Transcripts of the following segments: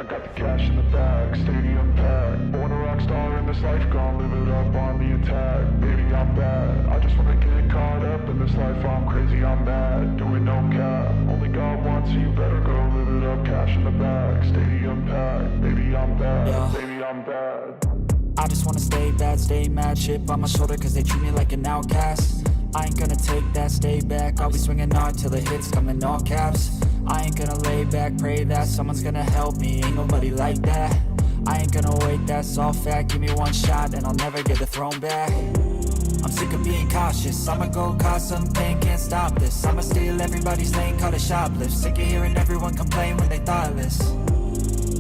I got the cash in the bag, stadium packed. Born a rock star in this life, gonna live it up on the attack. Baby, I'm bad. I just wanna get caught up in this life. I'm crazy, I'm mad. Doing no cap. Only God wants you better go live it up. Cash in the bag, stadium packed. Baby, I'm bad. Yeah. Baby, I'm bad. I just wanna stay bad, stay mad. Chip on my shoulder cause they treat me like an outcast. I ain't gonna take that, stay back. I'll be swinging hard till the hits come in all caps. I ain't gonna lay back, pray that someone's gonna help me. Ain't nobody like that. I ain't gonna wait, that's all fact. Give me one shot and I'll never get the throne back. I'm sick of being cautious. I'ma go cause some pain, can't stop this. I'ma steal everybody's lane, call it shoplift. Sick of hearing everyone complain when they thoughtless.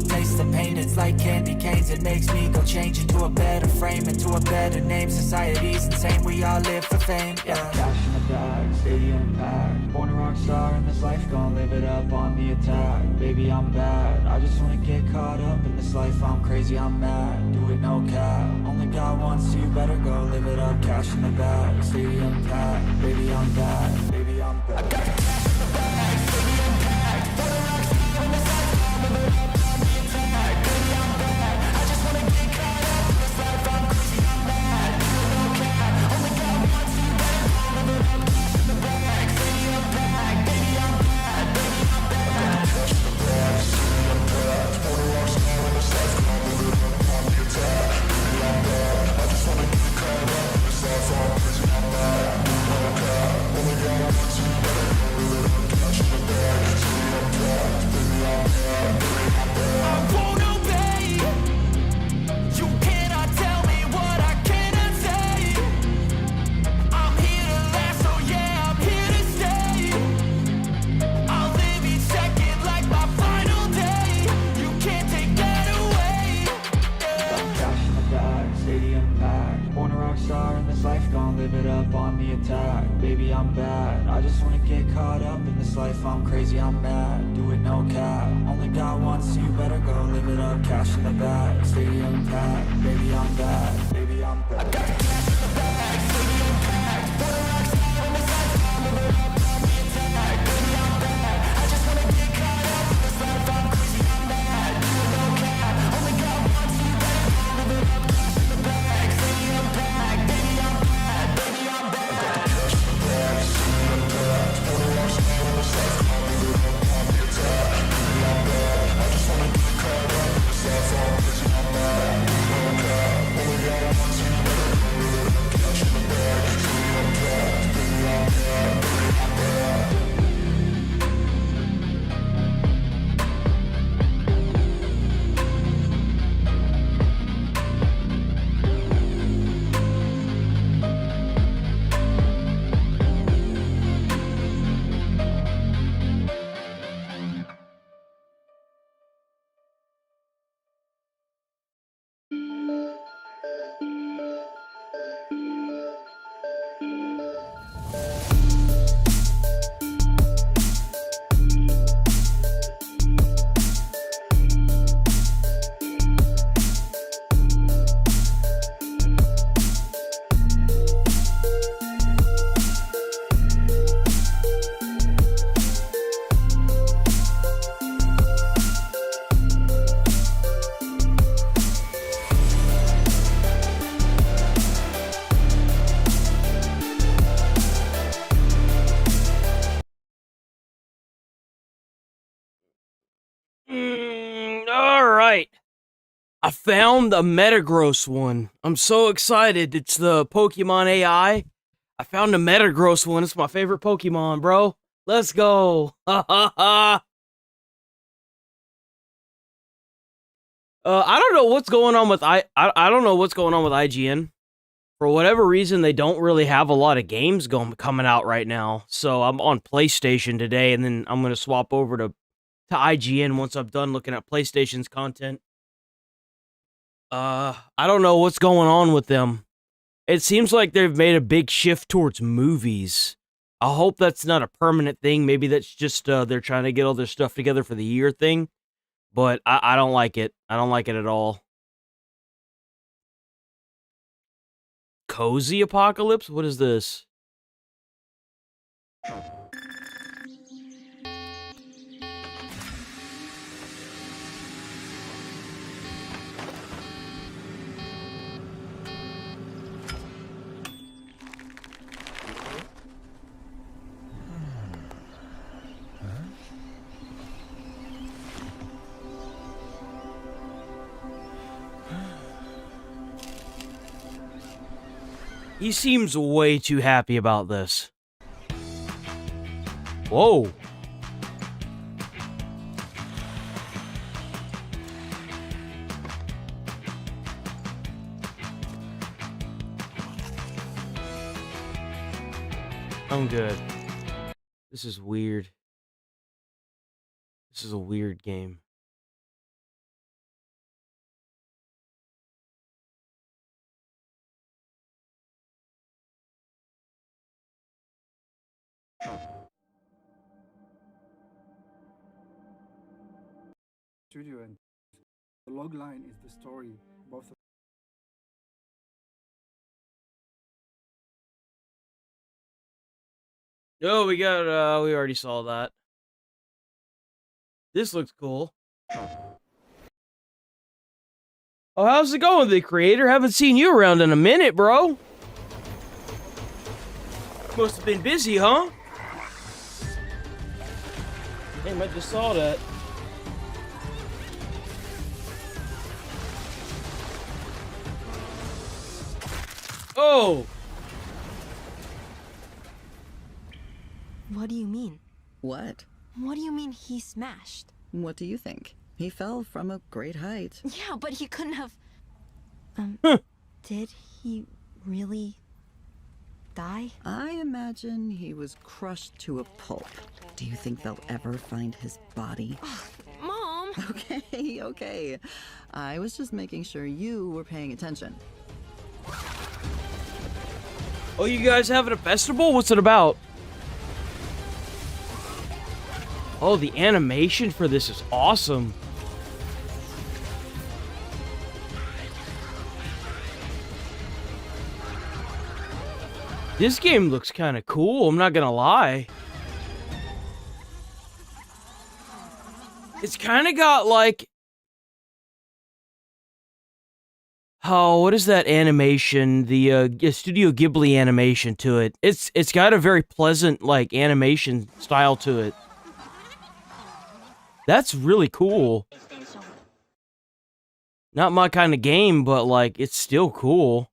Taste the pain, it's like candy canes. It makes me go change into a better frame, into a better name. Society's insane, we all live for fame, yeah. Cash in the bag, stadium packed. Born a rock star in this life, gonna live it up on the attack. Baby, I'm bad. I just wanna get caught up in this life. I'm crazy, I'm mad. Do it no cap. Only God wants you, better go live it up. Cash in the bag, stadium packed. Baby, I'm bad. Baby, I'm bad. I got the cash in the bag, stadium packed. Born a rock star in this life, gonna live it up. Baby, I'm bad. I just wanna get caught up in this life. I'm crazy, I'm mad. Do it no cap. Only God wants you, better go live it up. Cash in the bag, stadium packed. Baby, I'm bad. Baby, I'm bad. I got the cash in the bag, stadium packed. Born a rock star in this life, I'll live it up on the attack. Baby, I'm bad. I just wanna get caught up in this life. I'm crazy, I'm mad. Do it no cap. Only God wants you, better go live it up. Cash in the bag, stadium packed. Baby, I'm bad. Baby, I'm bad. Alright. I found a Metagross one. I'm so excited. It's the Pokemon AI. I found a Metagross one. It's my favorite Pokemon, bro. Let's go. Ha ha ha. I don't know what's going on with I don't know what's going on with IGN. For whatever reason, they don't really have a lot of games coming out right now. So I'm on PlayStation today, and then I'm gonna swap over to IGN once I'm done looking at PlayStation's content. I don't know what's going on with them. It seems like they've made a big shift towards movies. I hope that's not a permanent thing. Maybe that's just they're trying to get all their stuff together for the year thing. But I don't like it. I don't like it at all. Cozy Apocalypse? What is this? He seems way too happy about this. Whoa. I'm good. This is weird. This is a weird game. Studio, and the log line is the story. Both. Oh, we already saw that. This looks cool. Oh, how's it going, the creator? Haven't seen you around in a minute, bro. Must have been busy, huh? Damn, I just saw that. Oh! What do you mean? What? What do you mean he smashed? What do you think? He fell from a great height. Yeah, but he couldn't have... Huh. Did he really die? I imagine he was crushed to a pulp. Do you think they'll ever find his body? Mom! Okay, okay. I was just making sure you were paying attention. Oh, you guys having a festival? What's it about? Oh, the animation for this is awesome. This game looks kind of cool, I'm not gonna lie. It's kind of got like... Oh, what is that animation? The Studio Ghibli animation to it. It's got a very pleasant, like, animation style to it. That's really cool. Not my kind of game, but, like, it's still cool.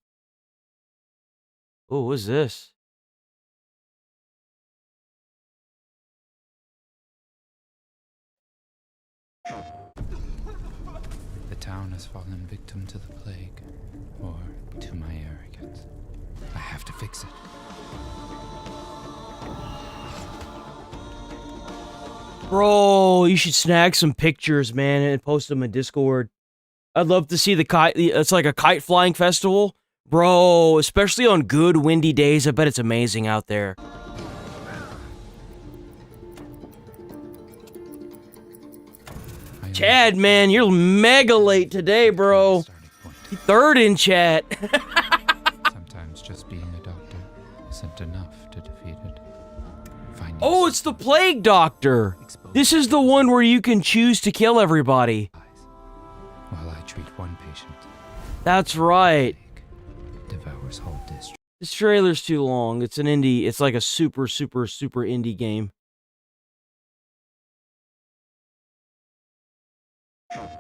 Oh, what is this? The town has fallen victim to the plague, or to my arrogance. I have to fix it. Bro, you should snag some pictures, man, and post them in Discord. I'd love to see the kite. It's like a kite flying festival. Bro, especially on good windy days, I bet it's amazing out there. Chad, man, you're mega late today, bro. Third in chat. Sometimes just being a doctor isn't enough to defeat it. Oh, it's the Plague Doctor. This is the one where you can choose to kill everybody. While I treat one patient, That's right. devours whole district. This trailer's too long. It's an indie. It's like a super, super, super indie game.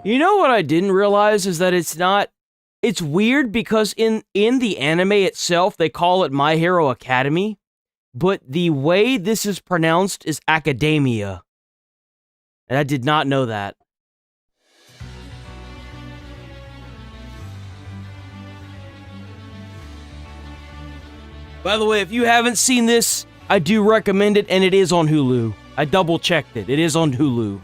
You know what I didn't realize is that it's not... It's weird because in the anime itself, they call it My Hero Academy. But the way this is pronounced is Academia. And I did not know that. By the way, if you haven't seen this, I do recommend it, and it is on Hulu. I double-checked it. It is on Hulu.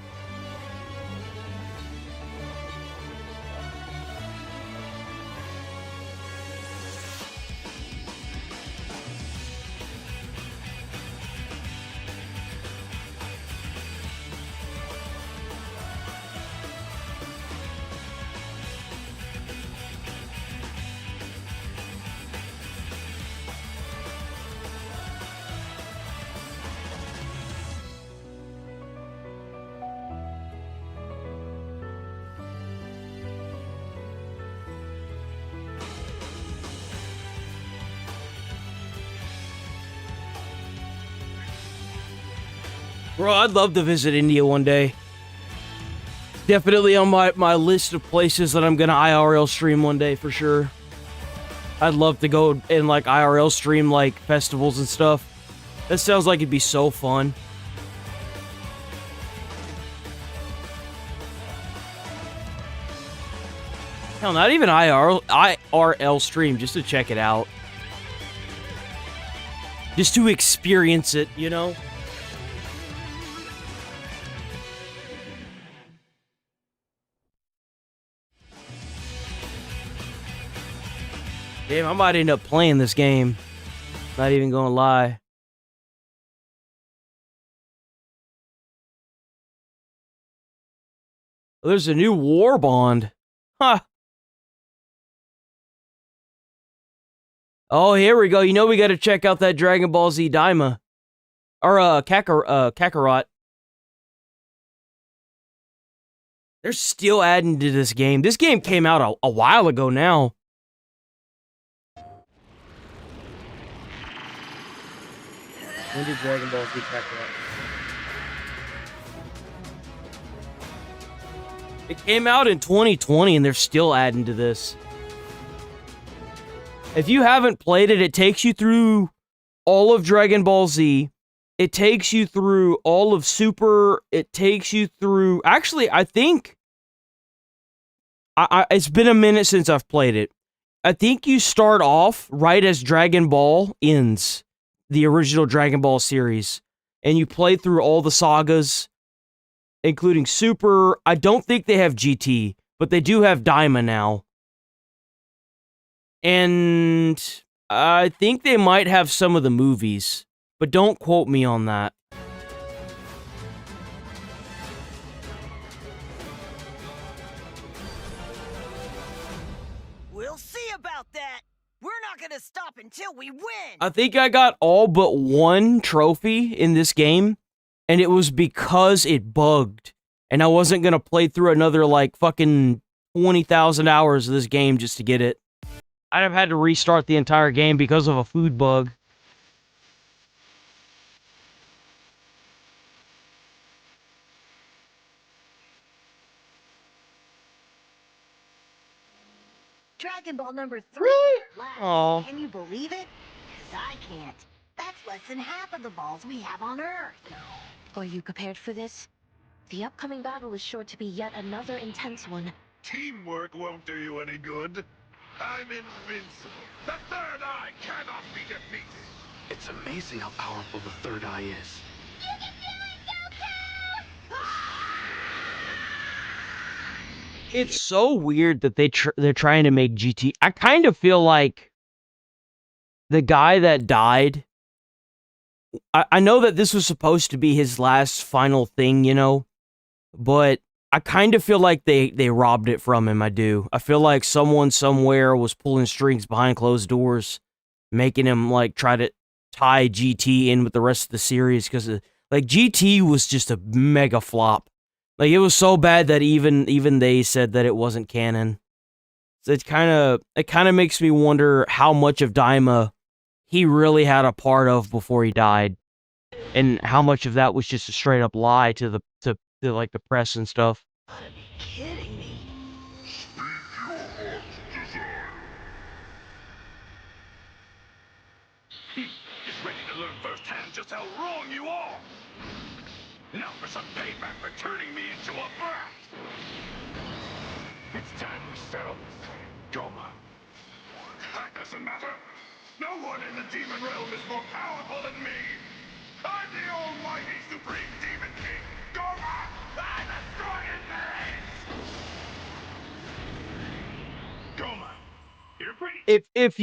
Bro, I'd love to visit India one day. Definitely on my list of places that I'm gonna IRL stream one day, for sure. I'd love to go and like IRL stream like festivals and stuff. That sounds like it'd be so fun. Hell, not even IRL stream, just to check it out. Just to experience it, you know? Damn, I might end up playing this game. Not even gonna lie. Oh, there's a new war bond. Huh. Oh, here we go. You know we gotta check out that Dragon Ball Z Daima. Or, Kakarot. They're still adding to this game. This game came out a while ago now. When did Dragon Ball Z Kakarot? It came out in 2020 and they're still adding to this. If you haven't played it, it takes you through all of Dragon Ball Z. It takes you through all of Super. It takes you through... Actually, I think... it's been a minute since I've played it. I think you start off right as Dragon Ball ends. The original Dragon Ball series. And you play through all the sagas, including Super. I don't think they have GT, but they do have Daima now. And I think they might have some of the movies, but don't quote me on that. We'll see about that. We're not gonna stop until we win. I think I got all but one trophy in this game, and it was because it bugged, and I wasn't gonna play through another, like, fucking 20,000 hours of this game just to get it. I'd have had to restart the entire game because of a food bug. Dragon Ball number 3. Aw. Can you believe it? 'Cause I can't. That's less than half of the balls we have on Earth. Are you prepared for this? The upcoming battle is sure to be yet another intense one. Teamwork won't do you any good. I'm invincible. The third eye cannot be defeated. It's amazing how powerful the third eye is. It's so weird that they're trying to make GT. I kind of feel like the guy that died. I know that this was supposed to be his last final thing, you know, but I kind of feel like they robbed it from him. I do. I feel like someone somewhere was pulling strings behind closed doors, making him like try to tie GT in with the rest of the series because like GT was just a mega flop. Like it was so bad that even they said that it wasn't canon. So it kind of makes me wonder how much of Daima he really had a part of before he died, and how much of that was just a straight up lie to the like the press and stuff. Kidding me. Get ready to learn firsthand just how wrong you are. Now for some payback for turning me into a brat. It's time we settle this. Goma. That doesn't matter. No one in the demon realm is more powerful than me. I'm the almighty supreme demon king. Goma! I'm the strongest there is. Goma. You're pretty. If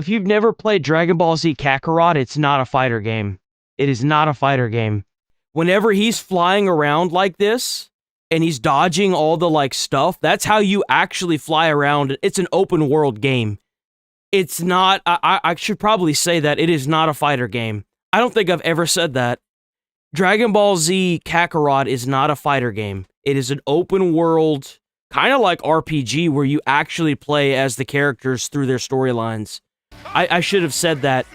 you've never played Dragon Ball Z Kakarot, it's not a fighter game. It is not a fighter game. Whenever he's flying around like this and he's dodging all the like stuff, that's how you actually fly around. It's an open world game. It's not, I should probably say that it is not a fighter game. I don't think I've ever said that. Dragon Ball Z Kakarot is not a fighter game. It is an open world, kind of like RPG, where you actually play as the characters through their storylines. I should have said that.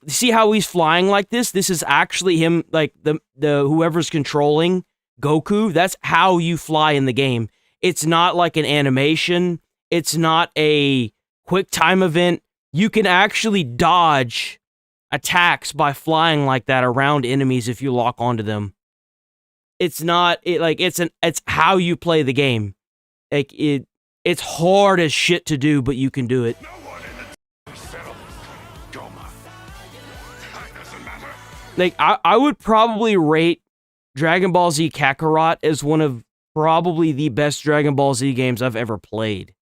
See how he's flying like this? This is actually him, like the whoever's controlling Goku. That's how you fly in the game. It's not like an animation. It's not a quick time event. You can actually dodge attacks by flying like that around enemies if you lock onto them. It's not it's how you play the game. Like it's hard as shit to do, but you can do it. Like I would probably rate Dragon Ball Z Kakarot as one of probably the best Dragon Ball Z games I've ever played.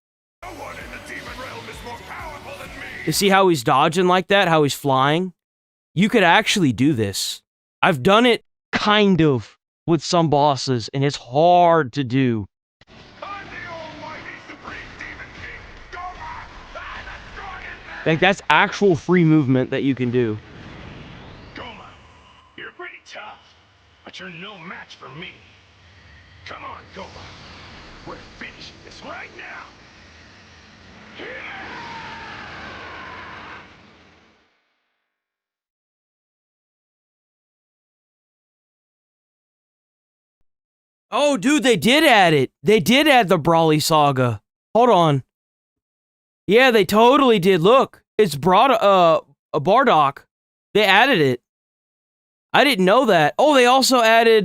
You see how he's dodging like that? How he's flying? You could actually do this. I've done it kind of with some bosses, and it's hard to do. Like, that's actual free movement that you can do. Goma, you're pretty tough, but you're no match for me. Come on, Goma. We're finishing this right now. Oh, dude, they did add it. They did add the Brawly Saga. Hold on. Yeah, they totally did. Look, it's a Bardock. They added it. I didn't know that. Oh, they also added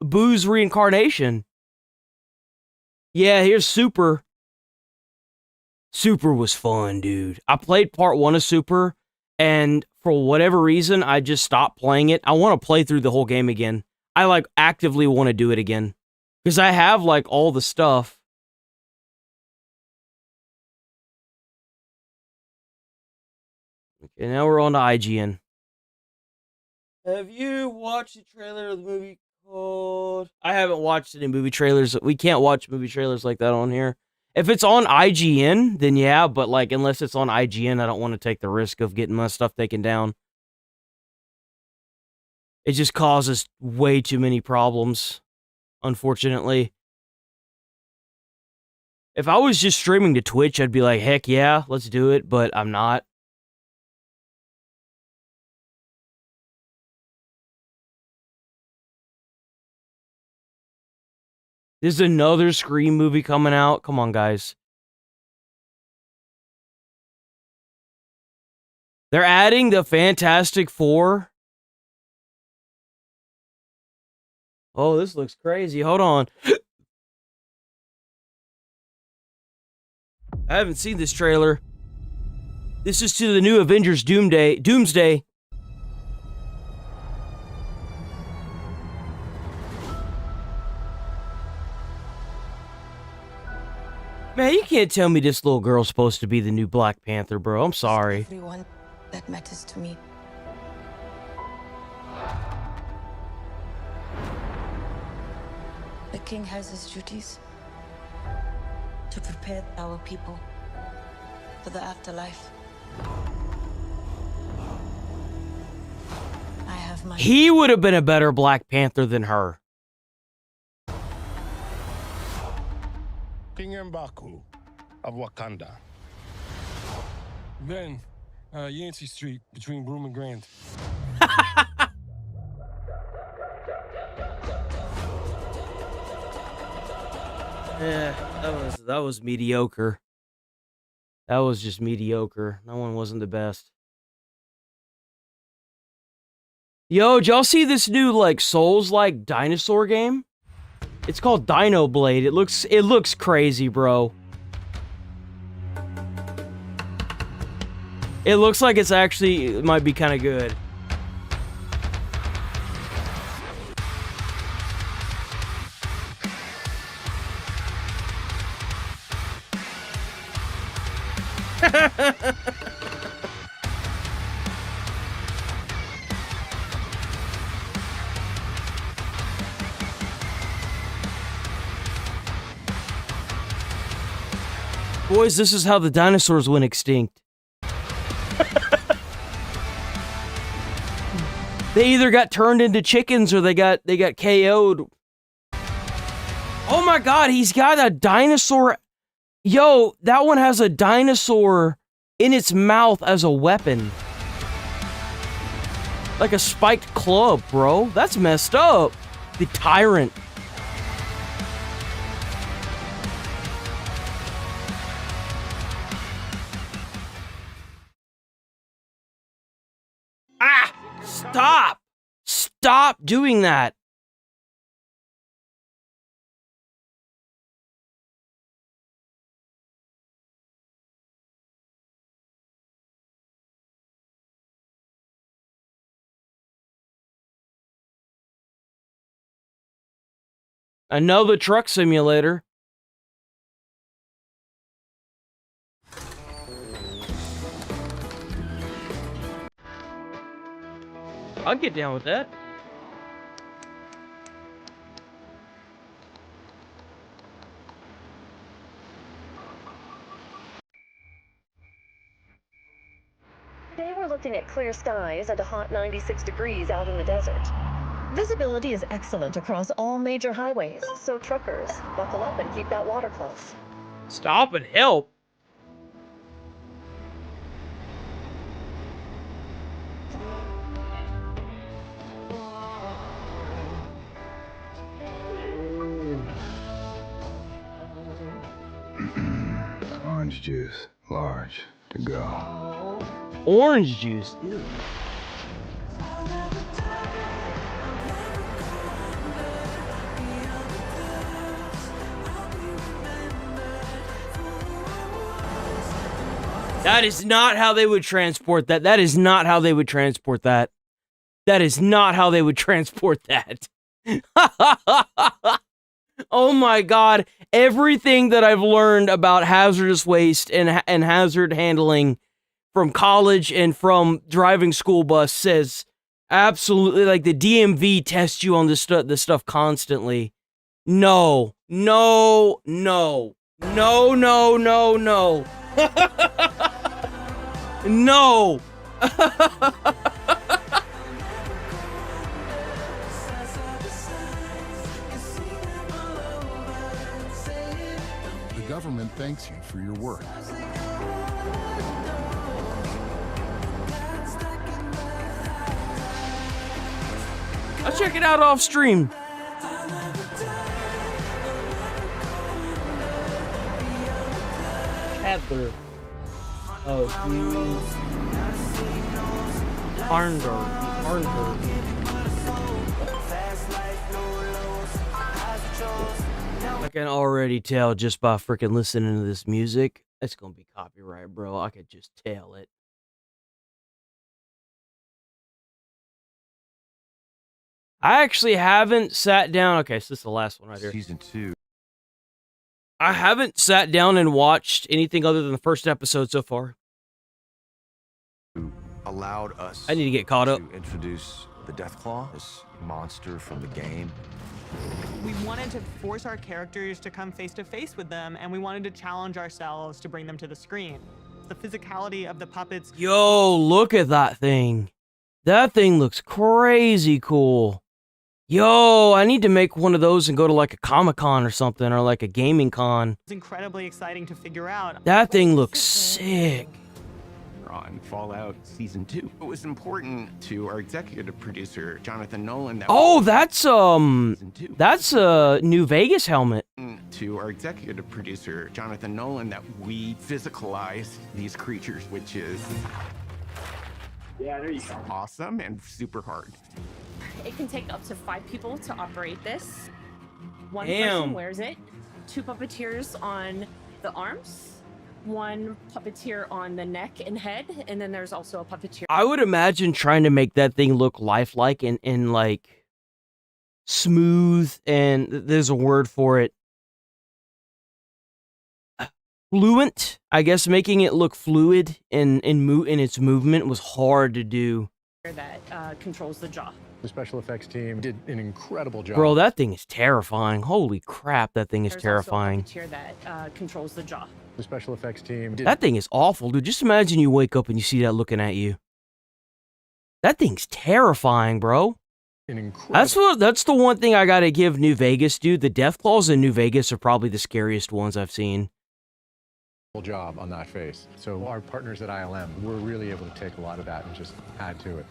Boo's reincarnation. Yeah, here's Super. Super was fun, dude. I played part 1 of Super, and for whatever reason, I just stopped playing it. I want to play through the whole game again. I, like, actively want to do it again. Because I have, like, all the stuff. Okay, now we're on to IGN. Have you watched the trailer of the movie called... I haven't watched any movie trailers. We can't watch movie trailers like that on here. If it's on IGN, then yeah, but, like, unless it's on IGN, I don't want to take the risk of getting my stuff taken down. It just causes way too many problems, unfortunately. If I was just streaming to Twitch, I'd be like, heck yeah, let's do it, but I'm not. There's another Scream movie coming out. Come on, guys. They're adding the Fantastic Four. Oh, this looks crazy. Hold on. I haven't seen this trailer. This is to the new Avengers Doomsday. Man, you can't tell me this little girl's supposed to be the new Black Panther, bro. I'm sorry. Everyone that matters to me. The king has his duties to prepare our people for the afterlife. I have my... He would have been a better Black Panther than her. King M'Baku of Wakanda. Ben, Yancey Street, between Broome and Grand. Yeah, that was mediocre. That was just mediocre. That one wasn't the best. Yo, did y'all see this new, like, Souls-like dinosaur game? It's called Dino Blade. It looks crazy, bro. It looks like it might be kind of good. Boys, this is how the dinosaurs went extinct. They either got turned into chickens or they got KO'd. Oh my god, he's got a dinosaur. Yo, that one has a dinosaur in its mouth as a weapon. Like a spiked club, bro. That's messed up. The Tyrant. Stop! Stop doing that! Another truck simulator. I'll get down with that. Today we're looking at clear skies and a hot 96 degrees out in the desert. Visibility is excellent across all major highways, so truckers, buckle up and keep that water close. Stop and help. Orange juice, large, to go. Orange juice. Ew. That is not how they would transport that. That is not how they would transport that. That is not how they would transport that. Oh my god. Everything that I've learned about hazardous waste and hazard handling from college and from driving school bus says absolutely, like, the DMV tests you on this stuff constantly. No. No. No. No, no, no, no. No. The government thanks you for your work. I'll check it out off stream. Adler. Oh, Arndor. I can already tell just by freaking listening to this music, it's gonna be copyright, bro. I could just tell it. I actually haven't sat down. Okay, so this is the last one right here. Season 2. I haven't sat down and watched anything other than the first episode so far. Allowed us. I need to get caught up. To introduce the Deathclaw, this monster from the game. We wanted to force our characters to come face to face with them, and we wanted to challenge ourselves to bring them to the screen. The physicality of the puppets. Yo, look at that thing. That thing looks crazy cool. Yo, I need to make one of those and go to like a Comic-Con or something, or like a gaming con. It's incredibly exciting to figure out. That thing looks sick. On Fallout Season 2. It was important to our executive producer, Jonathan Nolan, that oh, that's a New Vegas helmet. To our executive producer, Jonathan Nolan, that we physicalize these creatures, which is there you go. Awesome and super hard. It can take up to 5 people to operate this. One Damn. person wears it, 2 puppeteers on the arms, 1 puppeteer on the neck and head, and then there's also a puppeteer. I would imagine trying to make that thing look lifelike and like smooth, and there's a word for it. Fluent, I guess, making it look fluid in its movement was hard to do. That controls the jaw. The special effects team did an incredible job. Bro, that thing is terrifying. Holy crap, that thing is There's terrifying. Also a puppeteer that controls the jaw. The special effects team did. That thing is awful, dude. Just imagine you wake up and you see that looking at you. That thing's terrifying, bro. That's the one thing I gotta give New Vegas, dude. The Deathclaws in New Vegas are probably the scariest ones I've seen. Job on that face. So our partners at ILM were really able to take a lot of that and just add to it.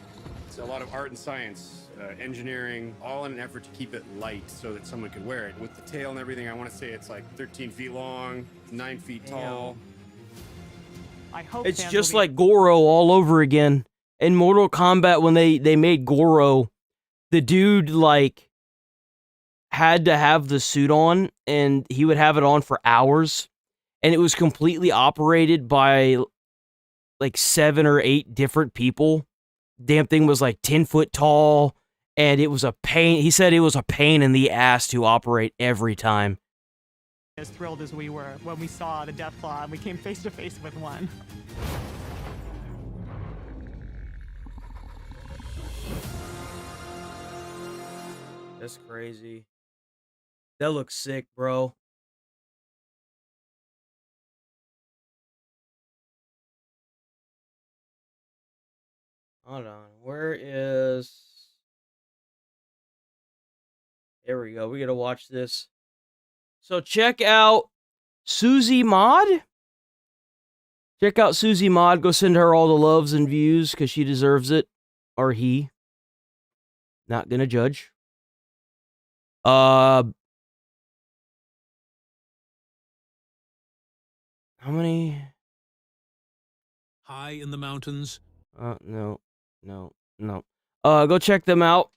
It's a lot of art and science, engineering, all in an effort to keep it light so that someone could wear it. With the tail and everything, I want to say it's like 13 feet long, 9 feet tall. I hope It's just like Goro all over again. in Mortal Kombat when they made Goro, the dude like had to have the suit on, and he would have it on for hours, and it was completely operated by like 7 or 8 different people. Damn thing was like 10 foot tall, and it was a pain. He said it was a pain in the ass to operate every time. As thrilled as we were when we saw the Deathclaw and we came face to face with one. That's crazy. That looks sick, bro. Hold on. Where is... There we go. We gotta watch this. So check out Susie Mod. Check out Susie Mod. Go send her all the loves and views because she deserves it. Or he. Not gonna judge. How many? High in the mountains. No. Go check them out.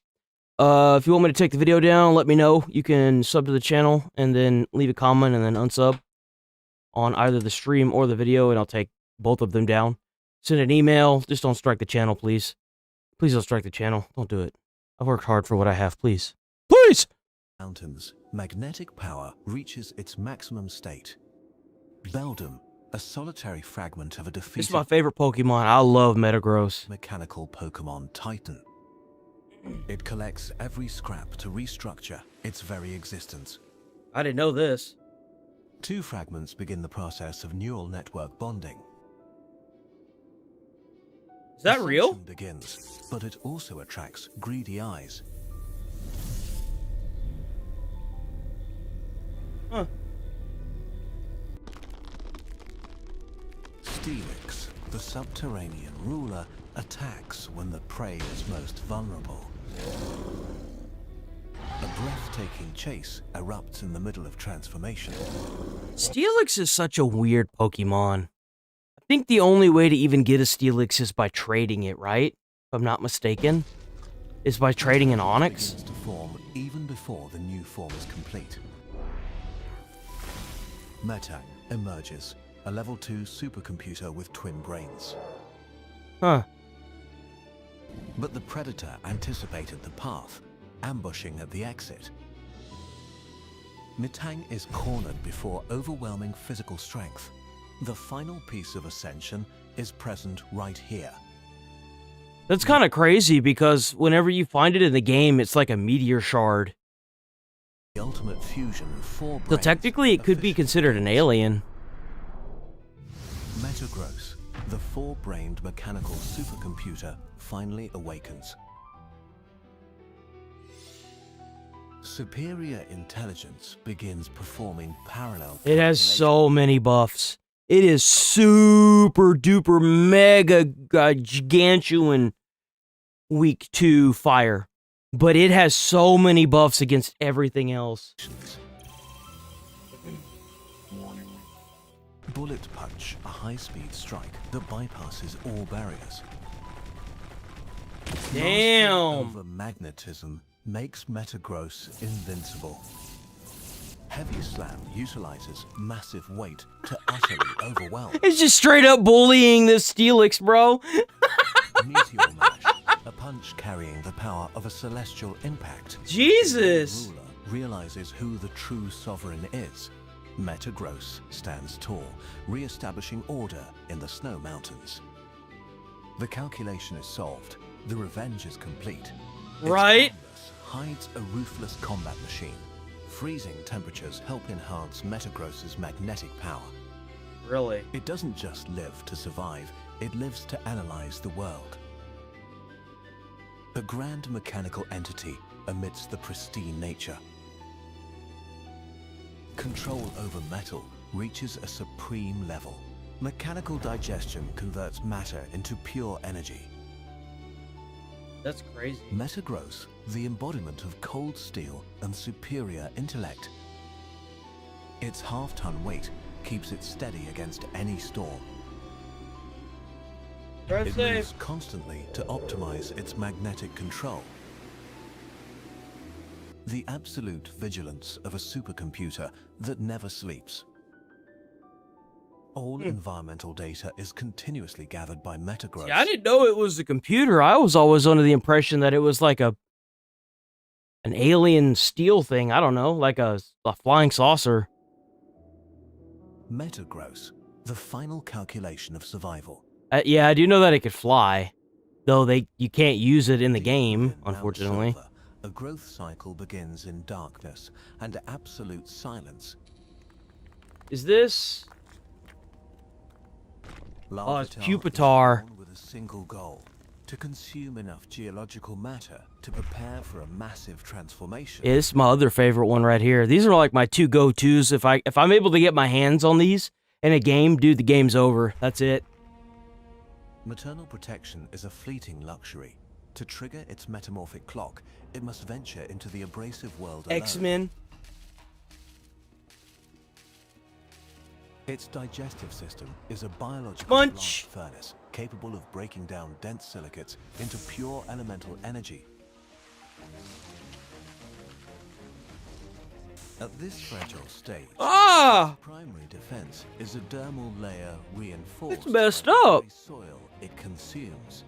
If you want me to take the video down, let me know. You can sub to the channel and then leave a comment and then unsub on either the stream or the video, and I'll take both of them down. Send an email. Just don't strike the channel, please. Please don't strike the channel. Don't do it. I've worked hard for what I have, please. Please! Mountains, magnetic power reaches its maximum state. Beldum, a solitary fragment of a defeated... This is my favorite Pokemon. I love Metagross. ...mechanical Pokemon Titan. It collects every scrap to restructure its very existence. I didn't know this. 2 fragments begin the process of neural network bonding. Is that real? Begins, but it also attracts greedy eyes. Huh. Steelix, the subterranean ruler, attacks when the prey is most vulnerable. A breathtaking chase erupts in the middle of transformation. Steelix is such a weird Pokemon. I think the only way to even get a Steelix is by trading it, right? If I'm not mistaken. Is by trading an Onix? Begins to form even before the new form is complete. Metang emerges, a level 2 supercomputer with twin brains. Huh. But the Predator anticipated the path, ambushing at the exit. Metang is cornered before overwhelming physical strength. The final piece of ascension is present right here. That's kind of crazy because whenever you find it in the game, it's like a meteor shard. The ultimate fusion of 4 brains. So technically it could be considered an alien. Metagross, the 4-brained mechanical supercomputer, finally awakens. Superior intelligence begins performing parallel. It has so many buffs. It is super duper mega gigantuan weak to fire. But it has so many buffs against everything else. Bullet Punch, a high-speed strike that bypasses all barriers. Damn! Over magnetism makes Metagross invincible. Heavy Slam utilizes massive weight to utterly overwhelm. It's just straight up bullying this Steelix, bro. Meteor Mash, a punch carrying the power of a celestial impact. Jesus! The ruler realizes who the true sovereign is. Metagross stands tall, re-establishing order in the snow mountains. The calculation is solved. The revenge is complete. Right? Its hides a ruthless combat machine. Freezing temperatures help enhance Metagross's magnetic power. Really? It doesn't just live to survive, it lives to analyze the world. A grand mechanical entity amidst the pristine nature. Control over metal reaches a supreme level. Mechanical digestion converts matter into pure energy. That's crazy. Metagross, the embodiment of cold steel and superior intellect. Its half-ton weight keeps it steady against any storm. Drive It safe. moves constantly to optimize its magnetic control. The absolute vigilance of a supercomputer that never sleeps. All environmental data is continuously gathered by Metagross. See, I didn't know it was a computer. I was always under the impression that it was like an alien steel thing. I don't know, like a flying saucer. Metagross, the final calculation of survival. Yeah, I do know that it could fly, though you can't use it in the game, unfortunately. A growth cycle begins in darkness and absolute silence. Is this? Oh, it's Larvitar Pupitar. is born with a single goal: to consume enough geological matter to prepare for a massive transformation. Yeah, this is my other favorite one right here. These are like my two go-tos. If I'm able to get my hands on these in a game, dude, the game's over. That's it. Maternal protection is a fleeting luxury. To trigger its metamorphic clock, it must venture into the abrasive world alone. X-Men. Its digestive system is a biological blast furnace capable of breaking down dense silicates into pure elemental energy. At this fragile stage, its primary defense is a dermal layer reinforced It's messed by the up. very soil it consumes.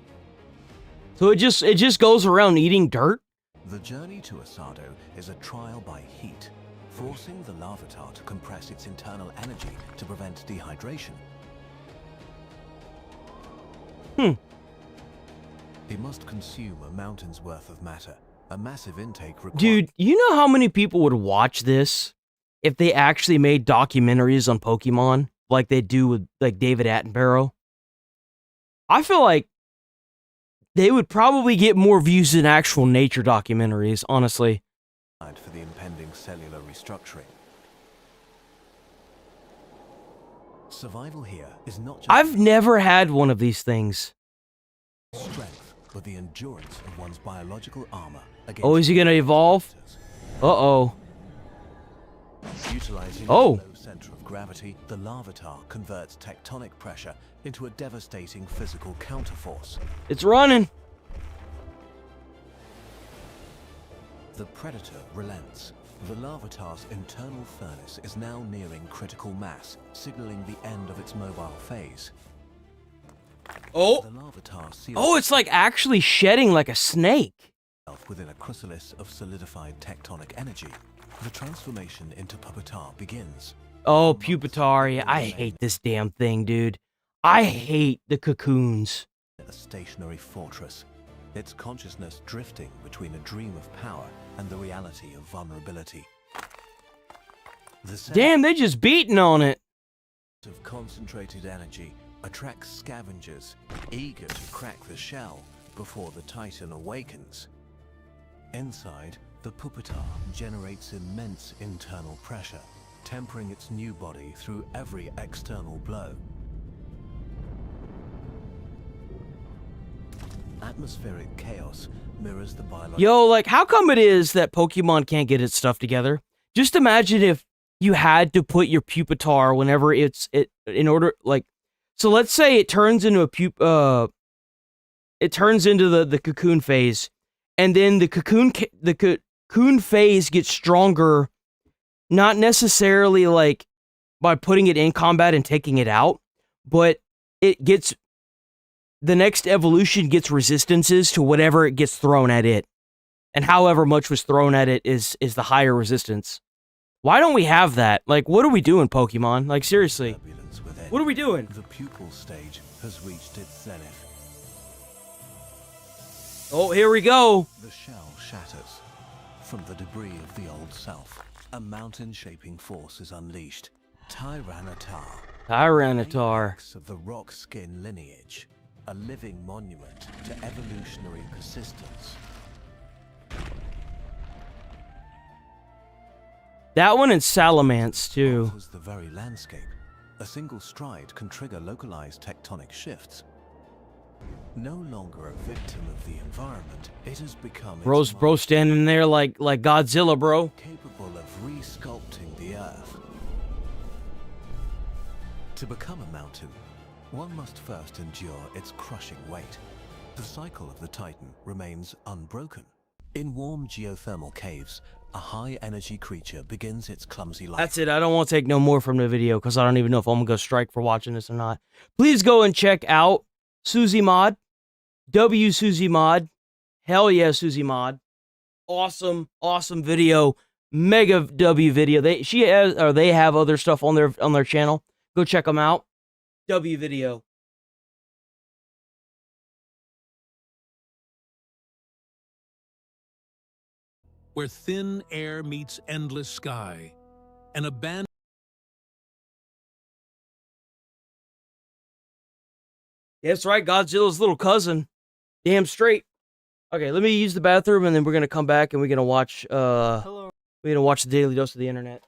So it just goes around eating dirt? The journey to Asado is a trial by heat, forcing the Larvitar to compress its internal energy to prevent dehydration. It must consume a mountain's worth of matter, a massive intake required. Dude, you know how many people would watch this if they actually made documentaries on Pokemon like they do with like David Attenborough? I feel like they would probably get more views than actual nature documentaries, honestly. For the impending cellular restructuring. Survival here is not just I've never had one of these things. strength, but the endurance of one's biological armor against Oh, is he gonna evolve? Uh-oh. Utilizing Oh. its low center of gravity, the Larvitar converts tectonic pressure into a devastating physical counterforce. It's running. The predator relents. The Larvitar's internal furnace is now nearing critical mass, signaling the end of its mobile phase. Oh. The Larvitar seals Oh, it's like actually shedding like a snake. itself within a chrysalis of solidified tectonic energy. The transformation into Pupitar begins. Oh, Pupitar. I hate this damn thing, dude. I hate the cocoons. A stationary fortress, its consciousness drifting between a dream of power and the reality of vulnerability. The sense Damn, they just beating on it. of concentrated energy attracts scavengers eager to crack the shell before the Titan awakens. Inside, the Pupitar generates immense internal pressure, tempering its new body through every external blow. Atmospheric chaos mirrors the biological. Yo, like, how come it is that Pokemon can't get its stuff together? Just imagine if you had to put your Pupitar whenever in order, like, so let's say it turns into it turns into the cocoon phase, and then the cocoon phase gets stronger, not necessarily like by putting it in combat and taking it out, but the next evolution gets resistances to whatever it gets thrown at it. And however much was thrown at it is the higher resistance. Why don't we have that? Like, what are we doing, Pokemon? Like, seriously. What are we doing? The pupil stage has reached its zenith. Oh, here we go. The shell shatters. From the debris of the old self, a mountain-shaping force is unleashed. Tyranitar. Tyranitar. Of the rock skin lineage. A living monument to evolutionary persistence. That one and Salamence, too. Alters the very landscape. A single stride can trigger localized tectonic shifts. No longer a victim of the environment, it has become Bro standing there like Godzilla, bro. capable of resculpting the earth. To become a mountain, one must first endure its crushing weight. The cycle of the Titan remains unbroken. In warm geothermal caves, a high-energy creature begins its clumsy life. That's it. I don't want to take no more from the video because I don't even know if I'm going to go strike for watching this or not. Please go and check out Susie Mod. Susie Mod. Hell yeah, Susie Mod. Awesome, awesome video. Mega W video. They have other stuff on their channel. Go check them out. W video. Where thin air meets endless sky, an abandoned... Yeah, that's right, Godzilla's little cousin. Damn straight. Okay, let me use the bathroom and then we're gonna come back and we're gonna watch we're gonna watch the Daily Dose of the Internet.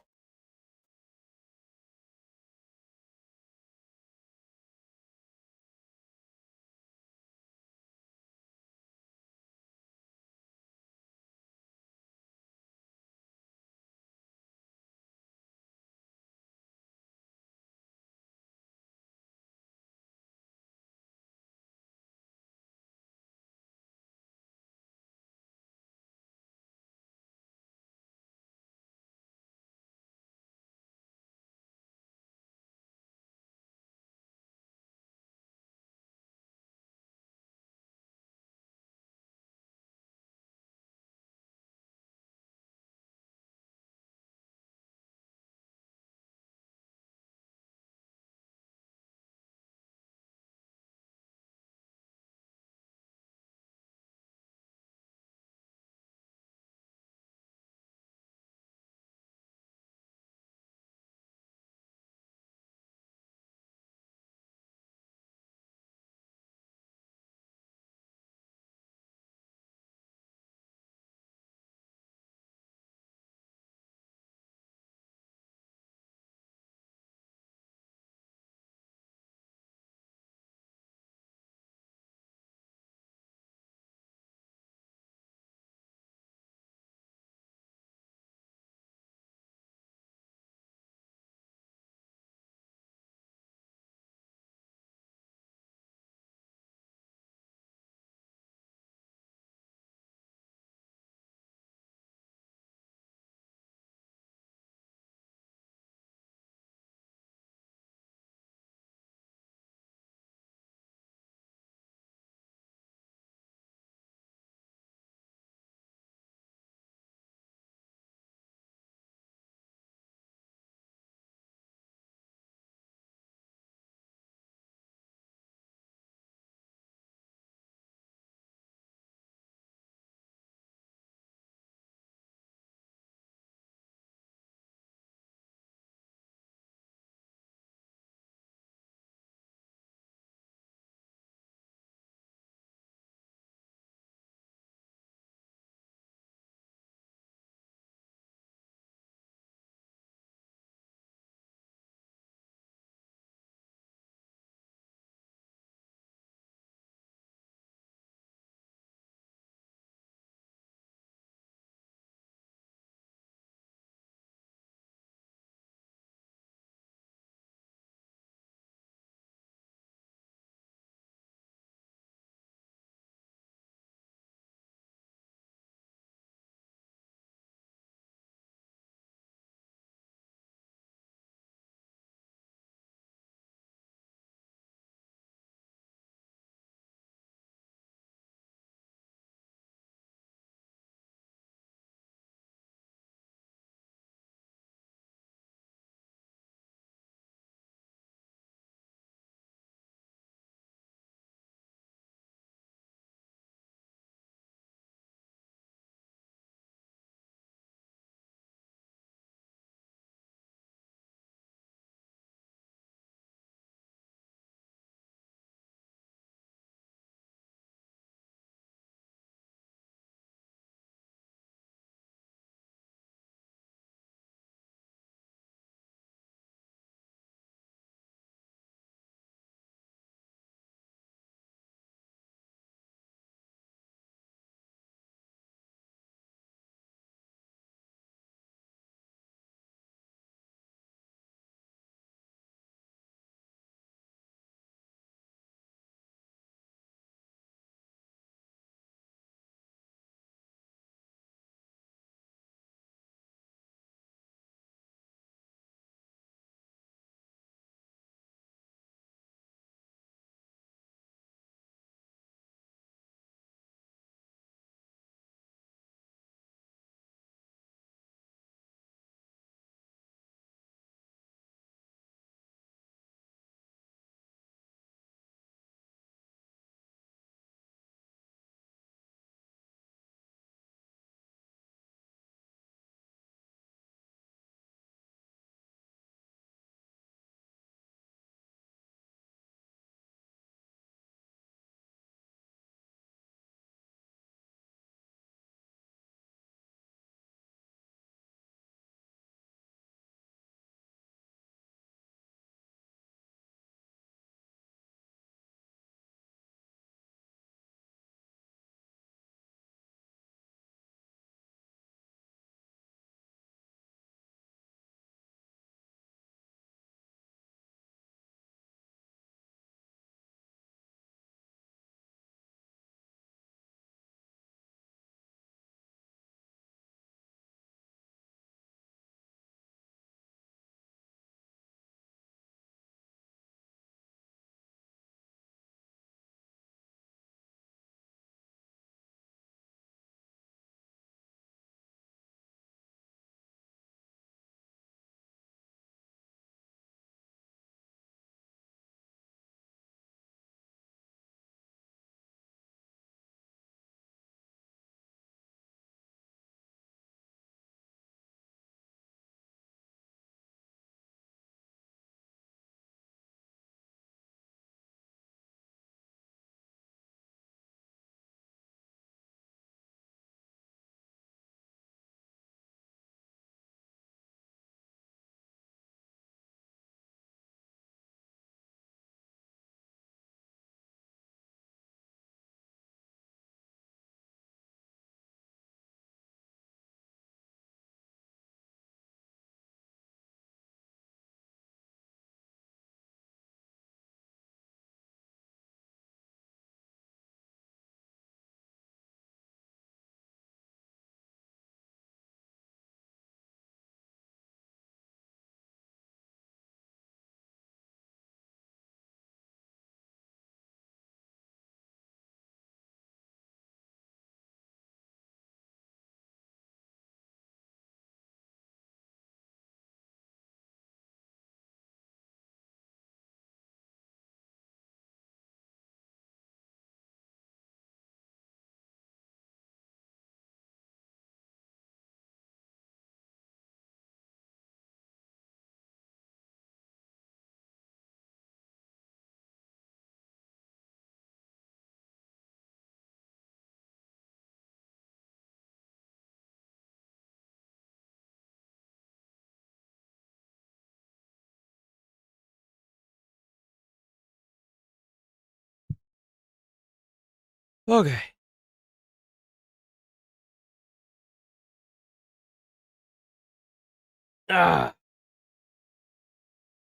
Okay.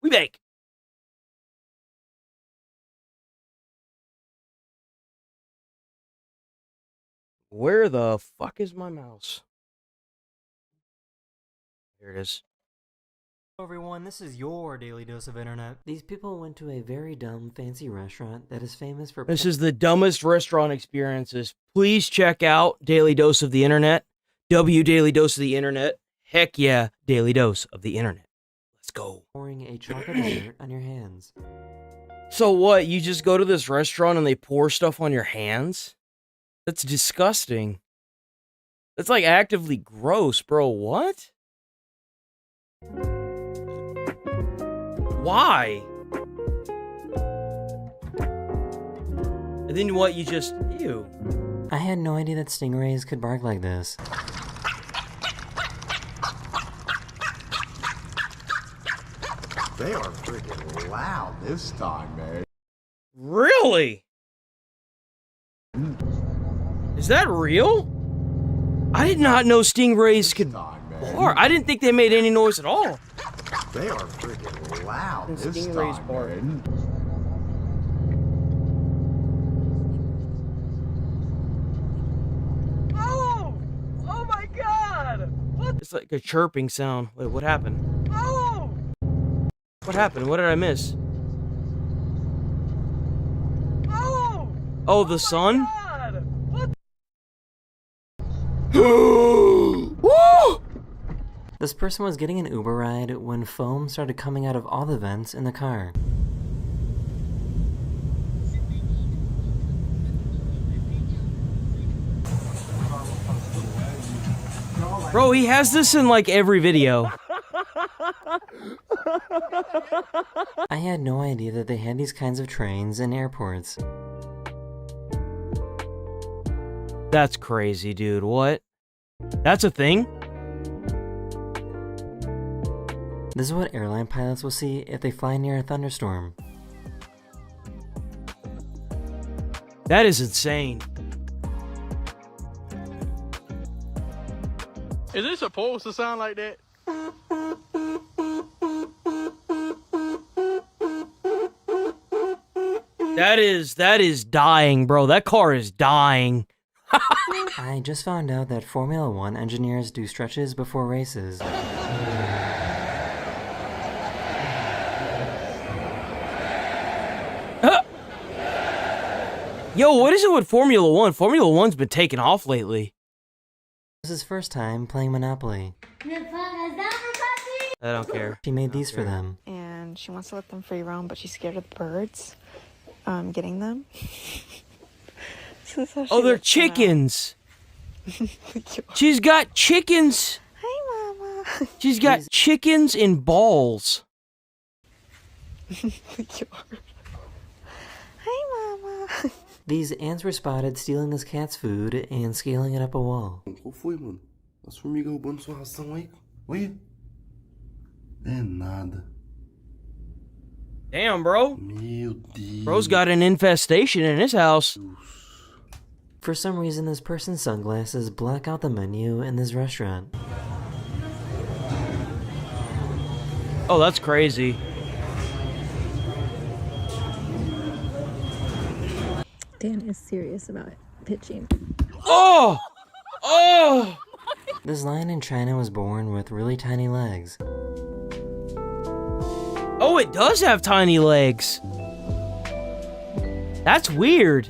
We bake. Where the fuck is my mouse? Here it is. Hello everyone, this is your Daily Dose of Internet. These people went to a very dumb, fancy restaurant that is famous for... This is the dumbest restaurant experiences. Please check out Daily Dose of the Internet. Daily Dose of the Internet. Heck yeah, Daily Dose of the Internet. Let's go. Pouring a chocolate dessert on your hands. So what, you just go to this restaurant and they pour stuff on your hands? That's disgusting. That's like actively gross, bro. What? Why? And then what, you just... Ew. I had no idea that stingrays could bark like this. They are freaking loud this time, man. Really? Is that real? I did not know stingrays could bark. I didn't think they made any noise at all. They are freaking loud this Stingrays time, bark. man. Oh! Oh my god! What? It's like a chirping sound. Wait, what happened? Oh! What happened? What did I miss? Oh! Oh, the sun? God! What? Woo! This person was getting an Uber ride when foam started coming out of all the vents in the car. Bro, he has this in like every video. I had no idea that they had these kinds of trains in airports. That's crazy, dude. What? That's a thing? This is what airline pilots will see if they fly near a thunderstorm. That is insane. Is it supposed to sound like that? That is dying, bro. That car is dying. I just found out that Formula 1 engineers do stretches before races. Yo, what is it with Formula 1? Formula 1's been taking off lately. This is his first time playing Monopoly. I don't care. She made these for them. And she wants to let them free roam, but she's scared of the birds getting them. So Oh, they're chickens. She's got chickens. Hi, Mama. She's got chickens in balls. Hi, Mama. These ants were spotted stealing this cat's food and scaling it up a wall. Qual foi, mano? A sua amiga roubando sua ração aí? Olha. É nada. Damn, bro. Meu Deus. Bro's got an infestation in his house. For some reason, this person's sunglasses block out the menu in this restaurant. Oh, that's crazy. Dan is serious about pitching. Oh! Oh! This lion in China was born with really tiny legs. Oh, it does have tiny legs. That's weird.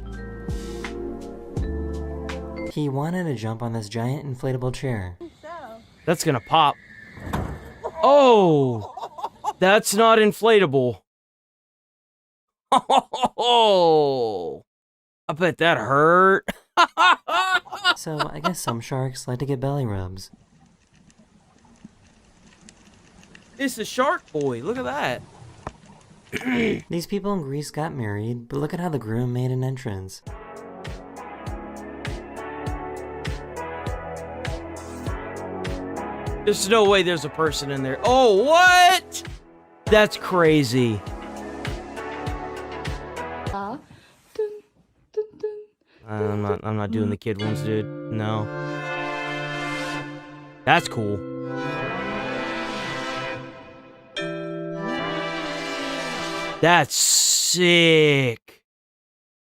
He wanted to jump on this giant inflatable chair. That's gonna pop. Oh! That's not inflatable. Oh! I bet that hurt. So, I guess some sharks like to get belly rubs. It's the shark boy. Look at that. These people in Greece got married, but look at how the groom made an entrance. There's no way there's a person in there. Oh, what? That's crazy. I'm not doing the kid ones, dude. No. That's cool. That's sick.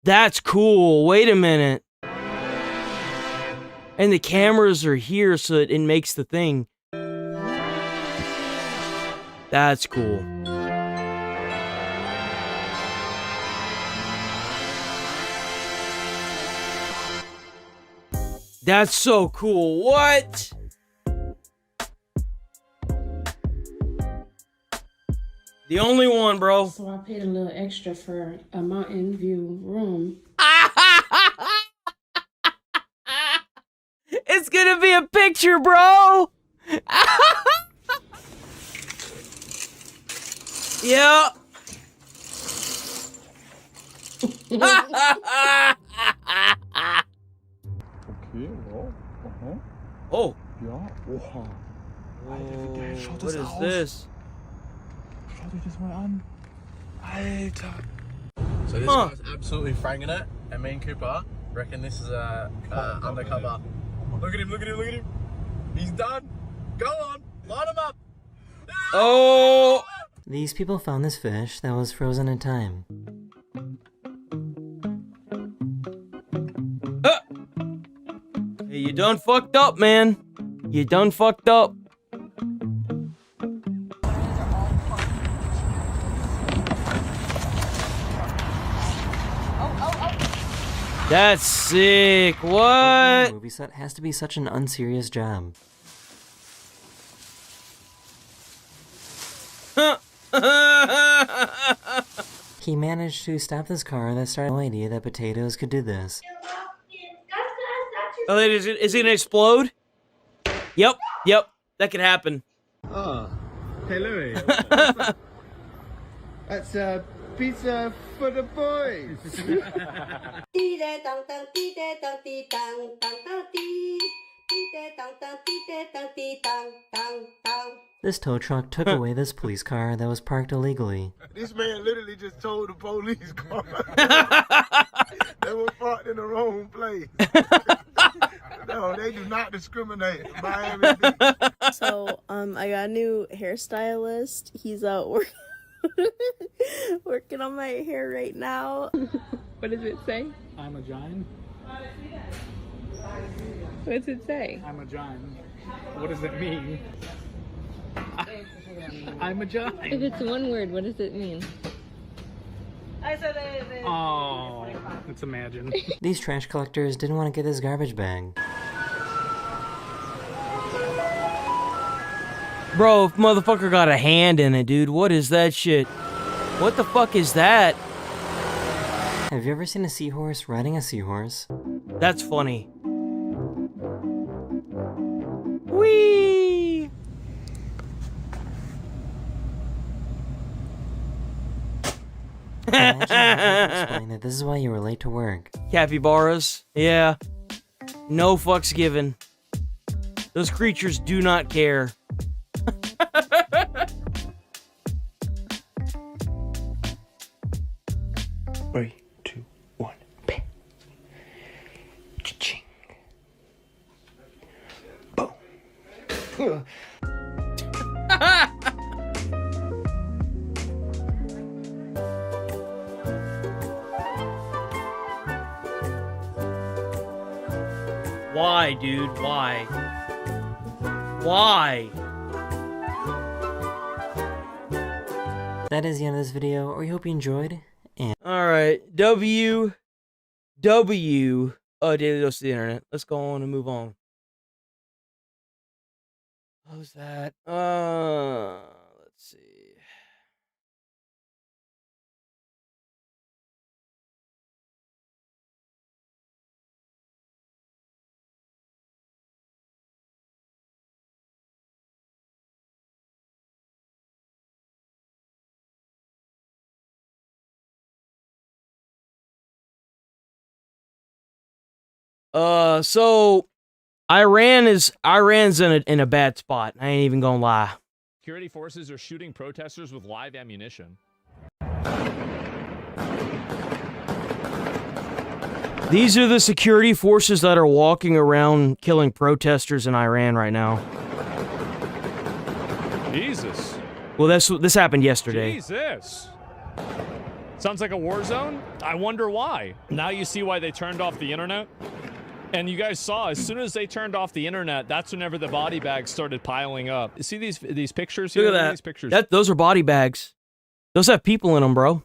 That's cool. Wait a minute. And the cameras are here, so it makes the thing. That's cool. That's so cool. What? The only one, bro. So I paid a little extra for a mountain view room. It's gonna be a picture, bro. Yeah. Oh. Ja. Oha. Alter, schaut What das is aus. this? Schaut euch das mal an. Alter. So this Huh. guy's absolutely franging it. And me and Cooper reckon this is a undercover. Look at him, look at him, look at him. He's done. Go on, line him up. Oh. These people found this fish that was frozen in time. Hey, you done fucked up, man. You done fucked up. That's sick. What? Movie set has to be such an unserious job. He managed to stop this car that started no idea that potatoes could do this. Oh, is it gonna explode? Yep, that could happen. Oh, hey Louis. That's a pizza for the boys. This tow truck took away this police car that was parked illegally. This man literally just told the police car they were parked in the wrong place. No, they do not discriminate. Miami Beach. So, I got a new hairstylist. He's out working on my hair right now. What does it say? I'm a giant. What does it say? I'm a giant. What does it mean? I'm a giant. If it's one word, what does it mean? Oh, let's imagine. These trash collectors didn't want to get this garbage bag. Bro, if motherfucker got a hand in it, dude. What is that shit? What the fuck is that? Have you ever seen a seahorse riding a seahorse? That's funny. Whee! Imagine having to explain that this is why you were late to work. Capybaras. Yeah. No fucks given. Those creatures do not care. 3, 2, 1. Cha-ching. Boom. Why, dude? Why? Why? That is the end of this video. We hope you enjoyed. And Alright, Daily Dose of the Internet. Let's go on and move on. How's that? Let's see. So Iran's in a bad spot. I ain't even gonna lie. Security forces are shooting protesters with live ammunition. These are the security forces that are walking around killing protesters in Iran right now. Jesus. Well, this happened yesterday. Jesus. Sounds like a war zone? I wonder why. Now you see why they turned off the internet? And you guys saw, as soon as they turned off the internet, that's whenever the body bags started piling up. See these pictures here? Look at that. These pictures. Those are body bags. Those have people in them, bro.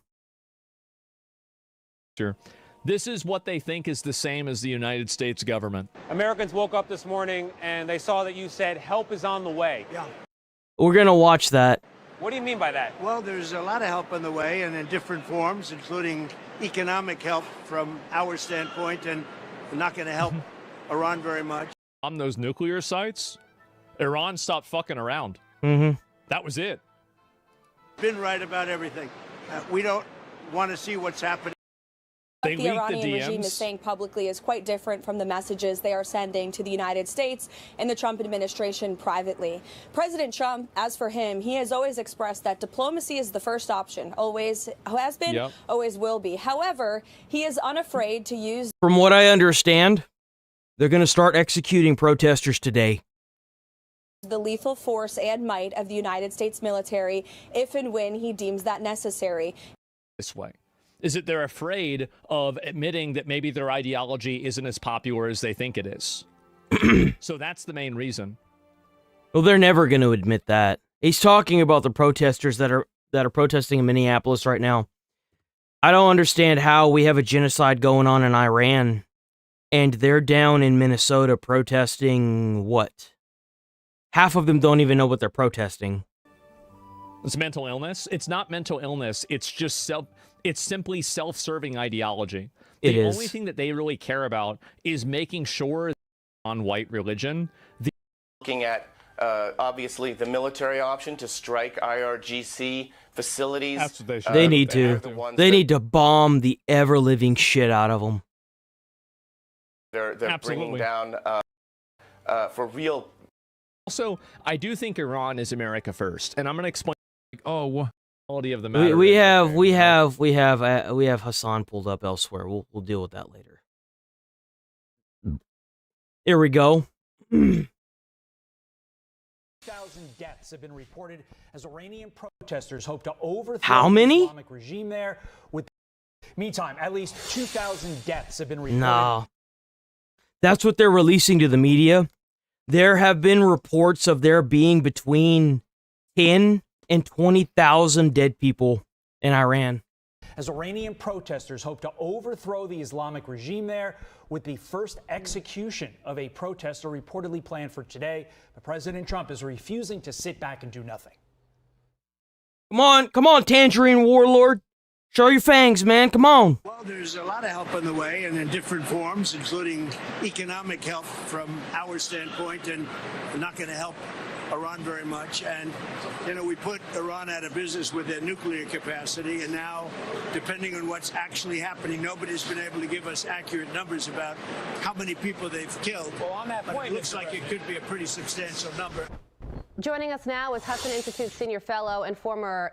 Sure. This is what they think is the same as the United States government. Americans woke up this morning and they saw that you said help is on the way. Yeah. We're gonna watch that. What do you mean by that? Well, there's a lot of help on the way and in different forms, including economic help from our standpoint, and we're not going to help Iran very much. On those nuclear sites, Iran stopped fucking around. Mm-hmm. That was it. Been right about everything. We don't want to see what's happening. They The Iranian regime is saying publicly is quite different from the messages they are sending to the United States and the Trump administration privately. President Trump, as for him, he has always expressed that diplomacy is the first option, always has been, always will be. However, he is unafraid to use... From what I understand, they're going to start executing protesters today. ...the lethal force and might of the United States military if and when he deems that necessary. This way. Is that they're afraid of admitting that maybe their ideology isn't as popular as they think it is. So that's the main reason. Well, they're never going to admit that. He's talking about the protesters that are protesting in Minneapolis right now. I don't understand how we have a genocide going on in Iran, and they're down in Minnesota protesting what? Half of them don't even know what they're protesting. It's mental illness. It's not mental illness. It's just it's simply self-serving ideology. The only thing that they really care about is making sure on white religion. Looking at obviously the military option to strike IRGC facilities. That's what they should. They need to. They need to bomb the ever-living shit out of them. They're bringing down for real. Also, I do think Iran is America first, and I'm going to explain. Quality of the matter. We have Hassan pulled up elsewhere. We'll deal with that later. Here we go. 2,000 deaths have been reported as Iranian protesters hope to overthrow the Islamic regime there. Meantime, at least 2,000 deaths have been reported. No. That's what they're releasing to the media. There have been reports of there being between 10 and 20,000 dead people in Iran. As Iranian protesters hope to overthrow the Islamic regime there, with the first execution of a protester reportedly planned for today, but President Trump is refusing to sit back and do nothing. Come on, Tangerine Warlord. Show your fangs, man. Come on. Well, there's a lot of help on the way and in different forms, including economic help from our standpoint, and we're not going to help Iran very much. And, you know, we put Iran out of business with their nuclear capacity, and now, depending on what's actually happening, nobody's been able to give us accurate numbers about how many people they've killed. Well, on that point, it looks like it could be a pretty substantial number. Joining us now is Hudson Institute senior fellow and former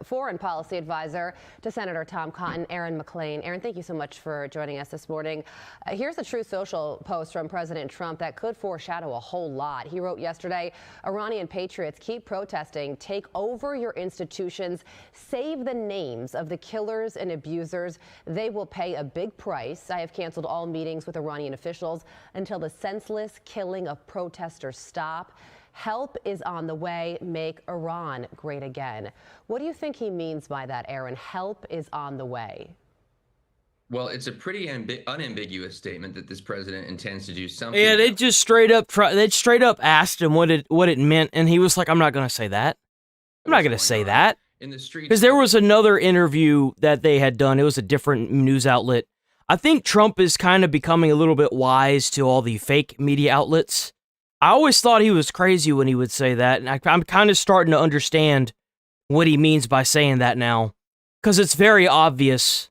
foreign policy advisor to Senator Tom Cotton, Aaron McClain. Aaron, thank you so much for joining us this morning. Here's a Truth Social post from President Trump that could foreshadow a whole lot. He wrote yesterday, Iranian patriots keep protesting, take over your institutions, save the names of the killers and abusers. They will pay a big price. I have canceled all meetings with Iranian officials until the senseless killing of protesters stop. Help is on the way. Make Iran great again. What do you think he means by that, Aaron? Help is on the way. Well, it's a pretty unambiguous statement that this president intends to do something. Yeah, they just straight up asked him what it meant, and he was like, "I'm not going to say that. I'm not going to say that." In the streets, because there was another interview that they had done. It was a different news outlet. I think Trump is kind of becoming a little bit wise to all the fake media outlets. I always thought he was crazy when he would say that, and I'm kind of starting to understand what he means by saying that now, because it's very obvious.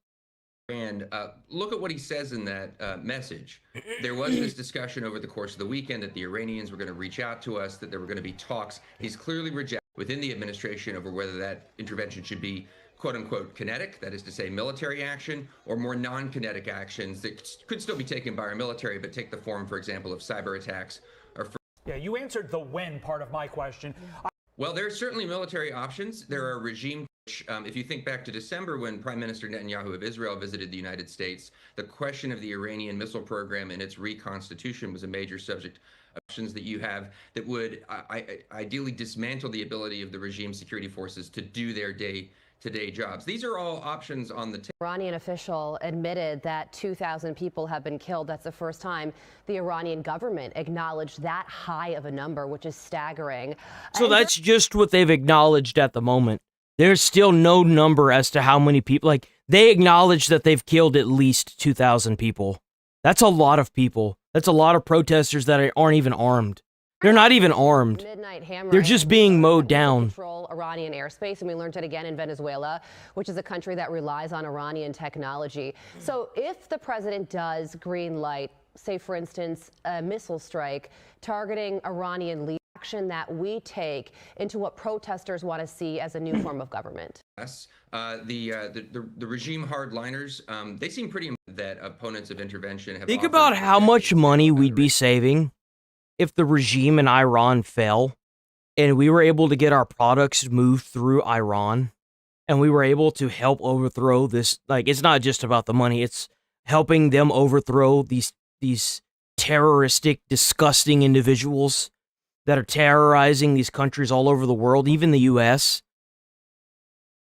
And look at what he says in that message. There was this discussion over the course of the weekend that the Iranians were going to reach out to us, that there were going to be talks. He's clearly rejected within the administration over whether that intervention should be quote unquote kinetic, that is to say military action, or more non-kinetic actions that could still be taken by our military, but take the form, for example, of cyber attacks. Yeah, you answered the when part of my question. Well, there are certainly military options. There are regime. If you think back to December when Prime Minister Netanyahu of Israel visited the United States, the question of the Iranian missile program and its reconstitution was a major subject of options that you have that would ideally dismantle the ability of the regime security forces to do their day-to-day jobs. These are all options on the table. Iranian official admitted that 2,000 people have been killed. That's the first time the Iranian government acknowledged that high of a number, which is staggering. So that's just what they've acknowledged at the moment. There's still no number as to how many people. Like, they acknowledge that they've killed at least 2,000 people. That's a lot of people. That's a lot of protesters that aren't even armed. They're not even armed. They're just being mowed down. Control Iranian airspace, and we learned it again in Venezuela, which is a country that relies on Iranian technology. So if the president does green light, say for instance, a missile strike targeting Iranian leaders, action that we take into what protesters want to see as a new form of government. Yes, the regime hardliners, they seem pretty that opponents of intervention have. Think about how much money we'd be saving if the regime in Iran fell and we were able to get our products moved through Iran and we were able to help overthrow this. Like, it's not just about the money, it's helping them overthrow these terroristic, disgusting individuals that are terrorizing these countries all over the world, even the U.S.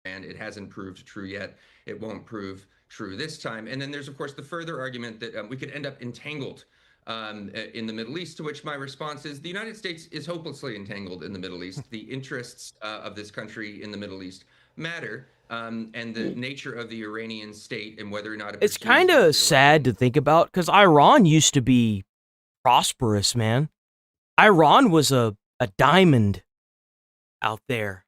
And it hasn't proved true yet. It won't prove true this time. And then there's, of course, the further argument that we could end up entangled in the Middle East, to which my response is the United States is hopelessly entangled in the Middle East. The interests of this country in the Middle East matter, and the nature of the Iranian state and whether or not it's kind of sad to think about, because Iran used to be prosperous, man. Iran was a diamond out there.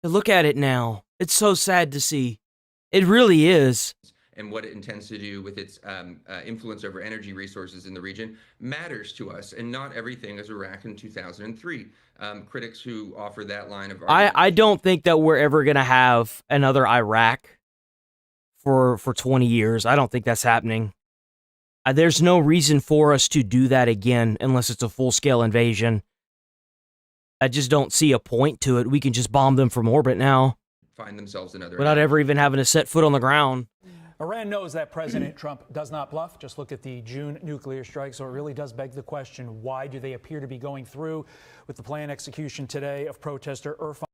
Look at it now. It's so sad to see. It really is. And what it intends to do with its influence over energy resources in the region matters to us, and not everything is Iraq in 2003. Critics who offer that line of argument. I don't think that we're ever going to have another Iraq for 20 years. I don't think that's happening. There's no reason for us to do that again unless it's a full-scale invasion. I just don't see a point to it. We can just bomb them from orbit now. Find themselves another without ever even having to set foot on the ground. Iran knows that President Trump does not bluff. Just look at the June nuclear strike. So it really does beg the question, why do they appear to be going through with the planned execution today of protester Irfan?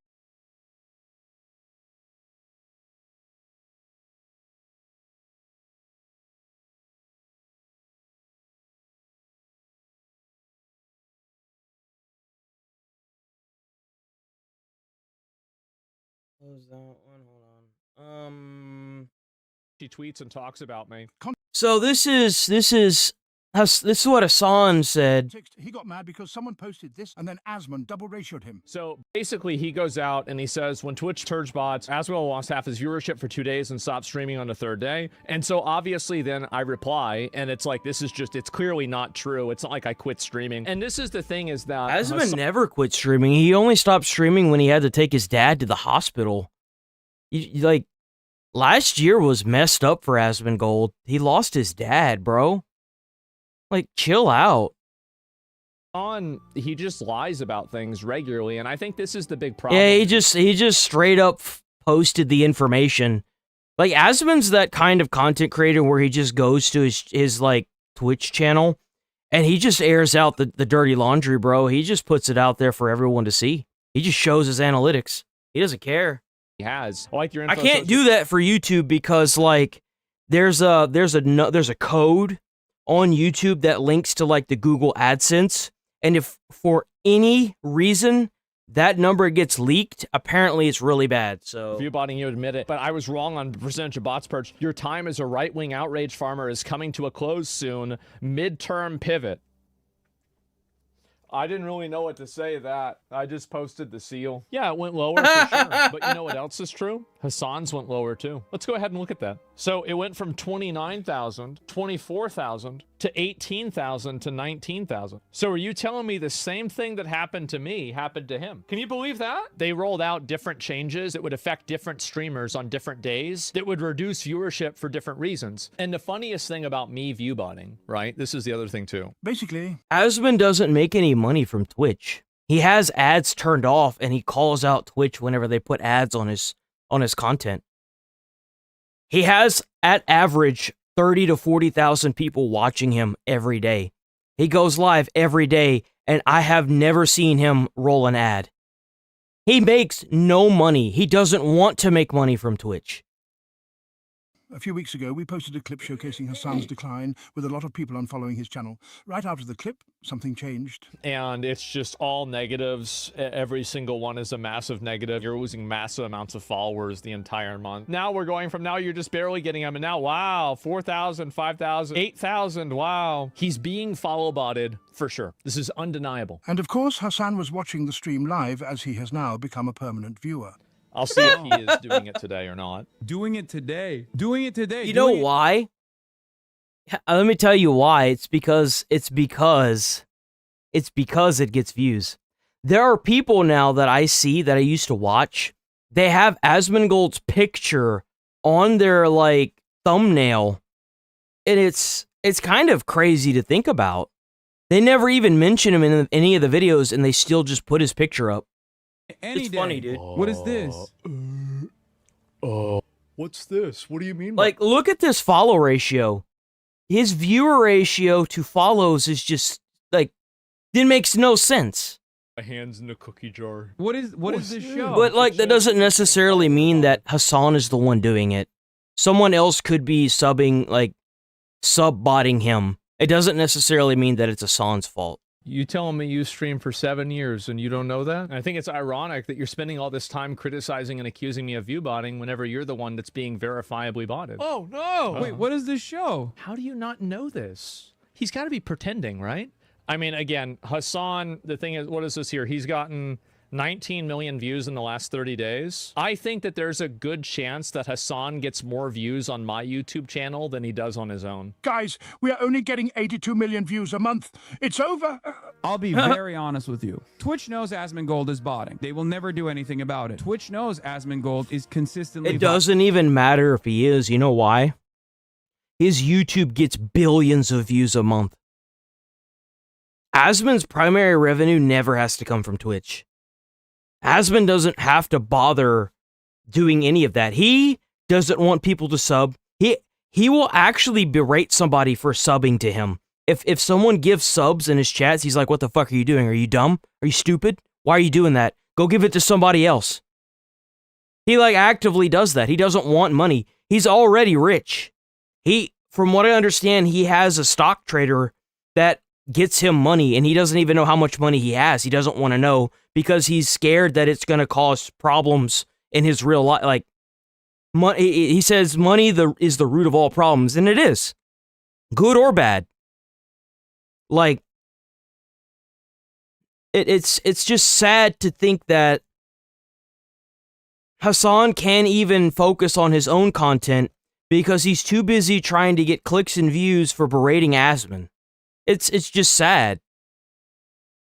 Close that one. Hold on. She tweets and talks about me. So this is what Hassan said. He got mad because someone posted this, and then Asman double ratioed him. So basically, he goes out and he says, when Twitch turns bots, Aswell lost half his viewership for 2 days and stopped streaming on the third day. And so obviously then I reply, and it's like, this is just, it's clearly not true. It's not like I quit streaming. And this is the thing, is that Asman never quit streaming. He only stopped streaming when he had to take his dad to the hospital. Like, last year was messed up for Asmongold. He lost his dad, bro. Like, chill out. He just lies about things regularly, and I think this is the big problem. Yeah, he just straight up posted the information. Like, Asmon's that kind of content creator where he just goes to his like Twitch channel and he just airs out the dirty laundry, bro. He just puts it out there for everyone to see. He just shows his analytics. He doesn't care. He has. Like your I can't do that for YouTube because like there's a code on YouTube that links to like the Google AdSense, and if for any reason that number gets leaked, apparently it's really bad. So View botting, you admit it, but I was wrong on the percentage of bots perched. Your time as a right-wing outrage farmer is coming to a close soon. Midterm pivot. I didn't really know what to say to that. I just posted the seal. Yeah, it went lower for sure. But you know what else is true? Hassan's went lower too. Let's go ahead and look at that. So it went from 29,000, 24,000 to 18,000 to 19,000. So are you telling me the same thing that happened to me happened to him? Can you believe that? They rolled out different changes that would affect different streamers on different days that would reduce viewership for different reasons. And the funniest thing about me viewbotting, right? This is the other thing too. Basically, Asmon doesn't make any money from Twitch. He has ads turned off and he calls out Twitch whenever they put ads on his content. He has, at average, 30 to 40,000 people watching him every day. He goes live every day, and I have never seen him roll an ad. He makes no money. He doesn't want to make money from Twitch. a few weeks ago, we posted a clip showcasing Hassan's decline with a lot of people unfollowing his channel. Right after the clip, something changed. And it's just all negatives. Every single one is a massive negative. You're losing massive amounts of followers the entire month. Now we're going from now you're just barely getting them, and now, wow, 4,000, 5,000, 8,000, wow. He's being follow-botted for sure. This is undeniable. And of course, Hassan was watching the stream live as he has now become a permanent viewer. I'll see if he is doing it today or not. Doing it today. Doing it today. You know why? Let me tell you why. It's because it gets views. There are people now that I see that I used to watch. They have Asmongold's picture on their like thumbnail, and it's kind of crazy to think about. They never even mention him in any of the videos, and they still just put his picture up. It's funny, dude. What is this? What's this? What do you mean? Like, look at this follow ratio. His viewer ratio to follows is just, like, it makes no sense. My hand's in a cookie jar. What is this show? But, like, that doesn't necessarily mean that Hassan is the one doing it. Someone else could be subbing, like, sub-botting him. It doesn't necessarily mean that it's Hassan's fault. You telling me you streamed for 7 years and you don't know that? I think it's ironic that you're spending all this time criticizing and accusing me of view botting whenever you're the one that's being verifiably botted. Oh, no! Wait, what is this show? How do you not know this? He's got to be pretending, right? I mean, again, Hassan, the thing is, what is this here? He's gotten 19 million views in the last 30 days. I think that there's a good chance that Hassan gets more views on my YouTube channel than he does on his own. Guys, we are only getting 82 million views a month. It's over. I'll be very honest with you. Twitch knows Asmongold is botting. They will never do anything about it. Twitch knows Asmongold is consistently It doesn't even matter if he is. You know why? His YouTube gets billions of views a month. Asmon's primary revenue never has to come from Twitch. Asmon doesn't have to bother doing any of that. He doesn't want people to sub. He will actually berate somebody for subbing to him. If someone gives subs in his chats, he's like, what the fuck are you doing? Are you dumb? Are you stupid? Why are you doing that? Go give it to somebody else. He like actively does that. He doesn't want money. He's already rich. From what I understand, he has a stock trader that gets him money, and he doesn't even know how much money he has. He doesn't want to know because he's scared that it's going to cause problems in his real life. Like, he says money is the root of all problems, and it is. Good or bad. Like, it's just sad to think that Hassan can't even focus on his own content because he's too busy trying to get clicks and views for berating Asmon. It's just sad.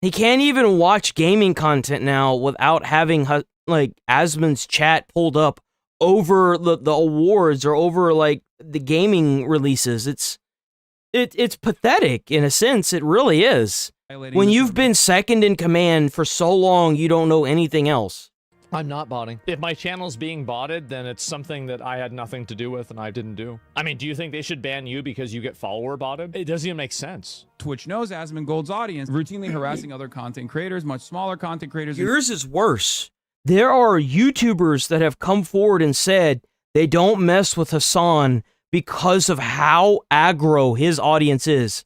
He can't even watch gaming content now without having like Asmon's chat pulled up over the awards or over like the gaming releases. It's pathetic in a sense. It really is. When you've been second in command for so long, you don't know anything else. I'm not botting. If my channel's being botted, then it's something that I had nothing to do with and I didn't do. I mean, do you think they should ban you because you get follower botted? It doesn't even make sense. Twitch knows Asmongold's audience, routinely harassing other content creators, much smaller content creators. Yours is worse. There are YouTubers that have come forward and said they don't mess with Hassan because of how aggro his audience is.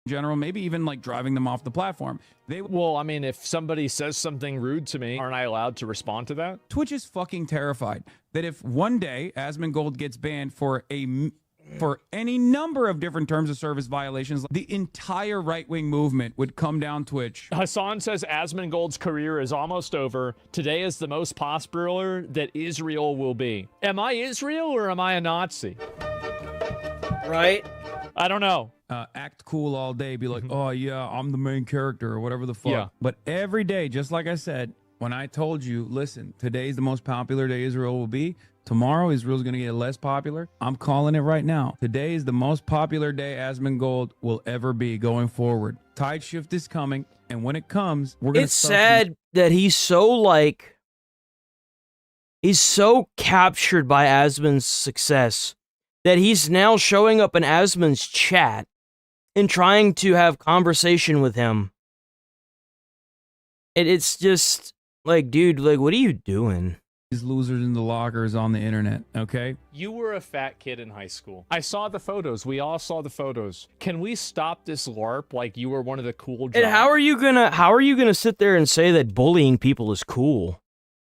In general, maybe even like driving them off the platform. Well, I mean, if somebody says something rude to me, aren't I allowed to respond to that? Twitch is fucking terrified that if one day Asmongold gets banned for a for any number of different terms of service violations. The entire right-wing movement would come down Twitch. Hassan says Asmongold's career is almost over. Today is the most popular that Israel will be. Am I Israel or am I a Nazi? Right? I don't know. Act cool all day, be like, oh yeah, I'm the main character or whatever the fuck. Yeah. But every day, just like I said, when I told you, listen, today's the most popular day Israel will be, tomorrow Israel's going to get less popular. I'm calling it right now. Today is the most popular day Asmongold will ever be going forward. Tide shift is coming, and when it comes, we're going to It's sad that he's so captured by Asmon's success that he's now showing up in Asmon's chat and trying to have conversation with him. It's just like, dude, like, what are you doing? These losers in the lockers on the internet, okay? You were a fat kid in high school. I saw the photos. We all saw the photos. Can we stop this LARP like you were one of the cool jocks? And how are you gonna sit there and say that bullying people is cool?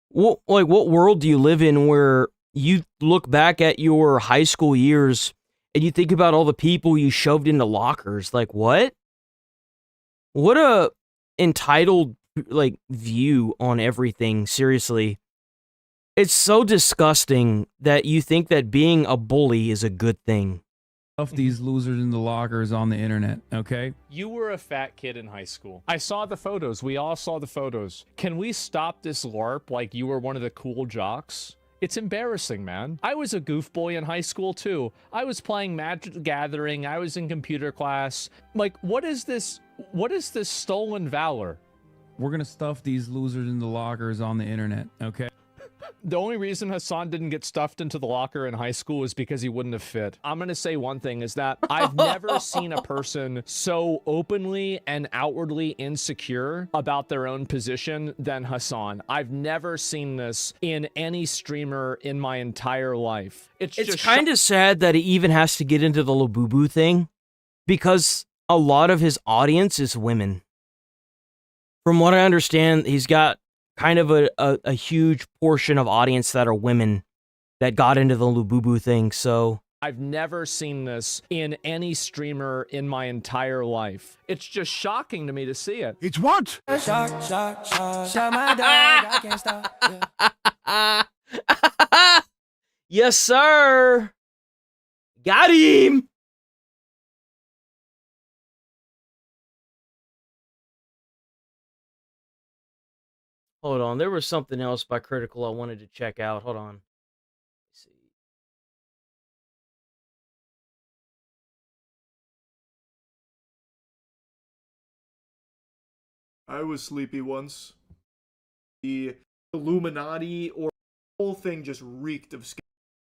What world do you live in where you look back at your high school years and you think about all the people you shoved into lockers? Like, what? What a entitled, view on everything, seriously. It's so disgusting that you think that being a bully is a good thing. Stuff these losers in the lockers on the internet, okay? You were a fat kid in high school. I saw the photos. We all saw the photos. Can we stop this LARP like you were one of the cool jocks? It's embarrassing, man. I was a goof boy in high school, too. I was playing Magic the Gathering. I was in computer class. Like, what is this stolen valor? We're going to stuff these losers in the lockers on the internet, okay? The only reason Hassan didn't get stuffed into the locker in high school is because he wouldn't have fit. I'm going to say one thing is that I've never seen a person so openly and outwardly insecure about their own position than Hassan. I've never seen this in any streamer in my entire life. It's just kind of sad that he even has to get into the Labubu thing because a lot of his audience is women. From what I understand, he's got kind of a huge portion of audience that are women that got into the Labubu thing, so... I've never seen this in any streamer in my entire life. It's just shocking to me to see it. It's what? Shock my dog, I can't stop. Yeah. Yes, sir! Got him! Hold on, there was something else by Critical I wanted to check out. Hold on. Let's see. I was sleepy once. The Illuminati or whole thing just reeked of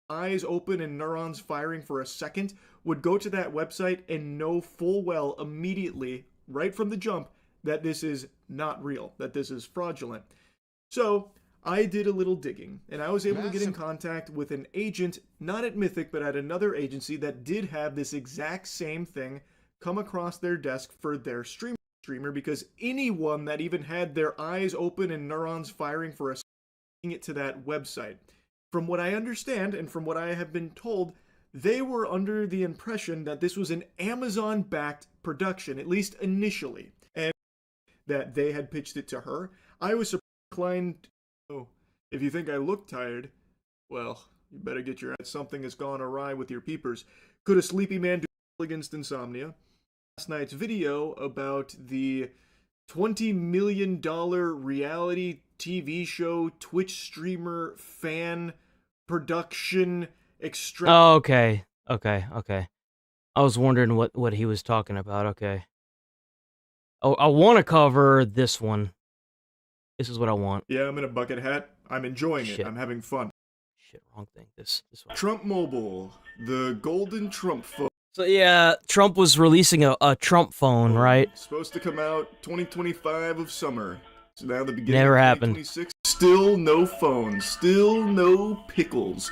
eyes open and neurons firing for a second. Would go to that website and know full well immediately, right from the jump, that this is not real, that this is fraudulent. So I did a little digging, and I was able to get in contact with an agent, not at Mythic, but at another agency that did have this exact same thing come across their desk for their streamer, because anyone that even had their eyes open and neurons firing for a second it to that website. From what I understand, and from what I have been told, they were under the impression that this was an Amazon-backed production, at least initially, and that they had pitched it to her. I was inclined, if you think I look tired, well, you better get your ass. Something has gone awry with your peepers. Could a sleepy man do against insomnia? Last night's video about the $20 million reality TV show Twitch streamer fan production extract. Oh, okay. I was wondering what he was talking about. Okay. Oh, I want to cover this one. This is what I want. Yeah, I'm in a bucket hat. I'm enjoying it. Shit. I'm having fun. Shit, wrong thing. This one. Trump Mobile, the golden Trump phone. So yeah, Trump was releasing a Trump phone, right? Supposed to come out 2025 of summer. So now the beginning Never of happened. 2026. Still no phones. Still no pickles.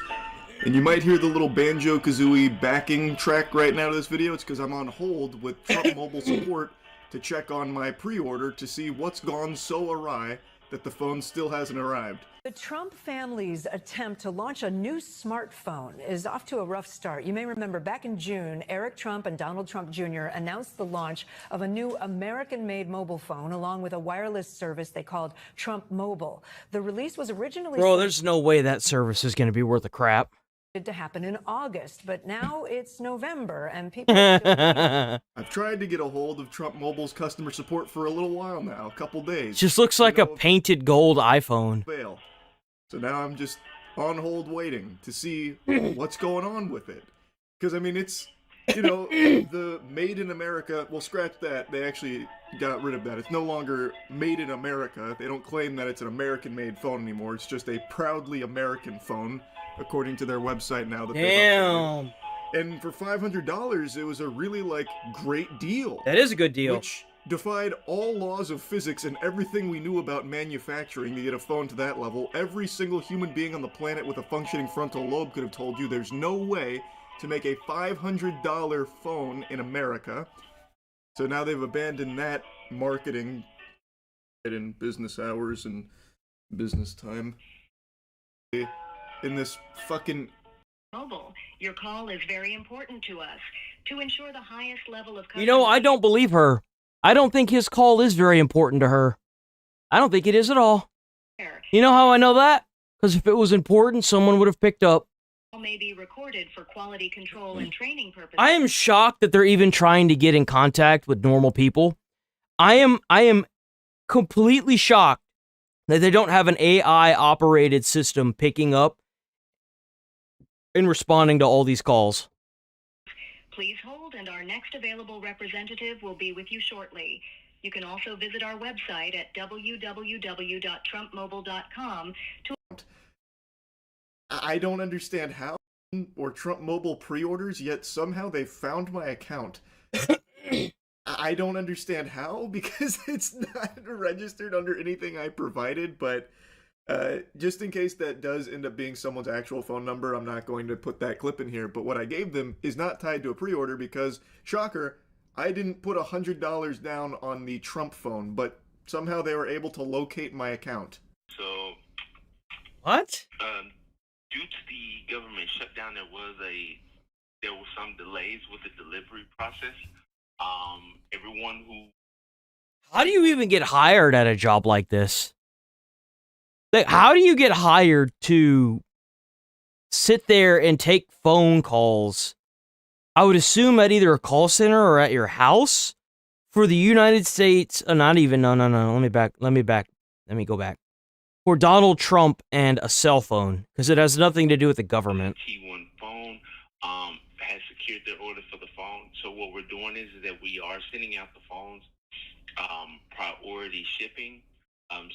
And you might hear the little Banjo-Kazooie backing track right now to this video. It's because I'm on hold with Trump Mobile support to check on my pre-order to see what's gone so awry that the phone still hasn't arrived. The Trump family's attempt to launch a new smartphone is off to a rough start. You may remember back in June, Eric Trump and Donald Trump Jr. announced the launch of a new American-made mobile phone along with a wireless service they called Trump Mobile. The release was originally Bro, there's no way that service is going to be worth a crap. to happen in August, but now it's November and people are still I've tried to get a hold of Trump Mobile's customer support for a little while now, a couple days. Just looks like a painted gold iPhone. Fail. So now I'm just on hold waiting to see what's going on with it. Because, I mean, it's, you know, the Made in America, well, scratch that. They actually got rid of that. It's no longer Made in America. They don't claim that it's an American-made phone anymore. It's just a proudly American phone, according to their website now. That Damn. And for $500, it was a really, like, great deal. That is a good deal. Which defied all laws of physics and everything we knew about manufacturing to get a phone to that level. Every single human being on the planet with a functioning frontal lobe could have told you there's no way to make a $500 phone in America. So now they've abandoned that marketing in business hours and business time. In this fucking Mobile, your call is very important to us. To ensure the highest level of You know, I don't believe her. I don't think his call is very important to her. I don't think it is at all. You know how I know that? Because if it was important, someone would have picked up. May be recorded for quality control and training purposes. I am shocked that they're even trying to get in contact with normal people. I am completely shocked that they don't have an AI operated system picking up and responding to all these calls. Please hold, and our next available representative will be with you shortly. You can also visit our website at www.trumpmobile.com to... I don't understand how or Trump Mobile pre-orders, yet somehow they found my account. I don't understand how, because it's not registered under anything I provided, but just in case that does end up being someone's actual phone number, I'm not going to put that clip in here, but what I gave them is not tied to a pre-order because, shocker, I didn't put $100 down on the Trump phone, but somehow they were able to locate my account. So, what? Due to the government shutdown, there were some delays with the delivery process. Everyone who... How do you even get hired at a job like this? Like, how do you get hired to sit there and take phone calls? I would assume at either a call center or at your house for the United States. Not even. No. Let me go back. For Donald Trump and a cell phone, because it has nothing to do with the government. T1 phone has secured their order for the phone. So what we're doing is that we are sending out the phones priority shipping.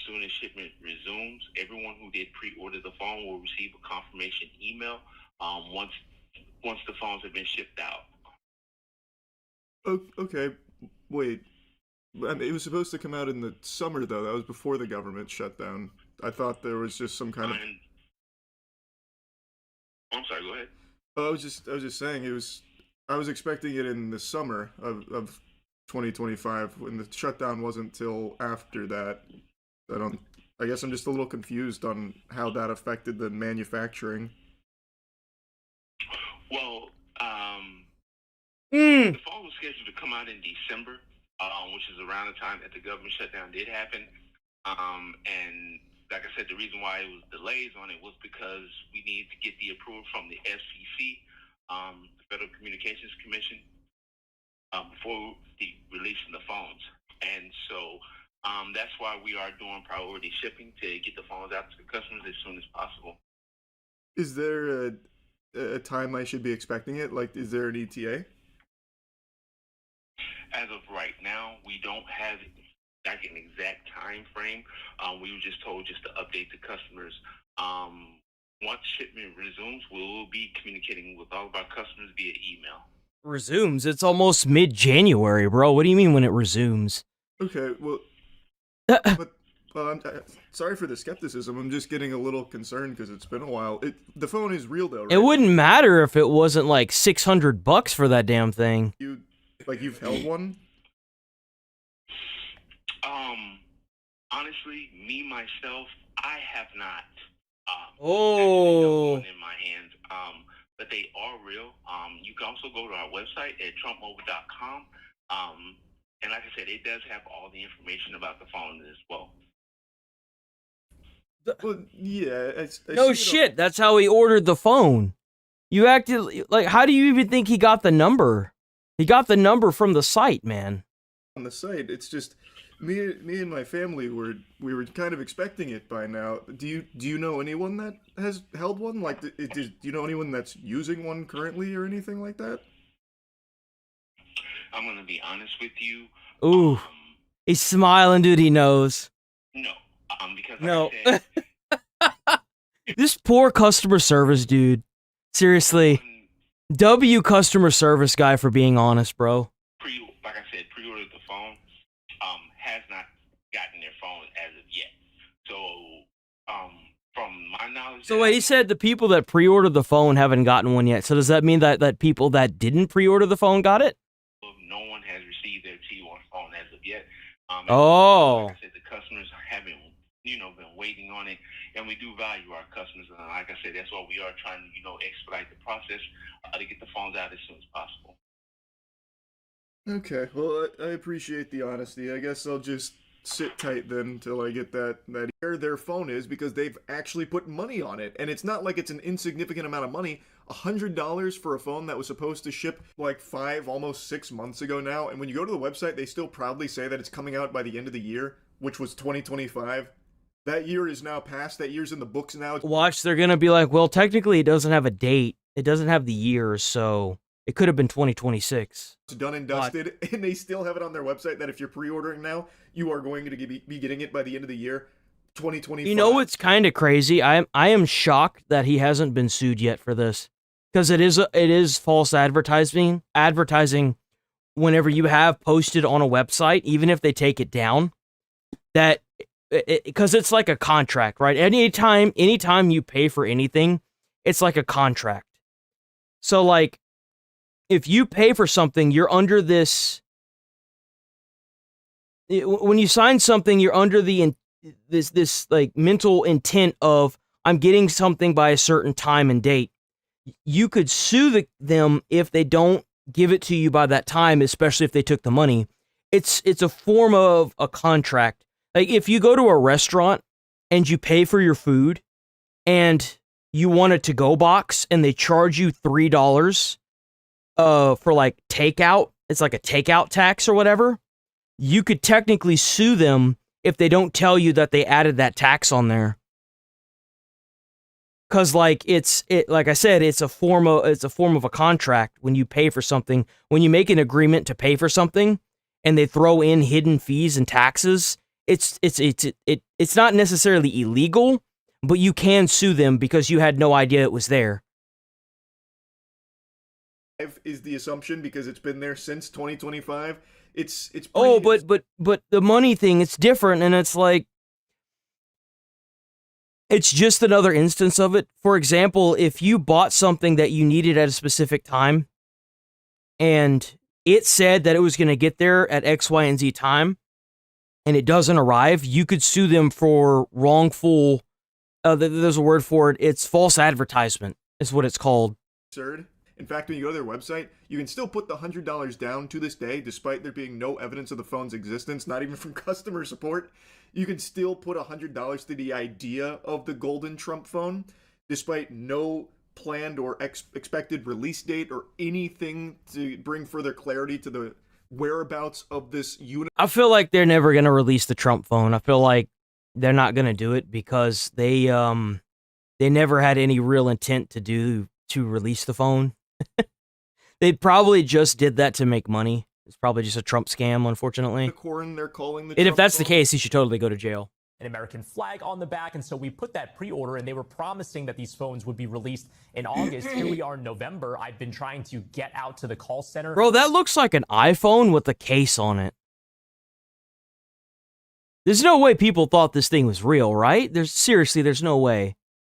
Soon as shipment resumes, everyone who did pre-order the phone will receive a confirmation email once the phones have been shipped out. Okay, wait. I mean, it was supposed to come out in the summer, though. That was before the government shut down. I thought there was just some kind of... I'm sorry, go ahead. I was just saying, I was expecting it in the summer of 2025, when the shutdown wasn't till after that. I guess I'm just a little confused on how that affected the manufacturing. Well, the phone was scheduled to come out in December, which is around the time that the government shutdown did happen. And like I said, the reason why it was delays on it was because we needed to get the approval from the FCC, the Federal Communications Commission, before releasing the phones. And so that's why we are doing priority shipping to get the phones out to the customers as soon as possible. Is there a time I should be expecting it? Like, is there an ETA? As of right now, we don't have like an exact time frame. We were just told just to update the customers. Once shipment resumes, we will be communicating with all of our customers via email. Resumes? It's almost mid-January, bro. What do you mean when it resumes? Okay, well, I'm sorry for the skepticism. I'm just getting a little concerned because it's been a while. The phone is real though, right? It wouldn't matter if it wasn't like $600 for that damn thing. You've held one? Honestly, me myself, I have not. Oh. In my hands, but they are real. You can also go to our website at trumpmobile.com. And like I said, it does have all the information about the phone as well. Well, yeah. No shit, that's how he ordered the phone. You acted like, how do you even think he got the number? He got the number from the site, man. On the site, it's just me and my family were kind of expecting it by now. Do you know anyone that has held one? Like, do you know anyone that's using one currently or anything like that? I'm gonna be honest with you. Ooh, he's smiling, dude. He knows. No, because like No. I said, This poor customer service dude. Seriously. W customer service guy for being honest, bro. like I said, pre-ordered the phone, has not gotten their phone as of yet. So, from my knowledge, So wait, he said the people that pre-ordered the phone haven't gotten one yet. So does that mean that people that didn't pre-order the phone got it? no one has received their T1 phone as of yet. Oh. Like I said, the customers haven't, been waiting on it, and we do value our customers. And like I said, that's why we are trying to, expedite the process to get the phones out as soon as possible. Okay, well, I appreciate the honesty. I guess I'll just sit tight then until I get that where their phone is, because they've actually put money on it. And it's not like it's an insignificant amount of money. $100 for a phone that was supposed to ship like 5, almost 6 months ago now. And when you go to the website, they still proudly say that it's coming out by the end of the year, which was 2025. That year is now past. That year's in the books now. Watch, they're gonna be like, well, technically it doesn't have a date. It doesn't have the year, so it could have been 2026. It's done and dusted, and they still have it on their website that if you're pre-ordering now, you are going to be getting it by the end of the year, 2025. You know what's kind of crazy? I am shocked that he hasn't been sued yet for this, because it is false advertising. Advertising, whenever you have posted on a website, even if they take it down, that because it's like a contract, right? Anytime you pay for anything, it's like a contract. So like, if you pay for something, you're under this. When you sign something, you're under this like mental intent of, I'm getting something by a certain time and date. You could sue them if they don't give it to you by that time, especially if they took the money. It's a form of a contract. Like if you go to a restaurant and you pay for your food and you want a to-go box and they charge you $3 for like takeout, it's like a takeout tax or whatever, you could technically sue them if they don't tell you that they added that tax on there. Cause like like I said, it's a form of a contract. When you pay for something, when you make an agreement to pay for something and they throw in hidden fees and taxes, it's not necessarily illegal, but you can sue them because you had no idea it was there. Is the assumption, because it's been there since 2025. It's Oh, but the money thing, it's different, and it's like, it's just another instance of it. For example, if you bought something that you needed at a specific time and it said that it was going to get there at X, Y, and Z time and it doesn't arrive, you could sue them for wrongful, there's a word for it, it's false advertisement is what it's called. Absurd. In fact, when you go to their website, you can still put the $100 down to this day, despite there being no evidence of the phone's existence, not even from customer support. You can still put $100 to the idea of the golden Trump phone, despite no planned or expected release date or anything to bring further clarity to the whereabouts of this unit. I feel like they're never going to release the Trump phone. I feel like they're not going to do it because they never had any real intent to release the phone. They probably just did that to make money. It's probably just a Trump scam, unfortunately. They're calling the And if Trump that's the phone. case, he should totally go to jail. An American flag on the back, and so we put that pre-order, and they were promising that these phones would be released in August. Here we are in November. I've been trying to get out to the call center. Bro, that looks like an iPhone with a case on it. There's no way people thought this thing was real, right? There's no way.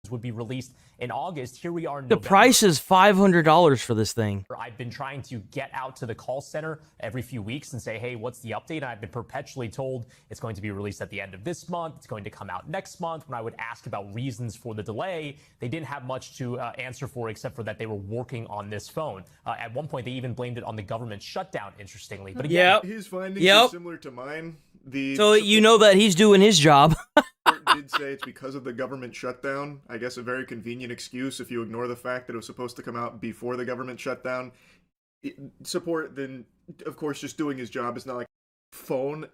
Would be released in August. Here we are in The November. price is $500 for this thing. I've been trying to get out to the call center every few weeks and say, hey, what's the update? And I've been perpetually told it's going to be released at the end of this month. It's going to come out next month. When I would ask about reasons for the delay, they didn't have much to answer for except for that they were working on this phone. At one point, they even blamed it on the government shutdown, interestingly. But again, his findings are similar to mine. So you know that he's doing his job. Did say it's because of the government shutdown. I guess a very convenient excuse if you ignore the fact that it was supposed to come out before the government shutdown. Support, then, of course, just doing his job is not like a phone.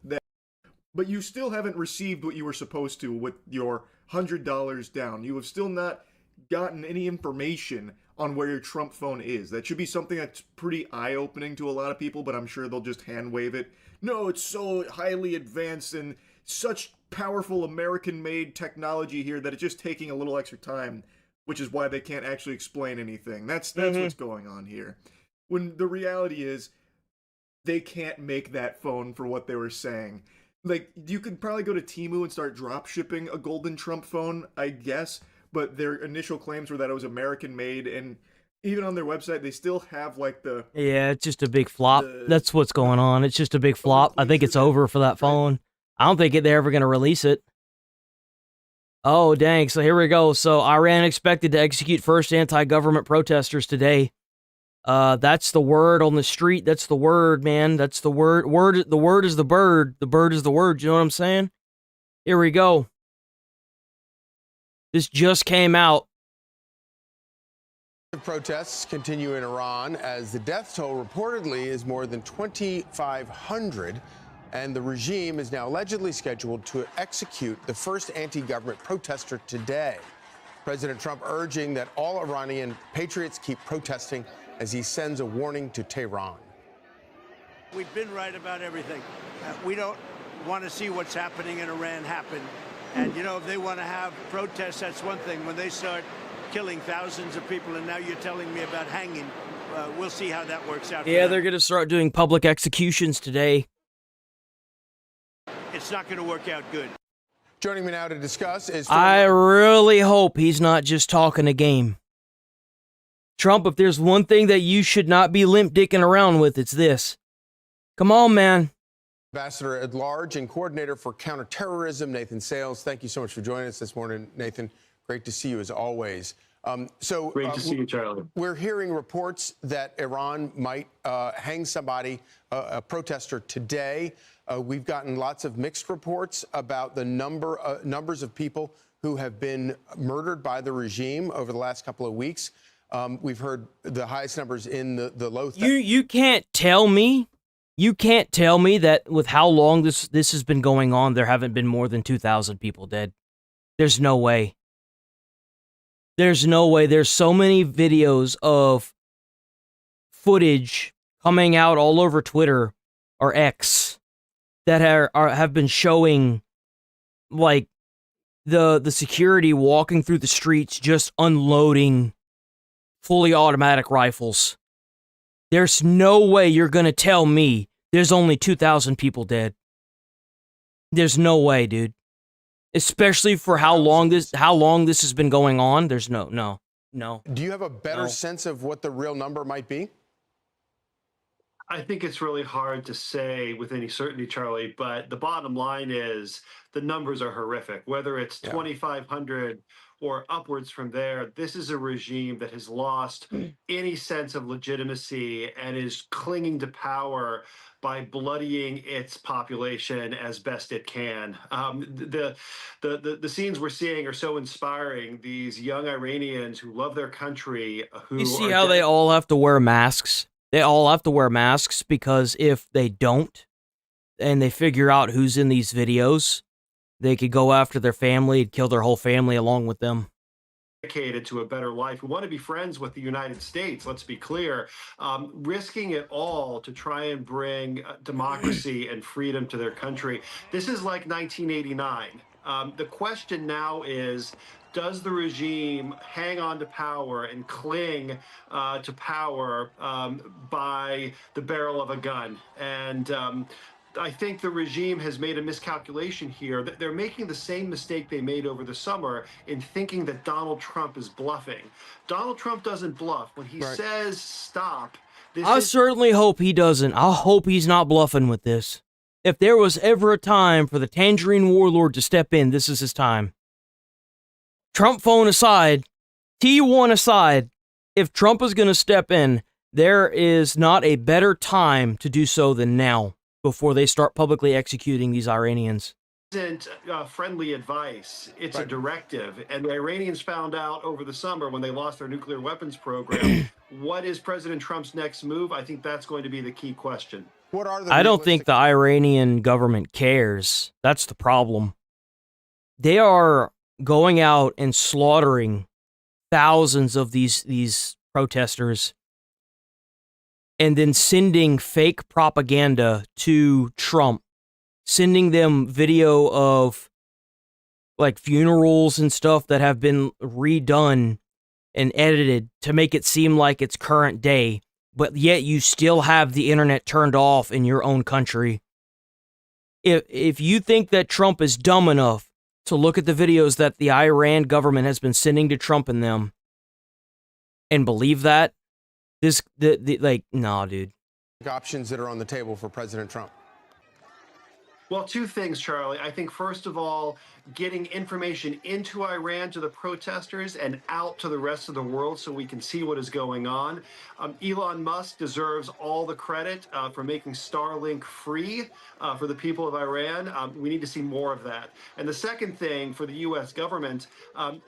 But you still haven't received what you were supposed to with your $100 down. You have still not gotten any information on where your Trump phone is. That should be something that's pretty eye-opening to a lot of people, but I'm sure they'll just hand-wave it. No, it's so highly advanced and such powerful American-made technology here that it's just taking a little extra time, which is why they can't actually explain anything. That's what's going on here. When the reality is, they can't make that phone for what they were saying. Like, you could probably go to Temu and start drop shipping a golden Trump phone, I guess, but their initial claims were that it was American-made, and even on their website, they still have, like, the... Yeah, it's just a big flop. That's what's going on. It's just a big flop. I think it's over for that phone. I don't think they're ever going to release it. Oh, dang. So here we go. So Iran expected to execute first anti-government protesters today. That's the word on the street. That's the word, man. That's the word. The word is the bird. The bird is the word. You know what I'm saying? Here we go. This just came out. Protests continue in Iran as the death toll reportedly is more than 2,500, and the regime is now allegedly scheduled to execute the first anti-government protester today. President Trump urging that all Iranian patriots keep protesting as he sends a warning to Tehran. We've been right about everything. We don't want to see what's happening in Iran happen. And, you know, if they want to have protests, that's one thing. When they start killing thousands of people, and now you're telling me about hanging, we'll see how that works out. Yeah, they're going to start doing public executions today. It's not going to work out good. Joining me now to discuss is... I really hope he's not just talking a game. Trump, if there's one thing that you should not be limp-dicking around with, it's this. Come on, man. Ambassador at Large and Coordinator for Counterterrorism, Nathan Sales. Thank you so much for joining us this morning, Nathan. Great to see you as always. Great to see you, Charlie. We're hearing reports that Iran might hang somebody, a protester, today. We've gotten lots of mixed reports about the numbers of people who have been murdered by the regime over the last couple of weeks. We've heard the highest numbers in the low. You can't tell me. You can't tell me that with how long this has been going on, there haven't been more than 2,000 people dead. There's no way. There's no way. There's so many videos of footage coming out all over Twitter or X that have been showing, like, the security walking through the streets just unloading fully automatic rifles. There's no way you're going to tell me there's only 2,000 people dead. There's no way, dude. Especially for how long this has been going on. There's no. Do you have a better sense of what the real number might be? I think it's really hard to say with any certainty, Charlie, but the bottom line is the numbers are horrific. Whether it's 2,500 or upwards from there, this is a regime that has lost any sense of legitimacy and is clinging to power by bloodying its population as best it can. The scenes we're seeing are so inspiring. These young Iranians who love their country, who you see how they all have to wear masks? They all have to wear masks because if they don't, and they figure out who's in these videos, they could go after their family and kill their whole family along with them. Dedicated to a better life, who want to be friends with the United States, let's be clear, risking it all to try and bring democracy and freedom to their country. This is like 1989. The question now is, does the regime hang on to power and cling to power by the barrel of a gun? And I think the regime has made a miscalculation here. They're making the same mistake they made over the summer in thinking that Donald Trump is bluffing. Donald Trump doesn't bluff. When he says stop, I certainly hope he doesn't. I hope he's not bluffing with this. If there was ever a time for the Tangerine Warlord to step in, this is his time. Trump phone aside, T1 aside, if Trump is going to step in, there is not a better time to do so than now, before they start publicly executing these Iranians. Isn't friendly advice. It's a directive. And the Iranians found out over the summer when they lost their nuclear weapons program. What is President Trump's next move? I think that's going to be the key question. What are the I don't think the Iranian government cares. That's the problem. They are going out and slaughtering thousands of these protesters and then sending fake propaganda to Trump, sending them video of like funerals and stuff that have been redone and edited to make it seem like it's current day, but yet you still have the internet turned off in your own country. If you think that Trump is dumb enough to look at the videos that the Iran government has been sending to Trump and them and believe that, nah, dude. Options that are on the table for President Trump? Well, two things, Charlie. I think, first of all, getting information into Iran to the protesters and out to the rest of the world so we can see what is going on. Elon Musk deserves all the credit for making Starlink free for the people of Iran. We need to see more of that. And the second thing for the U.S. government,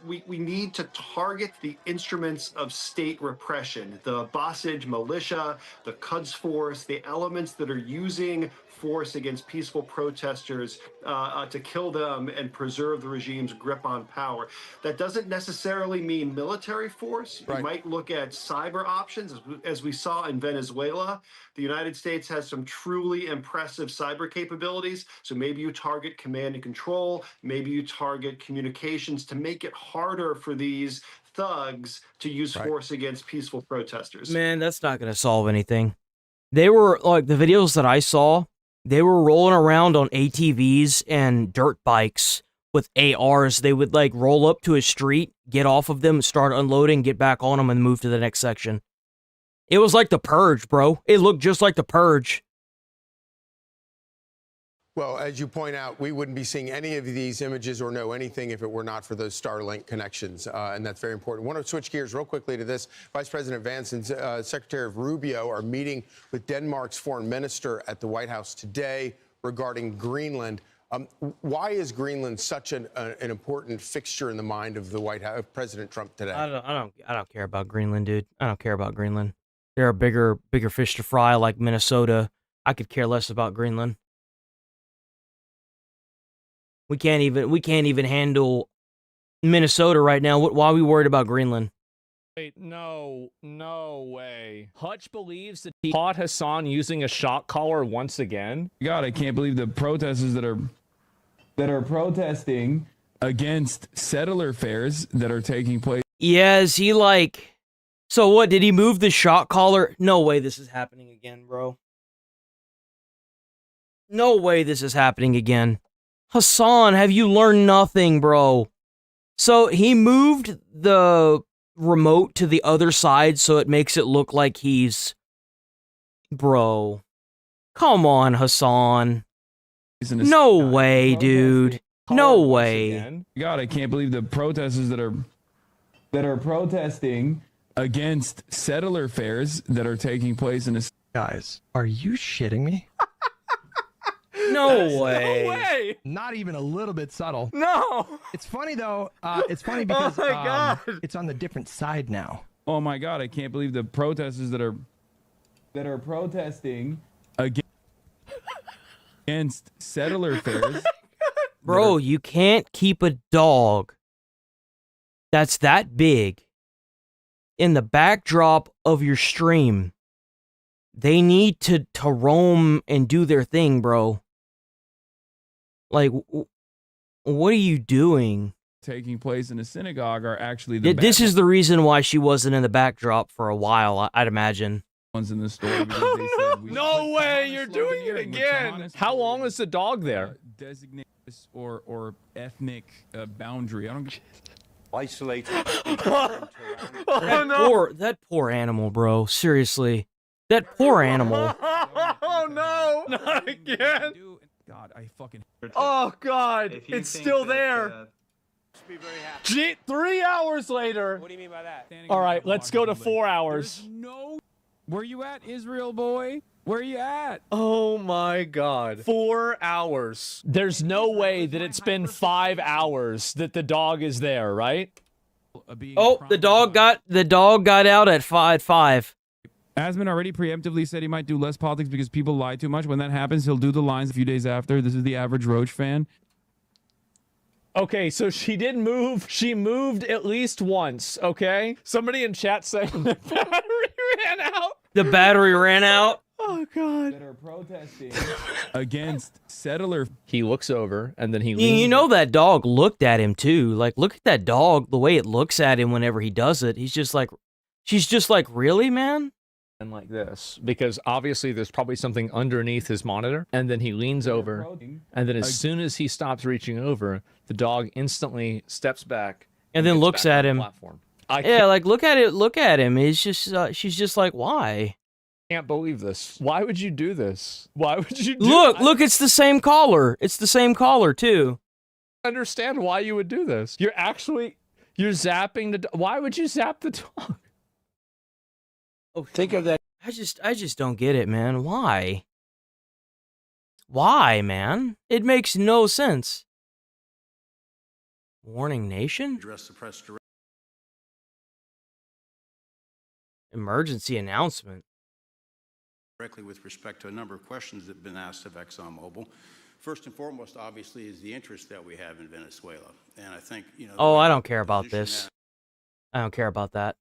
we need to target the instruments of state repression, the Basij militia, the Quds Force, the elements that are using force against peaceful protesters to kill them and preserve the regime's grip on power. That doesn't necessarily mean military force. You might look at cyber options, as we saw in Venezuela. The United States has some truly impressive cyber capabilities. So maybe you target command and control, maybe you target communications to make it harder for these thugs to use force against peaceful protesters. Man, that's not going to solve anything. They were, like, the videos that I saw, they were rolling around on ATVs and dirt bikes with ARs. They would, like, roll up to a street, get off of them, start unloading, get back on them, and move to the next section. It was like The Purge, bro. It looked just like The Purge. Well, as you point out, we wouldn't be seeing any of these images or know anything if it were not for those Starlink connections, and that's very important. I want to switch gears real quickly to this. Vice President Vance and Secretary of Rubio are meeting with Denmark's foreign minister at the White House today regarding Greenland. Why is Greenland such an important fixture in the mind of the White House, President Trump today? I don't care about Greenland, dude. I don't care about Greenland. There are bigger fish to fry like Minnesota. I could care less about Greenland. We can't even handle Minnesota right now. Why are we worried about Greenland? Wait, no way. Hutch believes that he caught Hassan using a shock collar once again. God, I can't believe the protesters that are protesting against settler fairs that are taking place. Yeah, is he like... So what, did he move the shock collar? No way this is happening again, bro. No way this is happening again. Hassan, have you learned nothing, bro? So he moved the remote to the other side so it makes it look like he's... Bro. Come on, Hassan. No way, dude. No way. God, I can't believe the protesters that are protesting against settler fairs that are taking place in this. Guys, are you shitting me? No way. No way. Not even a little bit subtle. No. It's funny though. It's funny because Oh my God. It's on the different side now. Oh my God, I can't believe the protesters that are protesting against settler fairs. Bro, you can't keep a dog that's that big in the backdrop of your stream. They need to roam and do their thing, bro. Like, what are you doing? Taking place in a synagogue are actually This is the reason why she wasn't in the backdrop for a while, I'd imagine. ones in the story because they said we No should put way, Tahana you're slogan doing here it with again. Tahana's How long is the dog there? Designated or ethnic boundary. I don't. Isolated. That poor animal, bro. Seriously, that poor animal. Oh no, not again. God, I fucking. Oh God, it's still there. Gee, 3 hours later. What do you mean by that? All right, let's go to 4 hours. No. Where you at, Israel boy? Where you at? Oh my God. 4 hours. There's no way that it's been 5 hours that the dog is there, right? Oh, the dog got out at 5. Asman already preemptively said he might do less politics because people lie too much. When that happens, he'll do the lines a few days after. This is the average Roach fan. Okay, so she did move. She moved at least once, okay? Somebody in chat saying the battery ran out. The battery ran out. Oh, God. That are protesting against settler. He looks over, and then he leans. You know that dog looked at him, too. Like, look at that dog, the way it looks at him whenever he does it. She's just like, really, man? And like this, because obviously there's probably something underneath his monitor, and then he leans over, and then as soon as he stops reaching over, the dog instantly steps back And then gets looks back at on the him. platform. Yeah, like, look at him. He's just, she's just like, why? Can't believe this. Why would you do this? Why would you do Look, it's the same caller. It's the same caller, too. I understand why you would do this. You're zapping the why would you zap the dog? Oh, think of that. I just don't get it, man. Why? Why, man? It makes no sense. Warning Nation? Address the press Emergency announcement. directly with respect to a number of questions that have been asked of ExxonMobil. First and foremost, obviously, is the interest that we have in Venezuela. And I think, Oh, I don't care about this. I don't care about that.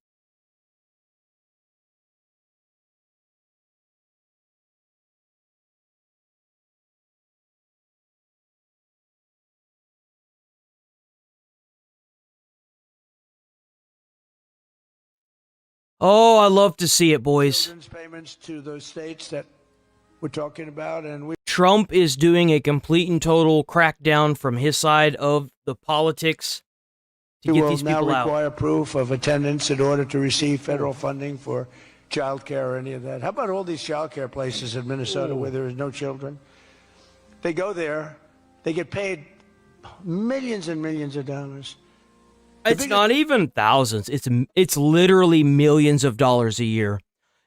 Oh, I love to see it, boys. Children's payments to those states that we're talking about, and we Trump is doing a complete and total crackdown from his side of the politics to get will these now people out. require proof of attendance in order to receive federal funding for child care or any of that. How about all these child care places in Minnesota where there is no children? They go there, they get paid millions and millions of dollars. It's not even thousands. It's literally millions of dollars a year.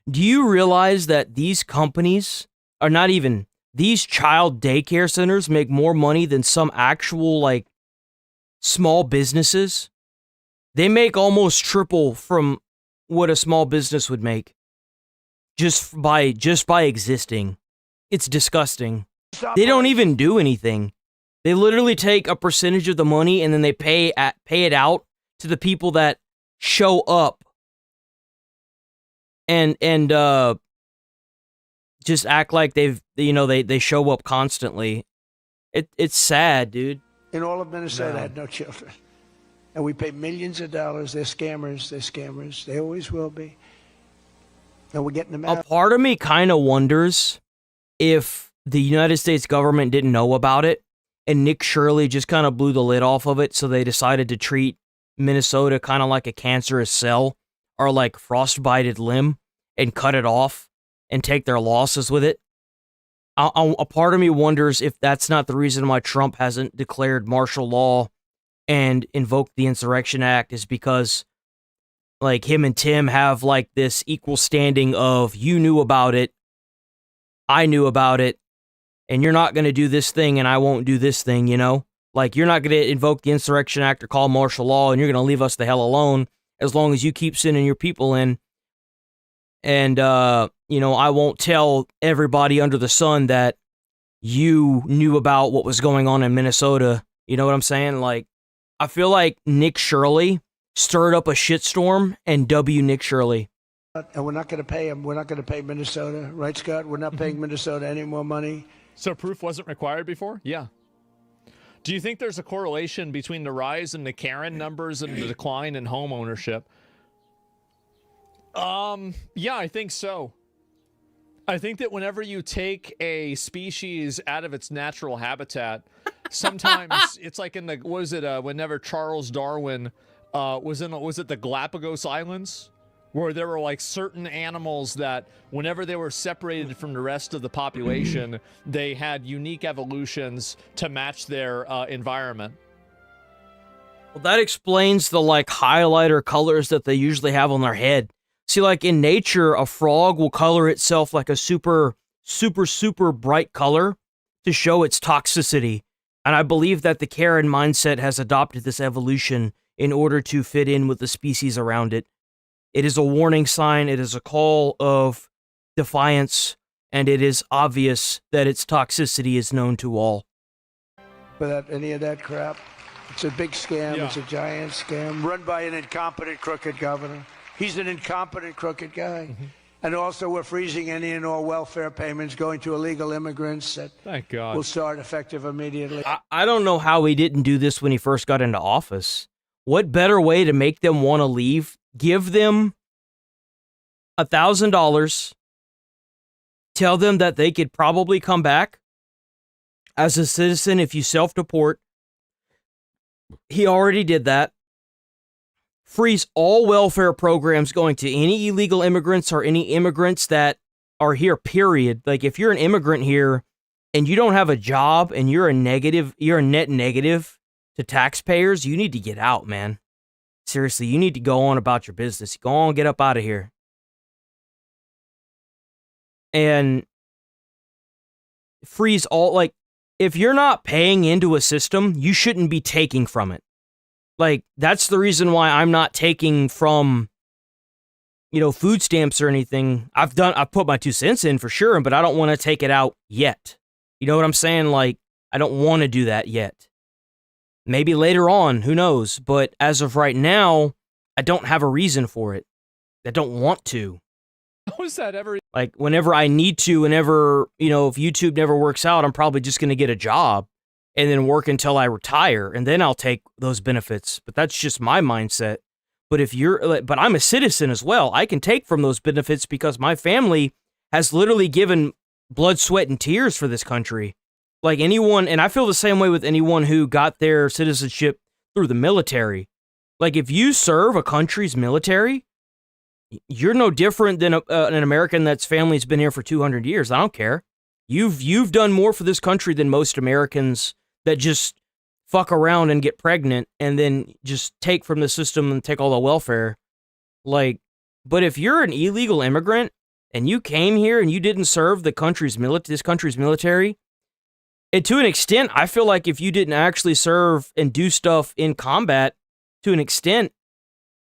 Do you realize that these companies are not even these child daycare centers make more money than some actual like small businesses? They make almost triple from what a small business would make just by existing. It's disgusting. They don't even do anything. They literally take a percentage of the money and then they pay it out to the people that show up and just act like they show up constantly. It's sad, dude. In all of Minnesota had no children. And we pay millions of dollars. They're scammers. They're scammers. They always will be. And we're getting them out. A part of me kind of wonders if the United States government didn't know about it and Nick Shirley just kind of blew the lid off of it, so they decided to treat Minnesota kind of like a cancerous cell or like frostbited limb and cut it off and take their losses with it. A part of me wonders if that's not the reason why Trump hasn't declared martial law and invoked the Insurrection Act, is because like him and Tim have like this equal standing of you knew about it, I knew about it, and you're not going to do this thing and I won't do this thing, you know? Like, you're not going to invoke the Insurrection Act or call martial law, and you're going to leave us the hell alone as long as you keep sending your people in. And, I won't tell everybody under the sun that you knew about what was going on in Minnesota. You know what I'm saying? Like, I feel like Nick Shirley stirred up a shitstorm, and W. Nick Shirley. And we're not going to pay them. We're not going to pay Minnesota. Right, Scott? We're not paying Minnesota any more money. So proof wasn't required before? Yeah. Do you think there's a correlation between the rise in the Karen numbers and the decline in home ownership? Yeah, I think so. I think that whenever you take a species out of its natural habitat, sometimes it's like in the, what is it, whenever Charles Darwin was it the Galapagos Islands? Where there were like certain animals that whenever they were separated from the rest of the population, they had unique evolutions to match their environment. Well, that explains the like highlighter colors that they usually have on their head. See, like in nature, a frog will color itself like a super bright color to show its toxicity. And I believe that the Karen mindset has adopted this evolution in order to fit in with the species around it. It is a warning sign, it is a call of defiance, and it is obvious that its toxicity is known to all. Without any of that crap. It's a big scam. Yeah. It's a giant scam run by an incompetent, crooked governor. He's an incompetent, crooked guy. And also, we're freezing any and all welfare payments going to illegal immigrants that Thank God. will start effective immediately. I don't know how he didn't do this when he first got into office. What better way to make them want to leave? Give them $1,000. Tell them that they could probably come back as a citizen if you self-deport. He already did that. Freeze all welfare programs going to any illegal immigrants or any immigrants that are here, period. Like, if you're an immigrant here and you don't have a job and you're a net negative to taxpayers, you need to get out, man. Seriously, you need to go on about your business. Go on, get up out of here. And freeze all, like, if you're not paying into a system, you shouldn't be taking from it. Like, that's the reason why I'm not taking from, food stamps or anything. I've put my 2 cents in for sure, but I don't want to take it out yet. You know what I'm saying? Like, I don't want to do that yet. Maybe later on, who knows? But as of right now, I don't have a reason for it. I don't want to. How is that ever? Like, whenever I need to, whenever, if YouTube never works out, I'm probably just going to get a job and then work until I retire, and then I'll take those benefits. But that's just my mindset. But I'm a citizen as well. I can take from those benefits because my family has literally given blood, sweat, and tears for this country. Like anyone, and I feel the same way with anyone who got their citizenship through the military. Like, if you serve a country's military, you're no different than an American that's family's been here for 200 years. I don't care. You've done more for this country than most Americans that just fuck around and get pregnant and then just take from the system and take all the welfare. Like, but if you're an illegal immigrant and you came here and you didn't serve this country's military, and to an extent, I feel like if you didn't actually serve and do stuff in combat, to an extent,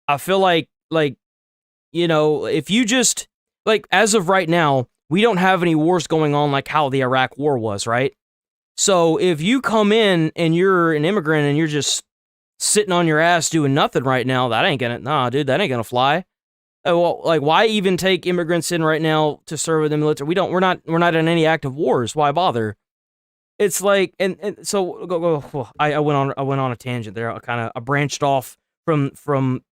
I feel like, if you just, like, as of right now, we don't have any wars going on like how the Iraq War was, right? So if you come in and you're an immigrant and you're just sitting on your ass doing nothing right now, that ain't gonna fly. Well, like, why even take immigrants in right now to serve in the military? We're not in any active wars. Why bother? It's like, and so go. I went on a tangent there. I branched off from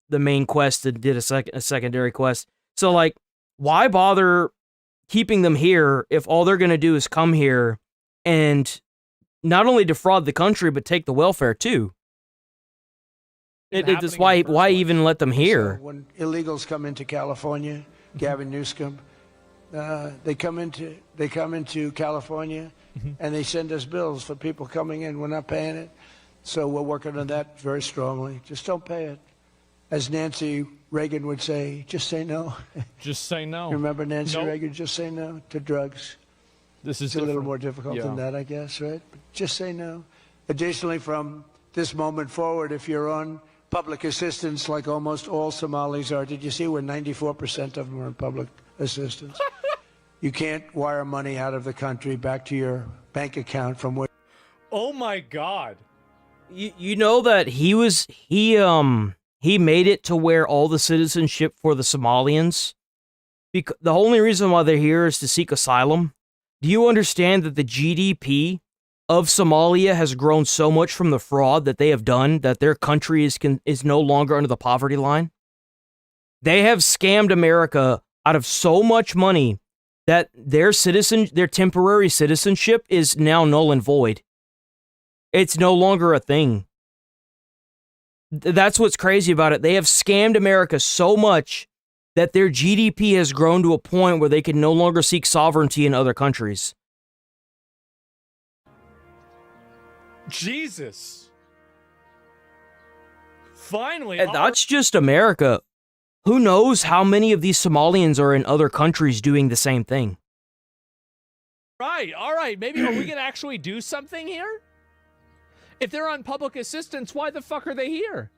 the main quest and did a secondary quest. So, like, why bother keeping them here if all they're gonna do is come here and not only defraud the country but take the welfare too? It's why even let them here? So when illegals come into California, Gavin Newsom, they come into California and they send us bills for people coming in. We're not paying it. So we're working on that very strongly. Just don't pay it. As Nancy Reagan would say, just say no. Just say no. You remember Nancy Nope. Reagan? Just say no to drugs. This is a little more difficult than that, I guess, right? But just say no. Additionally, from this moment forward, if you're on public assistance like almost all Somalis are, did you see where 94% of them are on public assistance? You can't wire money out of the country back to your bank account from where. Oh my God. You know that he made it to where all the citizenship for the Somalians, the only reason why they're here is to seek asylum. Do you understand that the GDP of Somalia has grown so much from the fraud that they have done that their country is no longer under the poverty line? They have scammed America out of so much money that their temporary citizenship is now null and void. It's no longer a thing. That's what's crazy about it. They have scammed America so much that their GDP has grown to a point where they can no longer seek sovereignty in other countries. Jesus. Finally. And that's just America. Who knows how many of these Somalians are in other countries doing the same thing? Right. All right. Maybe are we going to actually do something here? If they're on public assistance, why the fuck are they here?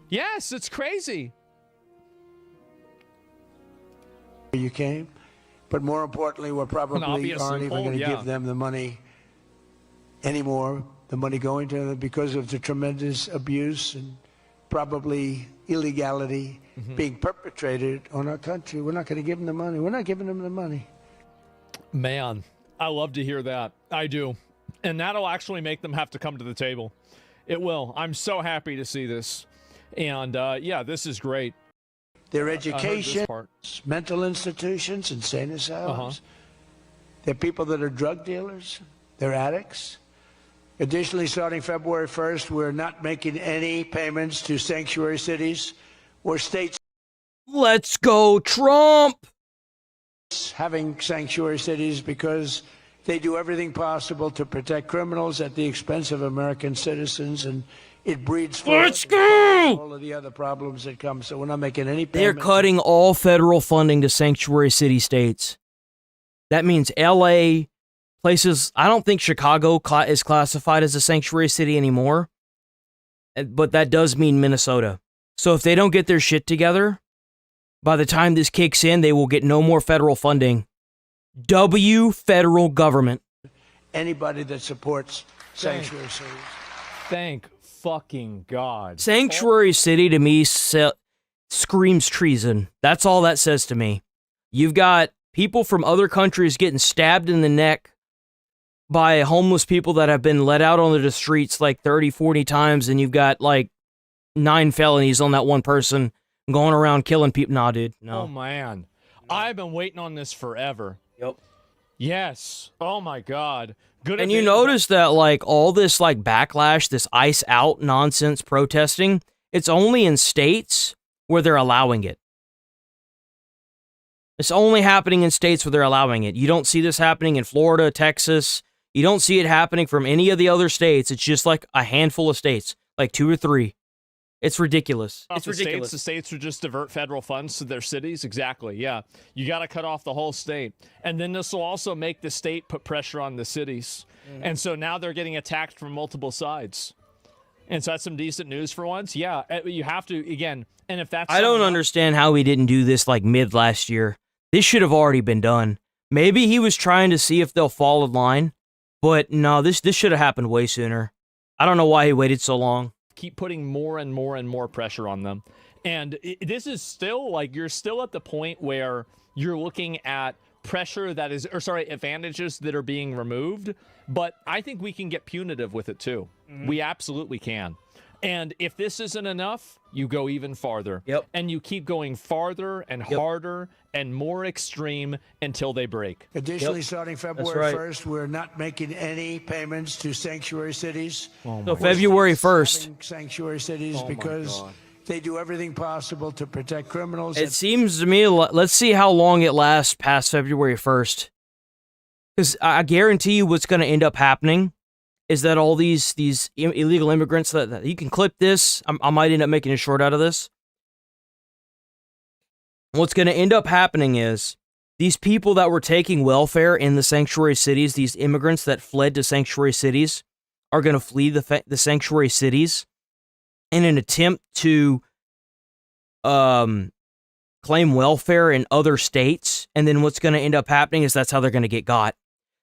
Yes, it's crazy. You came, but more importantly, we're probably aren't even going to give them the money anymore. The money going to them because of the tremendous abuse and probably illegality being perpetrated on our country. We're not going to give them the money. We're not giving them the money. Man, I love to hear that. I do. And that'll actually make them have to come to the table. It will. I'm so happy to see this. And yeah, this is great. Their education, mental institutions, insane asylums. They're people that are drug dealers. They're addicts. Additionally, starting February 1st, we're not making any payments to sanctuary cities or states. Let's go, Trump! Having sanctuary cities because they do everything possible to protect criminals at the expense of American citizens, and it breeds Let's go! all of the other problems that come. So we're not making any payments. They're cutting all federal funding to sanctuary city states. That means LA, places, I don't think Chicago is classified as a sanctuary city anymore, but that does mean Minnesota. So if they don't get their shit together, by the time this kicks in, they will get no more federal funding. W federal government. Anybody that supports sanctuary cities. Thank fucking God. Sanctuary city to me screams treason. That's all that says to me. You've got people from other countries getting stabbed in the neck by homeless people that have been let out onto the streets like 30, 40 times, and you've got like 9 felonies on that one person going around killing people. Nah, dude. No. Oh, man. I've been waiting on this forever. Yep. Yes. Oh, my God. Good. And you notice that, like, all this, like, backlash, this ICE out nonsense protesting, it's only in states where they're allowing it. It's only happening in states where they're allowing it. You don't see this happening in Florida, Texas. You don't see it happening from any of the other states. It's just like a handful of states, like 2 or 3. It's ridiculous. It's ridiculous. The states would just divert federal funds to their cities. Exactly. Yeah. You got to cut off the whole state. And then this will also make the state put pressure on the cities. And so now they're getting attacked from multiple sides. And so that's some decent news for once. Yeah. You have to, again, and if that's... I don't understand how he didn't do this like mid last year. This should have already been done. Maybe he was trying to see if they'll fall in line. But no, this should have happened way sooner. I don't know why he waited so long. Keep putting more and more and more pressure on them. And this is still like, you're still at the point where you're looking at pressure that is, or sorry, advantages that are being removed. But I think we can get punitive with it too. We absolutely can. And if this isn't enough, you go even farther. Yep. And you keep going farther and harder and more extreme until they break. Additionally, starting February 1st, we're not making any payments to sanctuary cities. So February 1st. Sanctuary cities because they do everything possible to protect criminals. It seems to me, let's see how long it lasts past February 1st. Because I guarantee you what's going to end up happening is that all these illegal immigrants, that you can clip this, I might end up making a short out of this. What's going to end up happening is these people that were taking welfare in the sanctuary cities, these immigrants that fled to sanctuary cities, are going to flee the sanctuary cities in an attempt to claim welfare in other states. And then what's going to end up happening is that's how they're going to get got.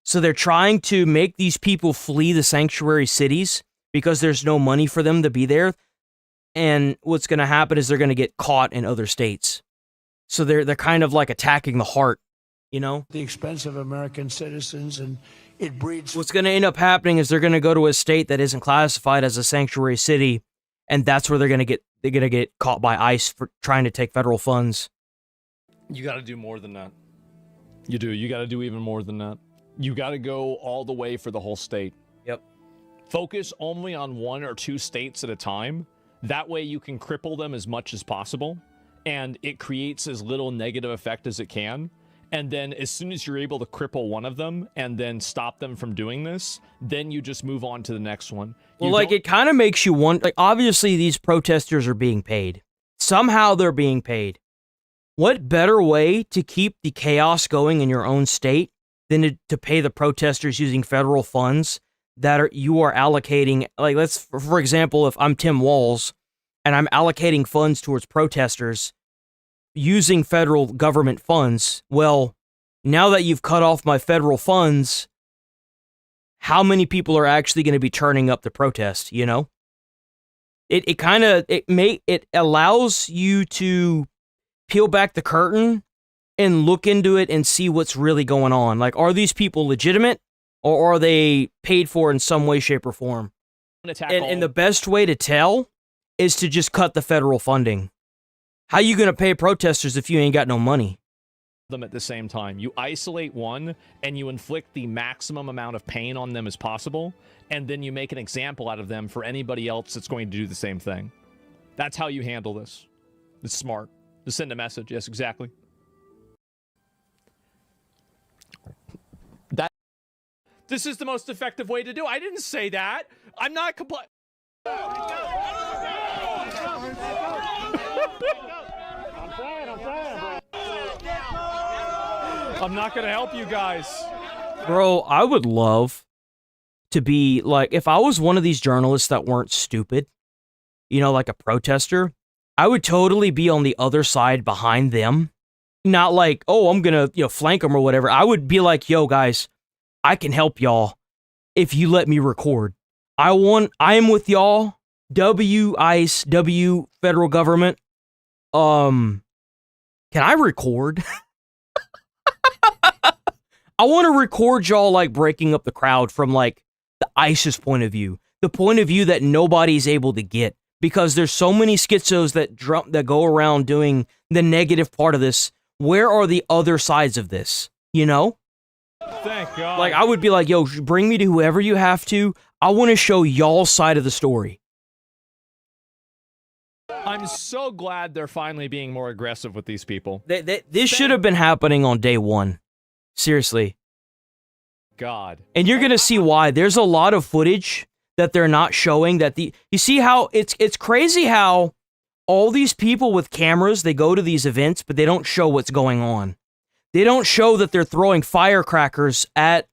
So they're trying to make these people flee the sanctuary cities because there's no money for them to be there. And what's going to happen is they're going to get caught in other states. So they're kind of like attacking the heart, you know? The expense of American citizens, and it breeds... What's going to end up happening is they're going to go to a state that isn't classified as a sanctuary city, and that's where they're going to get caught by ICE for trying to take federal funds. You got to do more than that. You do. You got to do even more than that. You got to go all the way for the whole state. Yep. Focus only on 1 or 2 states at a time. That way you can cripple them as much as possible, and it creates as little negative effect as it can. And then as soon as you're able to cripple one of them and then stop them from doing this, then you just move on to the next one. Well, like, it kind of makes you wonder, like, obviously these protesters are being paid. Somehow they're being paid. What better way to keep the chaos going in your own state than to pay the protesters using federal funds that you are allocating? Like, let's, for example, if I'm Tim Walz and I'm allocating funds towards protesters using federal government funds, well, now that you've cut off my federal funds, how many people are actually going to be turning up the protest, you know? It allows you to peel back the curtain and look into it and see what's really going on. Like, are these people legitimate, or are they paid for in some way, shape, or form? And the best way to tell is to just cut the federal funding. How you going to pay protesters if you ain't got no money? Them at the same time. You isolate one and you inflict the maximum amount of pain on them as possible, and then you make an example out of them for anybody else that's going to do the same thing. That's how you handle this. It's smart. To send a message. Yes, exactly. This is the most effective way to do it. I didn't say that. I'm not complying. I'm not going to help you guys. Bro, I would love to be, like, if I was one of these journalists that weren't stupid, you know, like a protester, I would totally be on the other side behind them. Not like, oh, I'm going to, flank them or whatever. I would be like, yo, guys, I can help y'all if you let me record. I am with y'all. ICE, federal government. Can I record? I want to record y'all, like, breaking up the crowd from, like, the ISIS point of view. The point of view that nobody's able to get. Because there's so many schizos that go around doing the negative part of this. Where are the other sides of this? You know? Thank God. Like, I would be like, yo, bring me to whoever you have to. I want to show y'all's side of the story. I'm so glad they're finally being more aggressive with these people. This should have been happening on day one. Seriously. God. And you're going to see why. There's a lot of footage that they're not showing. You see how it's crazy how all these people with cameras, they go to these events, but they don't show what's going on. They don't show that they're throwing firecrackers at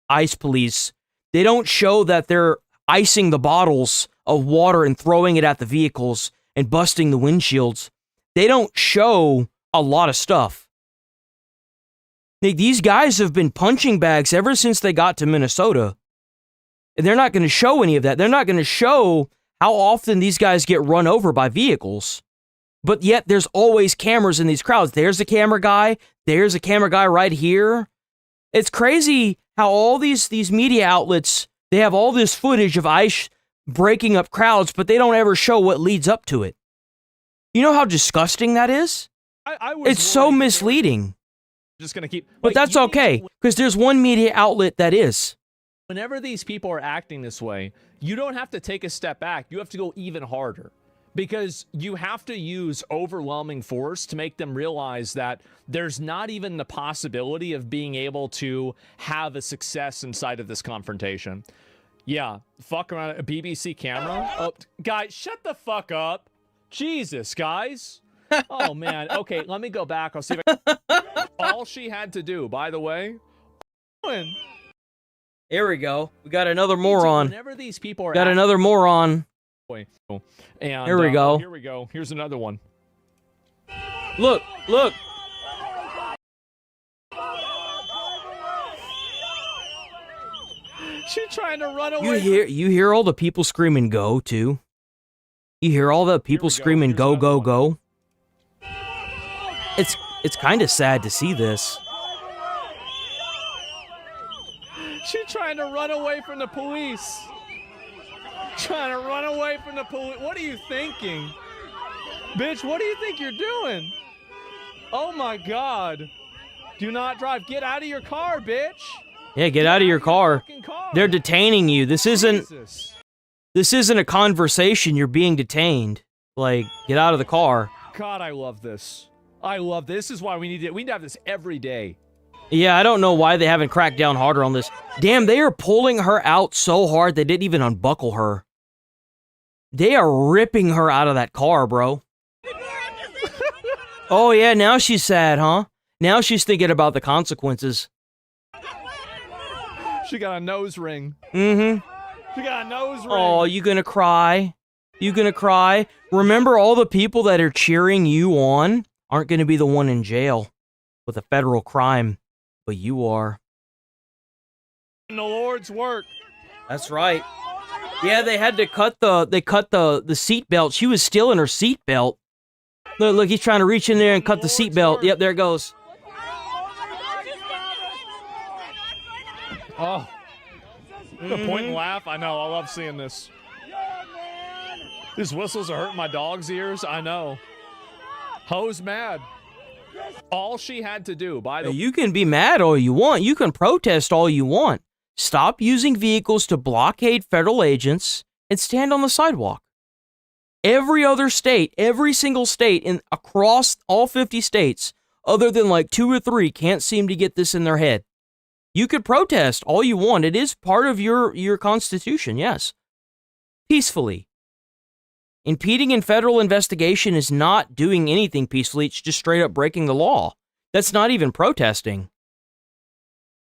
ICE police. They don't show that they're icing the bottles of water and throwing it at the vehicles and busting the windshields. They don't show a lot of stuff. These guys have been punching bags ever since they got to Minnesota. And they're not going to show any of that. They're not going to show how often these guys get run over by vehicles. But yet there's always cameras in these crowds. There's a camera guy. There's a camera guy right here. It's crazy how all these media outlets, they have all this footage of ICE breaking up crowds, but they don't ever show what leads up to it. You know how disgusting that is? It's so misleading. Just going to keep... But that's okay, because there's one media outlet that is. Whenever these people are acting this way, you don't have to take a step back. You have to go even harder. Because you have to use overwhelming force to make them realize that there's not even the possibility of being able to have a success inside of this confrontation. Yeah, fuck around a BBC camera. Oh, guys, shut the fuck up. Jesus, guys. Oh, man. Okay, let me go back. I'll see if I... All she had to do, by the way... Here we go. We got another moron. Whenever these people are... Got another moron. And, here we go. Here we go. Here's another one. Look, look. She's trying to run away. You hear all the people screaming go too. You hear all the people screaming go go go. It's kind of sad to see this. She's trying to run away from the police. Trying to run away from the police. What are you thinking? Bitch, what do you think you're doing? Oh my God. Do not drive. Get out of your car, bitch. Yeah, get out of your car. They're detaining you. This isn't a conversation. You're being detained. Like, get out of the car. God, I love this. I love this. This is why we need to have this every day. Yeah, I don't know why they haven't cracked down harder on this. Damn, they are pulling her out so hard they didn't even unbuckle her. They are ripping her out of that car, bro. Oh yeah, now she's sad, huh? Now she's thinking about the consequences. She got a nose ring. Mm-hmm. She got a nose ring. Oh, you gonna cry? You gonna cry? Remember, all the people that are cheering you on aren't gonna be the one in jail with a federal crime, but you are. In the Lord's work. That's right. Yeah, they had to cut the seat belt. She was still in her seat belt. Look, he's trying to reach in there and cut the seat belt. Yep, there it goes. Oh. The point and laugh. I know. I love seeing this. These whistles are hurting my dog's ears. I know. Ho's mad. All she had to do, by the way. You can be mad all you want. You can protest all you want. Stop using vehicles to blockade federal agents and stand on the sidewalk. Every other state, every single state across all 50 states, other than like 2 or 3, can't seem to get this in their head. You could protest all you want. It is part of your constitution, yes. Peacefully. Impeding in federal investigation is not doing anything peacefully. It's just straight up breaking the law. That's not even protesting.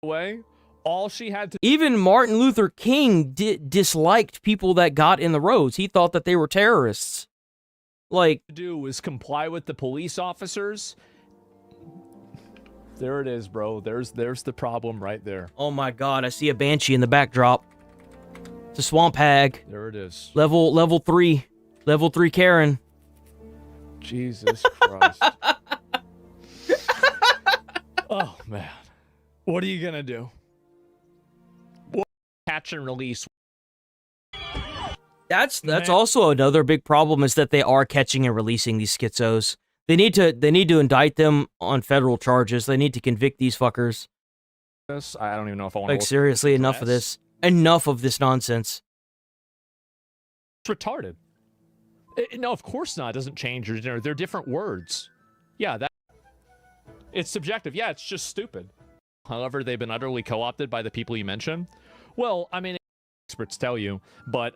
Way, all she had to... Even Martin Luther King disliked people that got in the roads. He thought that they were terrorists. Like... do is comply with the police officers. There it is, bro. There's the problem right there. Oh my god, I see a banshee in the backdrop. It's a swamp hag. There it is. Level 3. Level 3 Karen. Jesus Christ. Oh, man. What are you going to do? Catch and release. That's also another big problem, is that they are catching and releasing these schizos. They need to indict them on federal charges. They need to convict these fuckers. I don't even know if I want to... Like, seriously, enough of this. Enough of this nonsense. It's retarded. No, of course not. It doesn't change. They're different words. Yeah, it's subjective. Yeah, it's just stupid. However, they've been utterly co-opted by the people you mentioned. Well, I mean, experts tell you, but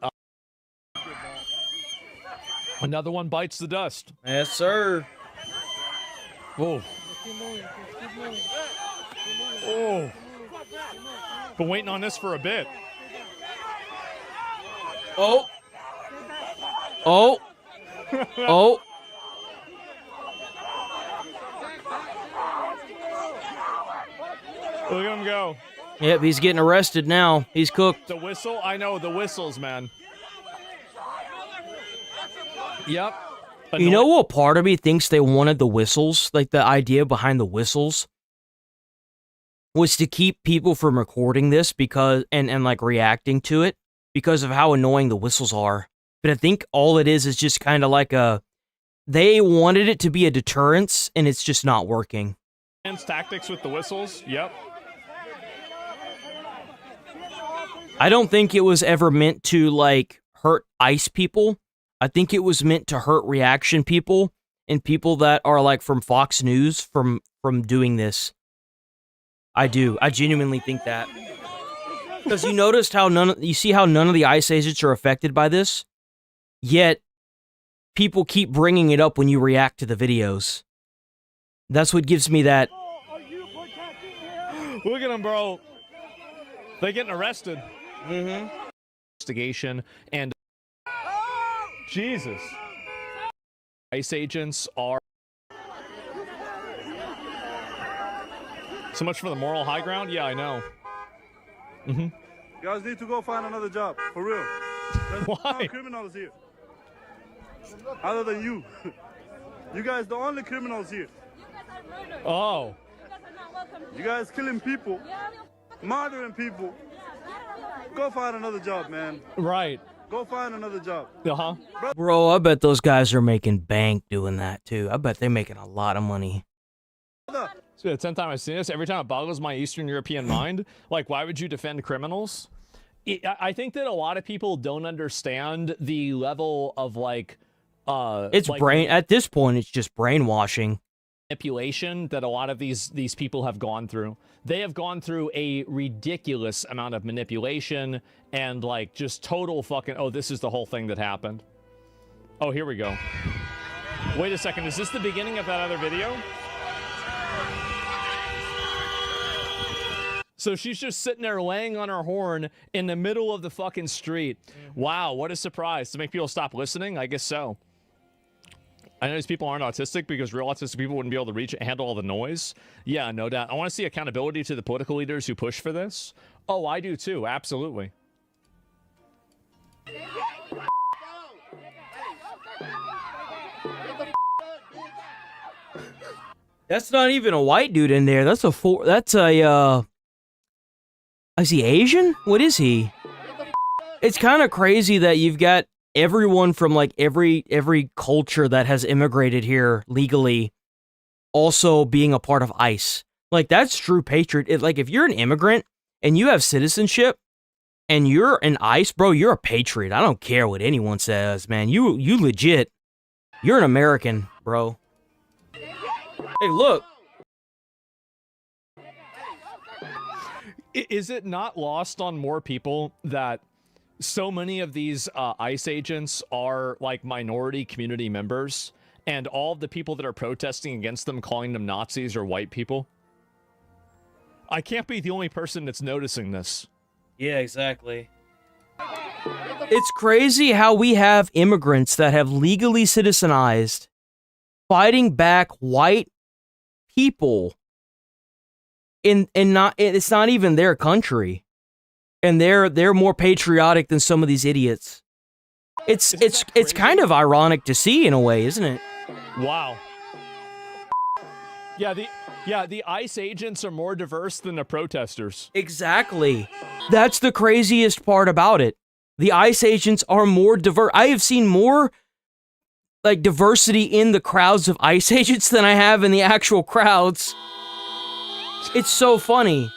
another one bites the dust. Yes, sir. Oh. Oh. Been waiting on this for a bit. Oh. Oh. Oh. Look at him go. Yep, he's getting arrested now. He's cooked. The whistle? I know, the whistles, man. Yep. You know what part of me thinks they wanted the whistles? Like, the idea behind the whistles was to keep people from recording this because and like reacting to it because of how annoying the whistles are. But I think all it is just kind of like they wanted it to be a deterrence, and it's just not working. Tactics with the whistles. Yep. I don't think it was ever meant to, like, hurt ICE people. I think it was meant to hurt reaction people and people that are, like, from Fox News from doing this. I do. I genuinely think that. Because you noticed how you see how none of the ICE agents are affected by this? Yet, people keep bringing it up when you react to the videos. That's what gives me that. Look at them, bro. They're getting arrested. Mm-hmm. Investigation and Jesus. ICE agents are so much for the moral high ground. Yeah, I know. Mm-hmm. You guys need to go find another job, for real. There's Why? no criminals here. Other than you. You guys the only criminals here. Oh. You guys killing people, murdering people. Go find another job, man. Right. Go find another job. Uh-huh. Bro, I bet those guys are making bank doing that, too. I bet they're making a lot of money. It's been the 10th time I've seen this. Every time it boggles my Eastern European mind. Like, why would you defend criminals? I think that a lot of people don't understand the level of it's brain at this point. It's just brainwashing. Manipulation that a lot of these people have gone through. They have gone through a ridiculous amount of manipulation and like just total fucking, oh, this is the whole thing that happened. Oh, here we go. Wait a second, is this the beginning of that other video? So she's just sitting there laying on her horn in the middle of the fucking street. Wow, what a surprise. To make people stop listening? I guess so. I know these people aren't autistic because real autistic people wouldn't be able to reach and handle all the noise. Yeah, no doubt. I want to see accountability to the political leaders who push for this. Oh, I do too. Absolutely. That's not even a white dude in there. That's a is he Asian? What is he? It's kind of crazy that you've got everyone from like every culture that has immigrated here legally also being a part of ICE. Like, that's true patriot. Like, if you're an immigrant and you have citizenship and you're an ICE, bro, you're a patriot. I don't care what anyone says, man. You legit. You're an American, bro. Hey, look. Is it not lost on more people that so many of these ICE agents are like minority community members, and all of the people that are protesting against them, calling them Nazis, are white people? I can't be the only person that's noticing this. Yeah, exactly. It's crazy how we have immigrants that have legally citizenized fighting back white people it's not even their country. And they're more patriotic than some of these idiots. It's kind of ironic to see in a way, isn't it? Wow. Yeah, the ICE agents are more diverse than the protesters. Exactly. That's the craziest part about it. The ICE agents are more diverse. I have seen more like diversity in the crowds of ICE agents than I have in the actual crowds. It's so funny.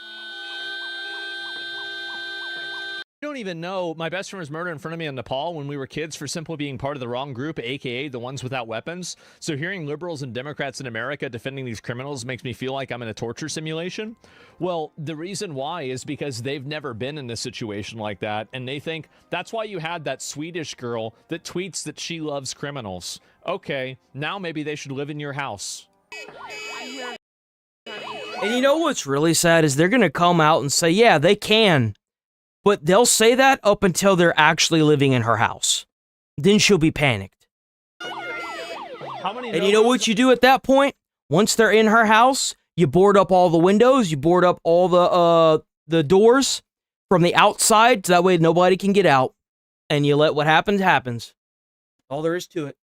I don't even know. My best friend was murdered in front of me in Nepal when we were kids for simply being part of the wrong group, aka the ones without weapons. So hearing liberals and Democrats in America defending these criminals makes me feel like I'm in a torture simulation. Well, the reason why is because they've never been in a situation like that, and they think that's why you had that Swedish girl that tweets that she loves criminals. Okay, now maybe they should live in your house. And you know what's really sad is they're going to come out and say, yeah, they can. But they'll say that up until they're actually living in her house. Then she'll be panicked. And you know what you do at that point? Once they're in her house, you board up all the windows, you board up all the doors from the outside, so that way nobody can get out. And you let what happens, happens. All there is to it.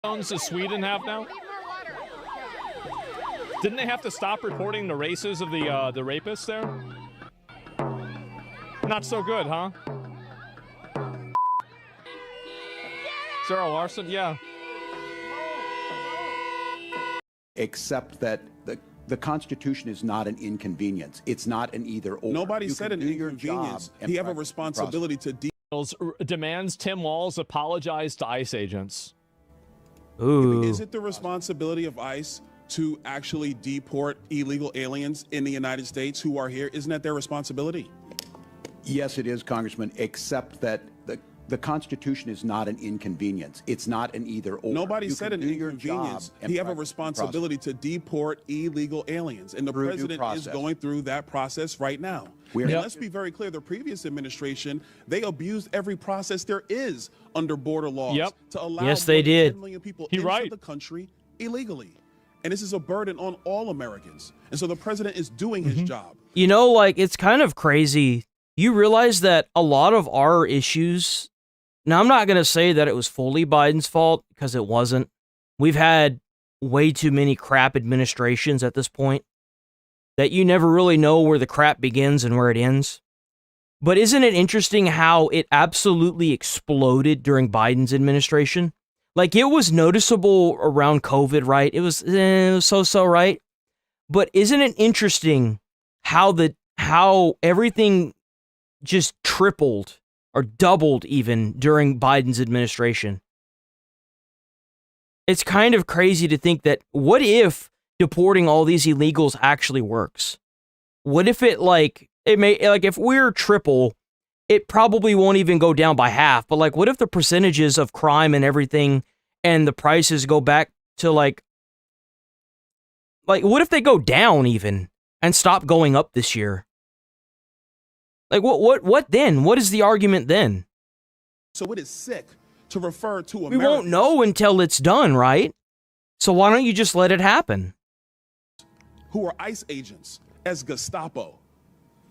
Does Sweden have now? Didn't they have to stop reporting the races of the rapists there? Not so good, huh? Sarah Larson, yeah. Except that the Constitution is not an inconvenience. It's not an either-or. Nobody said an inconvenience. You have a responsibility to demands Tim Walz apologize to ICE agents. Ooh. Is it the responsibility of ICE to actually deport illegal aliens in the United States who are here? Isn't that their responsibility? Yes, it is, Congressman, except that the Constitution is not an inconvenience. It's not an either-or. Nobody said an inconvenience. You have a responsibility to deport illegal aliens, and the president is going through that process right now. And let's be very clear, the previous administration, they abused every process there is under border laws to allow yes, they did. 10 million people into the country illegally. And this is a burden on all Americans. And so the president is doing his job. You know, like, it's kind of crazy. You realize that a lot of our issues, now I'm not going to say that it was fully Biden's fault, because it wasn't. We've had way too many crap administrations at this point that you never really know where the crap begins and where it ends. But isn't it interesting how it absolutely exploded during Biden's administration? Like, it was noticeable around COVID, right? It was so-so, right? But isn't it interesting how everything just tripled or doubled even during Biden's administration? It's kind of crazy to think that, what if deporting all these illegals actually works? What if if we're triple, it probably won't even go down by half, but like, what if the percentages of crime and everything and the prices go back to like what if they go down even and stop going up this year? Like, what then? What is the argument then? So it is sick to refer to We America. won't know until it's done, right? So why don't you just let it happen? Who are ICE agents as Gestapo.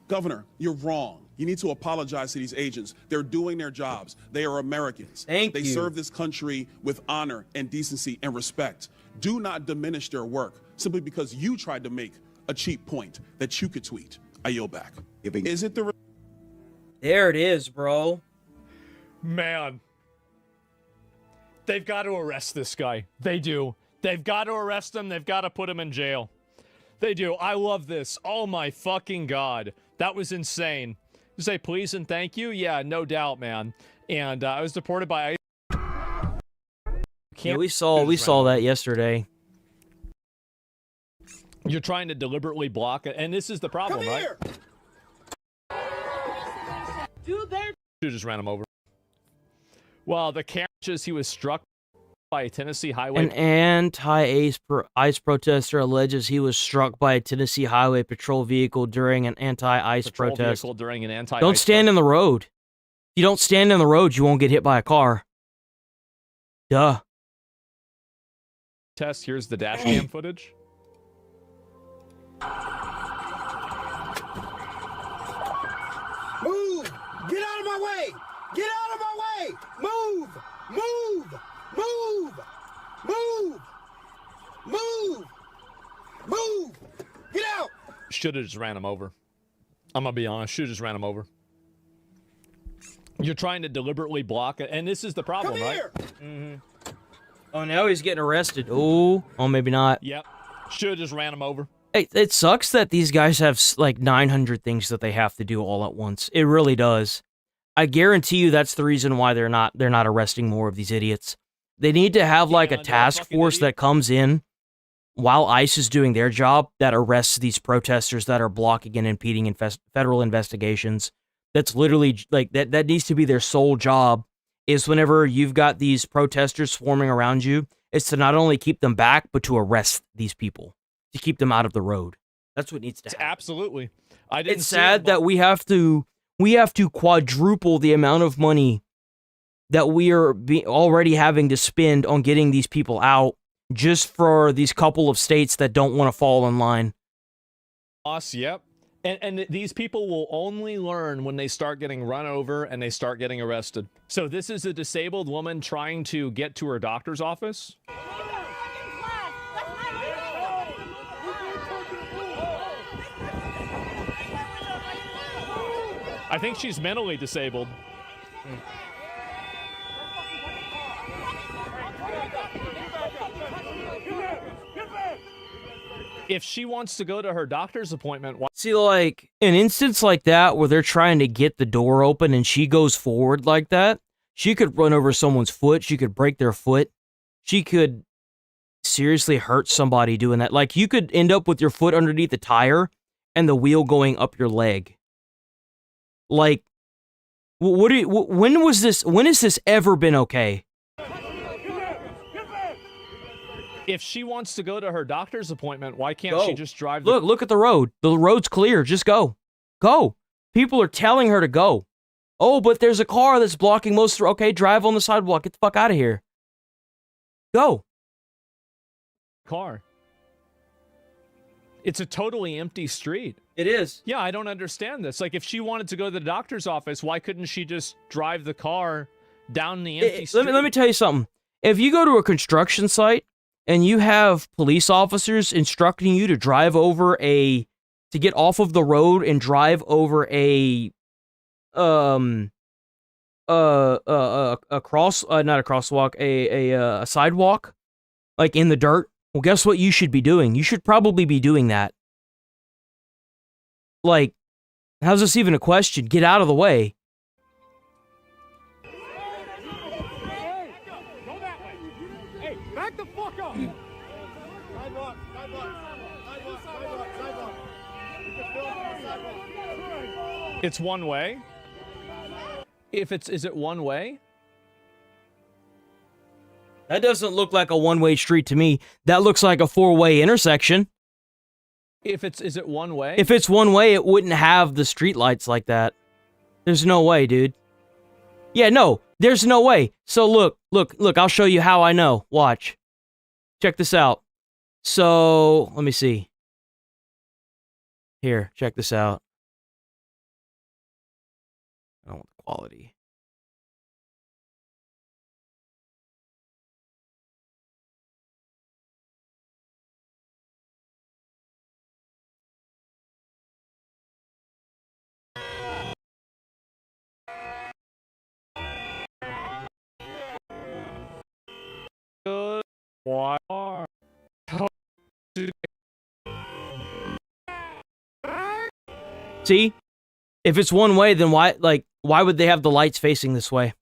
Governor, you're wrong. You need to apologize to these agents. They're doing their jobs. They are Americans. Thank you. you. They serve this country with honor and decency and respect. Do not diminish their work simply because you tried to make a cheap point that you could tweet. I yield back. Is it the... There it is, bro. Man. They've got to arrest this guy. They do. They've got to arrest him. They've got to put him in jail. They do. I love this. Oh my fucking God. That was insane. You say please and thank you? Yeah, no doubt, man. And I was deported by ICE. Yeah, we saw that yesterday. You're trying to deliberately block it, and this is the problem, right? Dude, You just ran him over. Well, the catches, he was struck by a Tennessee highway. An anti-ICE protester alleges he was struck by a Tennessee highway patrol vehicle during an anti-ICE protest. Vehicle during an anti-ICE Don't stand in the road. If you don't stand in the road, you won't get hit by a car. Duh. Test. Here's the dash cam footage. move! Get out of my way! Get out of my way! Move! Move! Move! Move! Move! Move! Get out! Should have just ran him over. I'm gonna be honest. Should have just ran him over. You're trying to deliberately block it, and this is the problem, right? Mm-hmm. Oh, now he's getting arrested. Oh, maybe not. Yep. Should have just ran him over. It sucks that these guys have like 900 things that they have to do all at once. It really does. I guarantee you that's the reason why they're not arresting more of these idiots. They need to have like a task force that comes in while ICE is doing their job that arrests these protesters that are blocking and impeding federal investigations. That's literally like that needs to be their sole job, is whenever you've got these protesters swarming around you, is to not only keep them back, but to arrest these people, to keep them out of the road. That's what needs to happen. Absolutely. It's sad that we have to quadruple the amount of money that we are already having to spend on getting these people out just for these couple of states that don't want to fall in line. Yep. And these people will only learn when they start getting run over and they start getting arrested. So this is a disabled woman trying to get to her doctor's office. I think she's mentally disabled. If she wants to go to her doctor's appointment... See, like, an instance like that where they're trying to get the door open and she goes forward like that, she could run over someone's foot, she could break their foot, she could seriously hurt somebody doing that. Like, you could end up with your foot underneath the tire and the wheel going up your leg. Like, when has this ever been okay? If she wants to go to her doctor's appointment, why can't she just drive? Look at the road. The road's clear. Just go. Go. People are telling her to go. Oh, but there's a car that's blocking most of... Okay, drive on the sidewalk. Get the fuck out of here. Go. Car. It's a totally empty street. It is. Yeah, I don't understand this. Like, if she wanted to go to the doctor's office, why couldn't she just drive the car down the empty street? Let me tell you something. If you go to a construction site and you have police officers instructing you to drive over to get off of the road and drive over a sidewalk, like in the dirt, Well, guess what you should be doing? You should probably be doing that. Like, how's this even a question? Get out of the way. Hey, back the fuck up! It's one way? Is it one way? That doesn't look like a one-way street to me. That looks like a four-way intersection. Is it one way? If it's one way, it wouldn't have the street lights like that. There's no way, dude. Yeah, no, there's no way. So look, I'll show you how I know. Watch. Check this out. So, let me see. Here, check this out. I don't want the quality. Why? See? If it's one way, then why would they have the lights facing this way?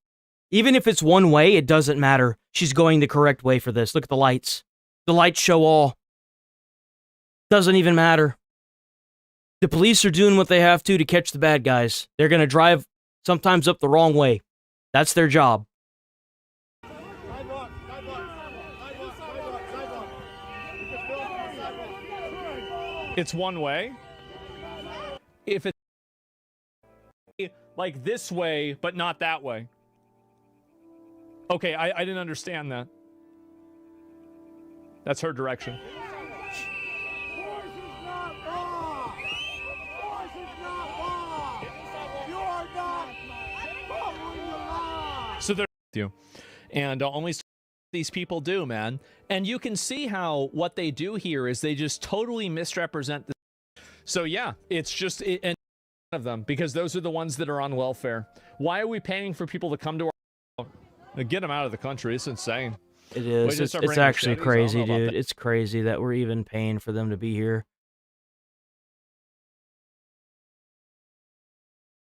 Even if it's one way, it doesn't matter. She's going the correct way for this. Look at the lights. The lights show all. Doesn't even matter. The police are doing what they have to catch the bad guys. They're going to drive sometimes up the wrong way. That's their job. It's one way? If it's like this way, but not that way. Okay, I didn't understand that. That's her direction. So they're you, and only these people do, man. And you can see how what they do here is they just totally misrepresent the. So yeah, it's just and of them because those are the ones that are on welfare. Why are we paying for people to come to our? Get them out of the country. It's insane. It is. It's actually crazy, dude. It's crazy that we're even paying for them to be here.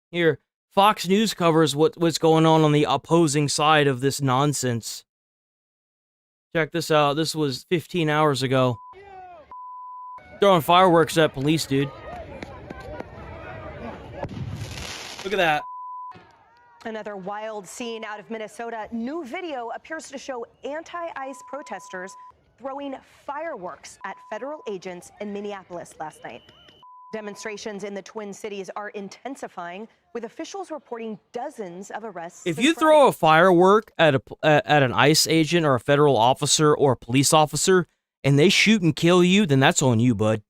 Here, Fox News covers what's going on the opposing side of this nonsense. Check this out. This was 15 hours ago. Throwing fireworks at police, dude. Look at that. Another wild scene out of Minnesota. New video appears to show anti-ICE protesters throwing fireworks at federal agents in Minneapolis last night. Demonstrations in the Twin Cities are intensifying, with officials reporting dozens of arrests. If you throw a firework at an ICE agent or a federal officer or a police officer, and they shoot and kill you, then that's on you, bud.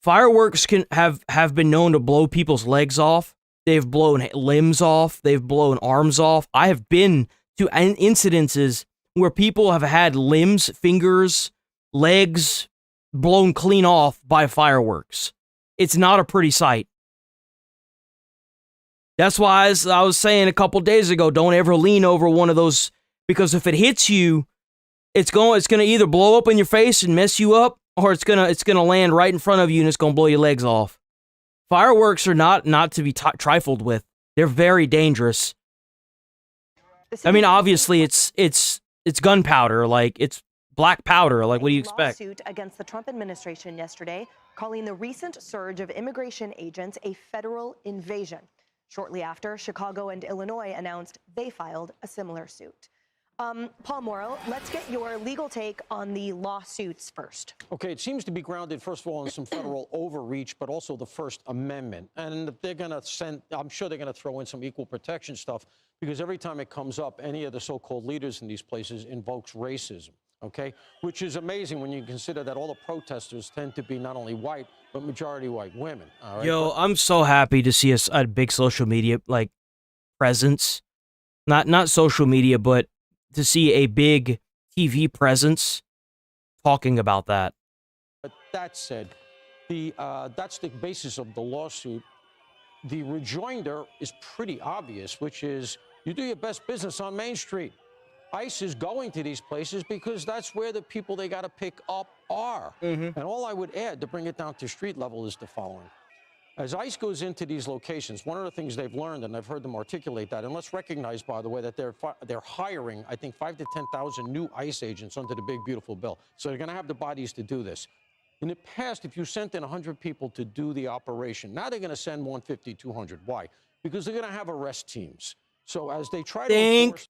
Fireworks can have been known to blow people's legs off. They've blown limbs off. They've blown arms off. I have been to incidences where people have had limbs, fingers, legs blown clean off by fireworks. It's not a pretty sight. That's why, as I was saying a couple days ago, don't ever lean over one of those, because if it hits you, it's going to either blow up in your face and mess you up, or it's gonna land right in front of you and it's gonna blow your legs off. Fireworks are not to be trifled with. They're very dangerous. I mean, obviously, it's gunpowder, like it's black powder. Like, what do you expect? Lawsuit against the Trump administration yesterday, calling the recent surge of immigration agents a federal invasion. Shortly after, Chicago and Illinois announced they filed a similar suit. Paul Morrow, let's get your legal take on the lawsuits first. Okay, it seems to be grounded, first of all, in some federal overreach, but also the First Amendment. And they're going to I'm sure they're going to throw in some equal protection stuff, because every time it comes up, any of the so-called leaders in these places invokes racism, okay? Which is amazing when you consider that all the protesters tend to be not only white, but majority white women, all right? Yo, I'm so happy to see a big social media, like, presence. Not social media, but to see a big TV presence talking about that. But that said, that's the basis of the lawsuit. The rejoinder is pretty obvious, which is you do your best business on Main Street. ICE is going to these places because that's where the people they got to pick up are. And all I would add to bring it down to street level is the following. As ICE goes into these locations, one of the things they've learned, and I've heard them articulate that, and let's recognize, by the way, that they're hiring, I think, 5,000 to 10,000 new ICE agents under the big, beautiful bill. So they're going to have the bodies to do this. In the past, if you sent in 100 people to do the operation, now they're going to send 150, 200. Why? Because they're going to have arrest teams. So as they try to Thank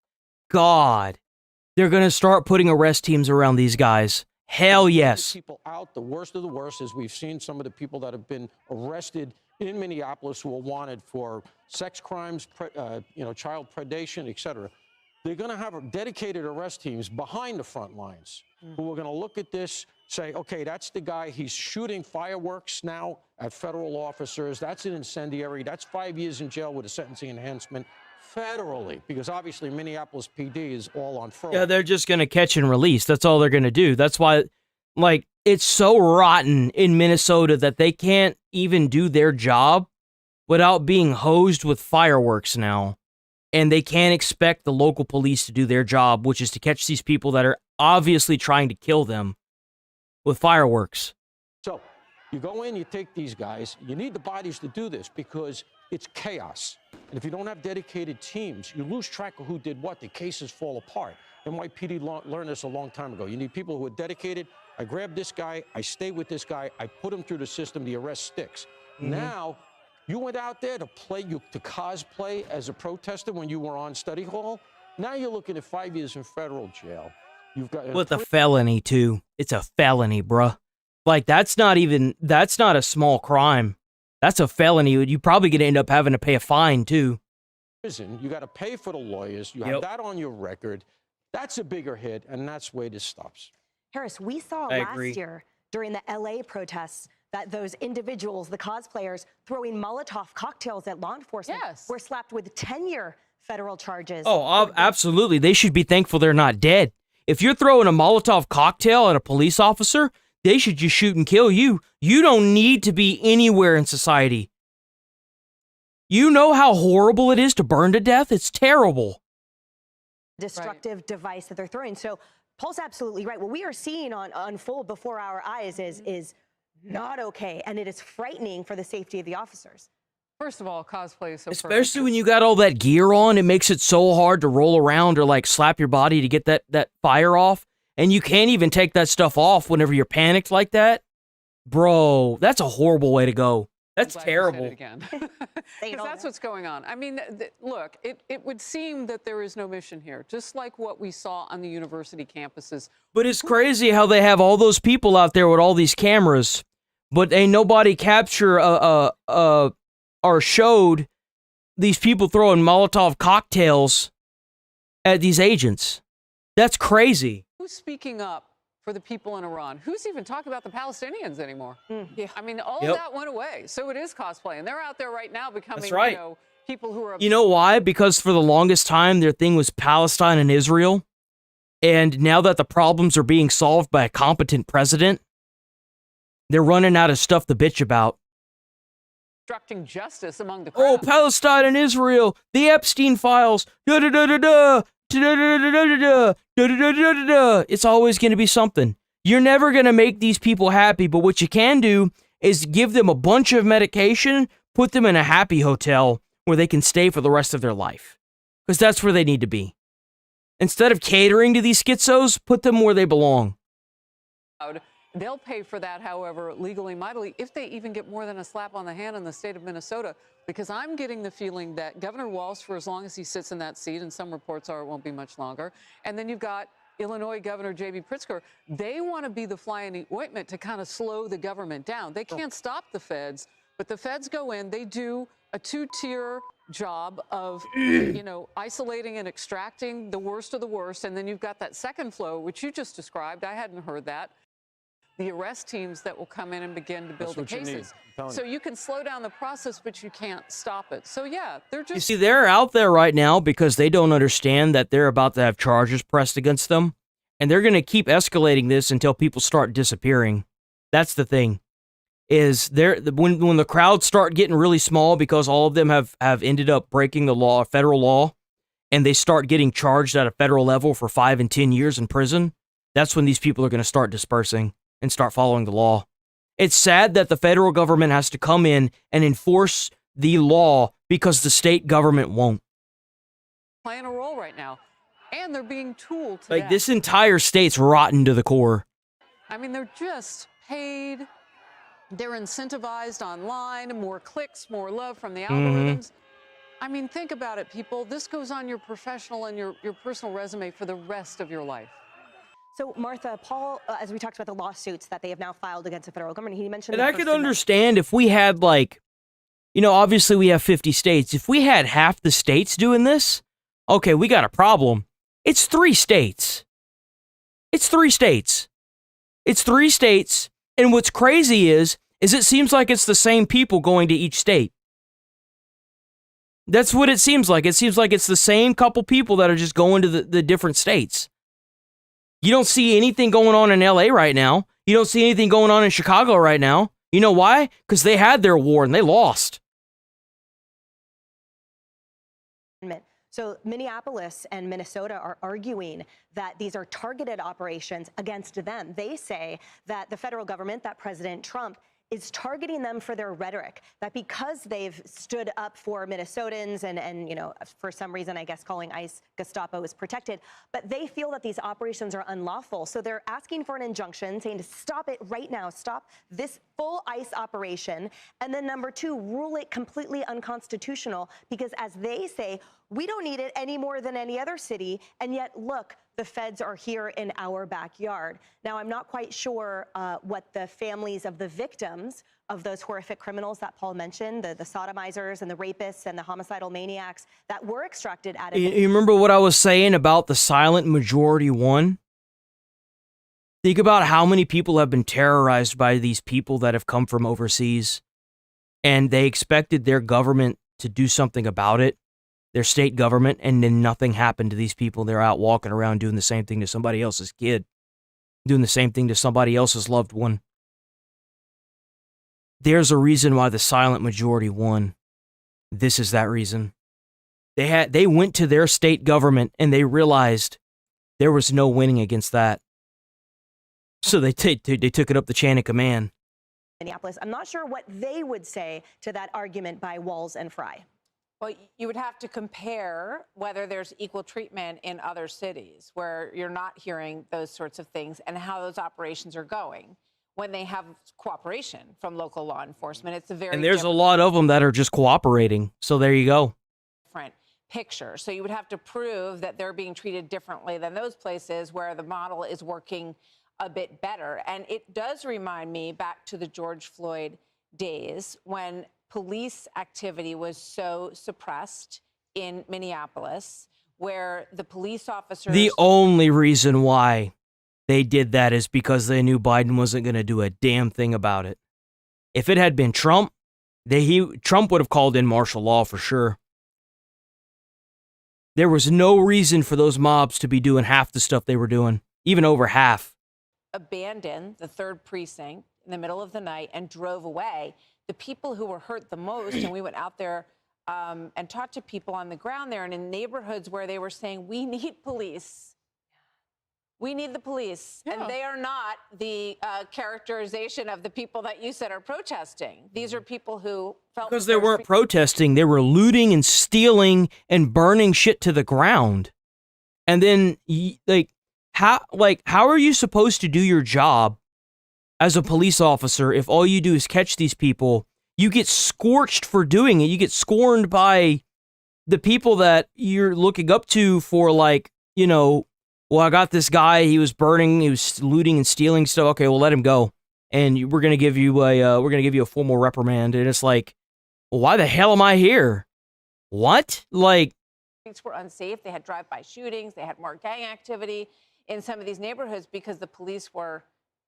God they're going to start putting arrest teams around these guys. Hell yes. People out, the worst of the worst, as we've seen some of the people that have been arrested in Minneapolis who are wanted for sex crimes, child predation, etc. They're going to have dedicated arrest teams behind the front lines who are going to look at this, say, okay, that's the guy. He's shooting fireworks now at federal officers. That's an incendiary. That's 5 years in jail with a sentencing enhancement federally, because obviously Minneapolis PD is all on furlough. Yeah, they're just going to catch and release. That's all they're going to do. That's why, like, it's so rotten in Minnesota that they can't even do their job without being hosed with fireworks now. And they can't expect the local police to do their job, which is to catch these people that are obviously trying to kill them with fireworks. So you go in, you take these guys, you need the bodies to do this because it's chaos. And if you don't have dedicated teams, you lose track of who did what. The cases fall apart. NYPD learned this a long time ago. You need people who are dedicated. I grab this guy, I stay with this guy, I put him through the system, the arrest sticks. Now, you went out there to cosplay as a protester when you were on study hall. Now you're looking at 5 years in federal jail. You've got With a felony, too. It's a felony, bruh. Like, that's not a small crime. That's a felony. You're probably going to end up having to pay a fine, too. Prison, you got to pay for the lawyers. You have that on your record. That's a bigger hit, and that's where this stops. Harris, we saw last year during the LA protests that those individuals, the cosplayers, throwing Molotov cocktails at law enforcement were slapped with 10-year federal charges. Oh, absolutely. They should be thankful they're not dead. If you're throwing a Molotov cocktail at a police officer, they should just shoot and kill you. You don't need to be anywhere in society. You know how horrible it is to burn to death? It's terrible. Destructive device that they're throwing. So Paul's absolutely right. What we are seeing unfold before our eyes is not okay, and it is frightening for the safety of the officers. First of all, cosplay is so Especially when you got all that gear on, it makes it so hard to roll around or like slap your body to get that fire off, and you can't even take that stuff off whenever you're panicked like that. Bro, that's a horrible way to go. That's terrible. Again. Because that's what's going on. I mean, look, it would seem that there is no mission here, just like what we saw on the university campuses. But it's crazy how they have all those people out there with all these cameras, but ain't nobody capture or showed these people throwing Molotov cocktails at these agents. That's crazy. Who's speaking up for the people in Iran? Who's even talking about the Palestinians anymore? Yeah. I mean, all of that went away. So it is cosplay. And they're out there right now becoming, people who are... You know why? Because for the longest time, their thing was Palestine and Israel. And now that the problems are being solved by a competent president, they're running out of stuff to bitch about. Obstructing justice among the crowd. Oh, Palestine and Israel, the Epstein files, da-da-da-da-da, da-da-da-da-da-da, da-da-da-da-da-da. It's always going to be something. You're never going to make these people happy, but what you can do is give them a bunch of medication, put them in a happy hotel where they can stay for the rest of their life. Because that's where they need to be. Instead of catering to these schizos, put them where they belong. They'll pay for that, however, legally, mightily, if they even get more than a slap on the hand in the state of Minnesota. Because I'm getting the feeling that Governor Walsh, for as long as he sits in that seat, and some reports are it won't be much longer, and then you've got Illinois Governor J.B. Pritzker, they want to be the fly in the ointment to kind of slow the government down. They can't stop the feds, but the feds go in, they do a two-tier job of, isolating and extracting the worst of the worst, and then you've got that second flow, which you just described. I hadn't heard that. The arrest teams that will come in and begin to build the cases. So you can slow down the process, but you can't stop it. So, yeah, they're just... You see, they're out there right now because they don't understand that they're about to have charges pressed against them. And they're going to keep escalating this until people start disappearing. That's the thing. Is when the crowds start getting really small because all of them have ended up breaking the law, federal law, and they start getting charged at a federal level for 5 and 10 years in prison, that's when these people are going to start dispersing and start following the law. It's sad that the federal government has to come in and enforce the law because the state government won't. Playing a role right now, and they're being tooled to Like, death. this entire state's rotten to the core. I mean, they're just paid. They're incentivized online, more clicks, more love from the algorithms. I mean, think about it, people. This goes on your professional and your personal resume for the rest of your life. So, Martha, Paul, as we talked about the lawsuits that they have now filed against the federal government, he mentioned. And I could understand if we had, like, you know, obviously we have 50 states. If we had half the states doing this, okay, we got a problem. It's 3 states. It's 3 states. It's 3 states. And what's crazy is it seems like it's the same people going to each state. That's what it seems like. It seems like it's the same couple people that are just going to the different states. You don't see anything going on in LA right now. You don't see anything going on in Chicago right now. You know why? Because they had their war and they lost. So Minneapolis and Minnesota are arguing that these are targeted operations against them. They say that the federal government, that President Trump, is targeting them for their rhetoric, that because they've stood up for Minnesotans and you know, for some reason, I guess calling ICE Gestapo is protected, but they feel that these operations are unlawful. So they're asking for an injunction saying to stop it right now, stop this full ICE operation. And then number 2, rule it completely unconstitutional because as they say, we don't need it any more than any other city. And yet, look, the feds are here in our backyard. Now, I'm not quite sure what the families of the victims of those horrific criminals that Paul mentioned, the sodomizers and the rapists and the homicidal maniacs that were extracted out of. You remember what I was saying about the silent majority won? Think about how many people have been terrorized by these people that have come from overseas, and they expected their government to do something about it, their state government, and then nothing happened to these people. They're out walking around doing the same thing to somebody else's kid, doing the same thing to somebody else's loved one. There's a reason why the silent majority won. This is that reason. They went to their state government and they realized there was no winning against that. So they took it up the chain of command. Minneapolis. I'm not sure what they would say to that argument by Walls and Fry. Well, you would have to compare whether there's equal treatment in other cities where you're not hearing those sorts of things and how those operations are going when they have cooperation from local law enforcement. It's a very And there's a lot of them that are just cooperating. So there you go. different picture. So you would have to prove that they're being treated differently than those places where the model is working a bit better. And it does remind me back to the George Floyd days when police activity was so suppressed in Minneapolis, where the police officers... The only reason why they did that is because they knew Biden wasn't going to do a damn thing about it. If it had been Trump, Trump would have called in martial law for sure. There was no reason for those mobs to be doing half the stuff they were doing, even over half. abandoned the 3rd precinct in the middle of the night and drove away. The people who were hurt the most, and we went out there and talked to people on the ground there and in neighborhoods where they were saying, we need police. We need the police. Yeah. And they are not the characterization of the people that you said are protesting. These are people who felt... Because they weren't protesting. They were looting and stealing and burning shit to the ground. And then, how are you supposed to do your job as a police officer if all you do is catch these people? You get scorched for doing it. You get scorned by the people that you're looking up to for, well, I got this guy, he was burning, he was looting and stealing stuff. Okay, well, let him go. And we're going to give you a formal reprimand. And it's like, well, why the hell am I here? What? Streets were unsafe. They had drive-by shootings. They had more gang activity in some of these neighborhoods because the police were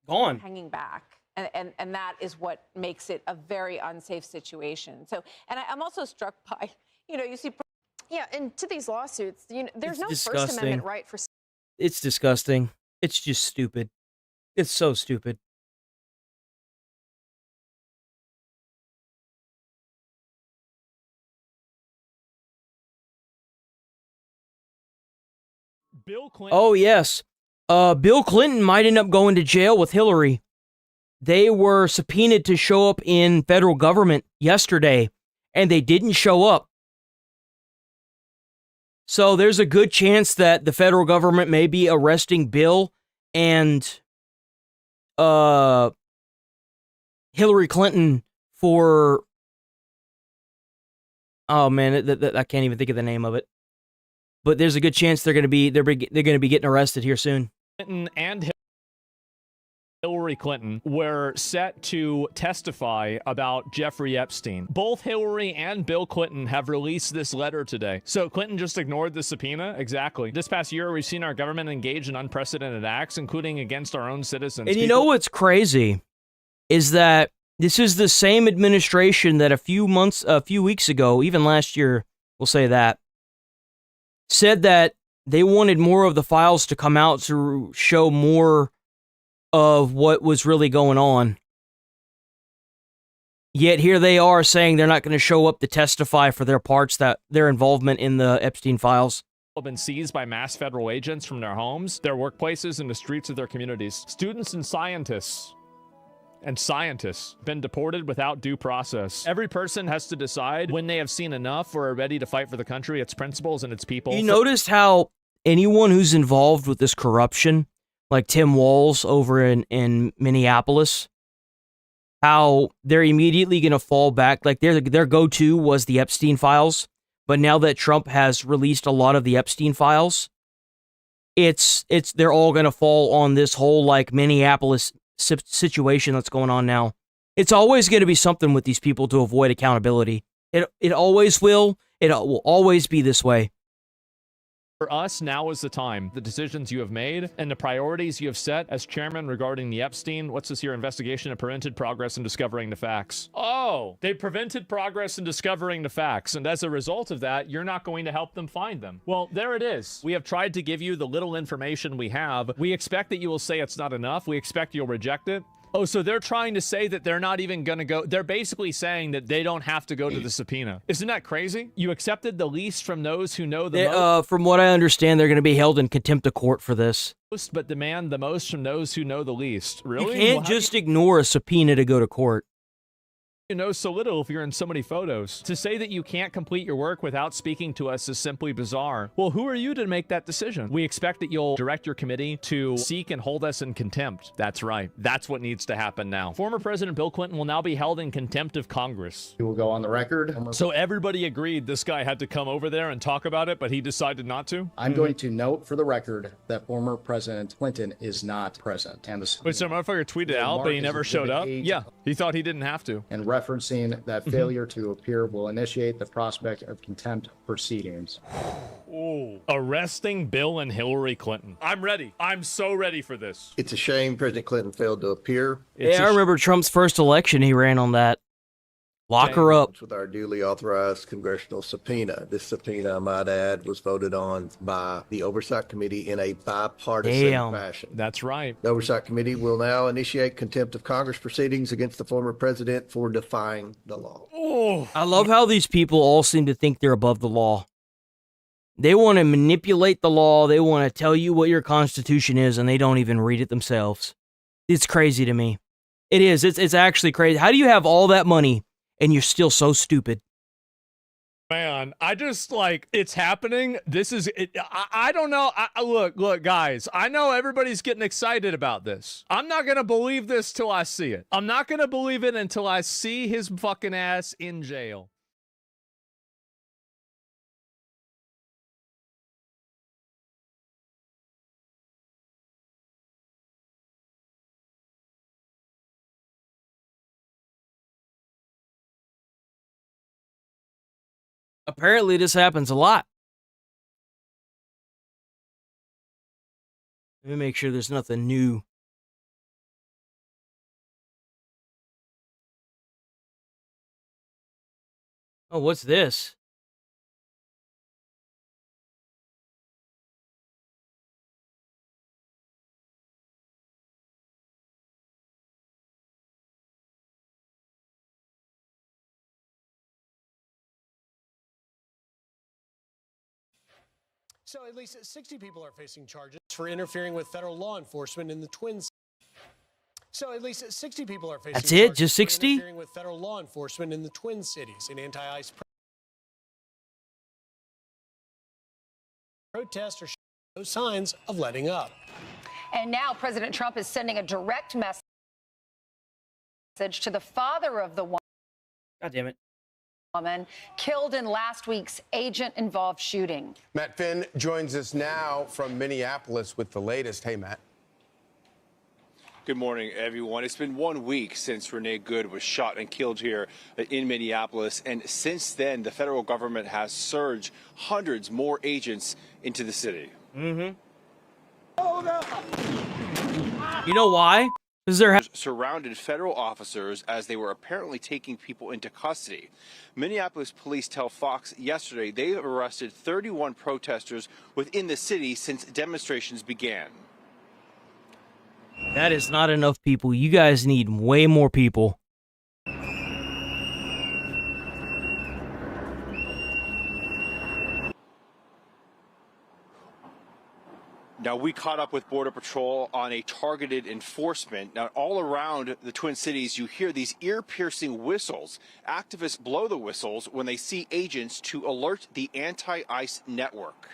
gone, hanging back. And that is what makes it a very unsafe situation. So, and I'm also struck by, you see... Yeah, and to these lawsuits, there's no disgusting. First Amendment right for... It's disgusting. It's just stupid. It's so stupid. Bill Clinton. Oh, yes. Bill Clinton might end up going to jail with Hillary. They were subpoenaed to show up in federal government yesterday, and they didn't show up. So there's a good chance that the federal government may be arresting Bill and Hillary Clinton for... Oh man, I can't even think of the name of it. But there's a good chance they're going to be getting arrested here soon. Clinton and Hillary Clinton were set to testify about Jeffrey Epstein. Both Hillary and Bill Clinton have released this letter today. So Clinton just ignored the subpoena? Exactly. This past year, we've seen our government engage in unprecedented acts, including against our own citizens. And you know what's crazy is that this is the same administration that a few weeks ago, even last year, we'll say that, said that they wanted more of the files to come out to show more of what was really going on. Yet here they are saying they're not going to show up to testify for their parts, that their involvement in the Epstein files. Have been seized by mass federal agents from their homes, their workplaces, and the streets of their communities. Students and scientists been deported without due process. Every person has to decide when they have seen enough or are ready to fight for the country, its principles, and its people. You noticed how anyone who's involved with this corruption, like Tim Walz over in Minneapolis, how they're immediately going to fall back. Like their go-to was the Epstein files, but now that Trump has released a lot of the Epstein files, they're all going to fall on this whole like Minneapolis situation that's going on now. It's always going to be something with these people to avoid accountability. It always will. It will always be this way. For us, now is the time. The decisions you have made and the priorities you have set as chairman regarding the Epstein, what's this here, investigation, have prevented progress in discovering the facts. Oh, they prevented progress in discovering the facts, and as a result of that, you're not going to help them find them. Well, there it is. We have tried to give you the little information we have. We expect that you will say it's not enough. We expect you'll reject it. Oh, so they're trying to say that they're not even going to go. They're basically saying that they don't have to go to the subpoena. Isn't that crazy? You accepted the least from those who know the most. From what I understand, they're going to be held in contempt of court for this. But demand the most from those who know the least. Really? You can't just ignore a subpoena to go to court. You know so little if you're in so many photos. To say that you can't complete your work without speaking to us is simply bizarre. Well, who are you to make that decision? We expect that you'll direct your committee to seek and hold us in contempt. That's right. That's what needs to happen now. Former President Bill Clinton will now be held in contempt of Congress. He will go on the record. So everybody agreed this guy had to come over there and talk about it, but he decided not to? I'm going to note for the record that former President Clinton is not present. And Wait, so motherfucker tweeted out, but he never showed up? Yeah, he thought he didn't have to. And referencing that failure to appear will initiate the prospect of contempt proceedings. Ooh. Arresting Bill and Hillary Clinton. I'm ready. I'm so ready for this. It's a shame President Clinton failed to appear. I remember Trump's first election, he ran on that. Lock her up. With our duly authorized congressional subpoena. This subpoena, I might add, was voted on by the Oversight Committee in a bipartisan fashion. That's right. The Oversight Committee will now initiate contempt of Congress proceedings against the former president for defying the law. Oh. I love how these people all seem to think they're above the law. They want to manipulate the law. They want to tell you what your Constitution is, and they don't even read it themselves. It's crazy to me. It is. It's actually crazy. How do you have all that money and you're still so stupid? Man, I just like it's happening. This is it. I don't know. Look, guys. I know everybody's getting excited about this. I'm not gonna believe this till I see it. I'm not gonna believe it until I see his fucking ass in jail. Apparently, this happens a lot. Let me make sure there's nothing new. Oh, what's this? So at least 60 people are facing charges for interfering with federal law enforcement in the Twin Cities. So at least 60 people are facing That's it? charges Just for 60? interfering with federal law enforcement in the Twin Cities in anti-ICE protests are showing no signs of letting up. And now President Trump is sending a direct message to the father of the God damn it. woman killed in last week's agent-involved shooting. Matt Finn joins us now from Minneapolis with the latest. Hey, Matt. Good morning, everyone. It's been 1 week since Renee Good was shot and killed here in Minneapolis. And since then, the federal government has surged hundreds more agents into the city. Mm-hmm. You know why? Because they're surrounded federal officers as they were apparently taking people into custody. Minneapolis police tell Fox yesterday they have arrested 31 protesters within the city since demonstrations began. That is not enough people. You guys need way more people. Now, we caught up with Border Patrol on a targeted enforcement. Now, all around the Twin Cities, you hear these ear-piercing whistles. Activists blow the whistles when they see agents to alert the anti-ICE network.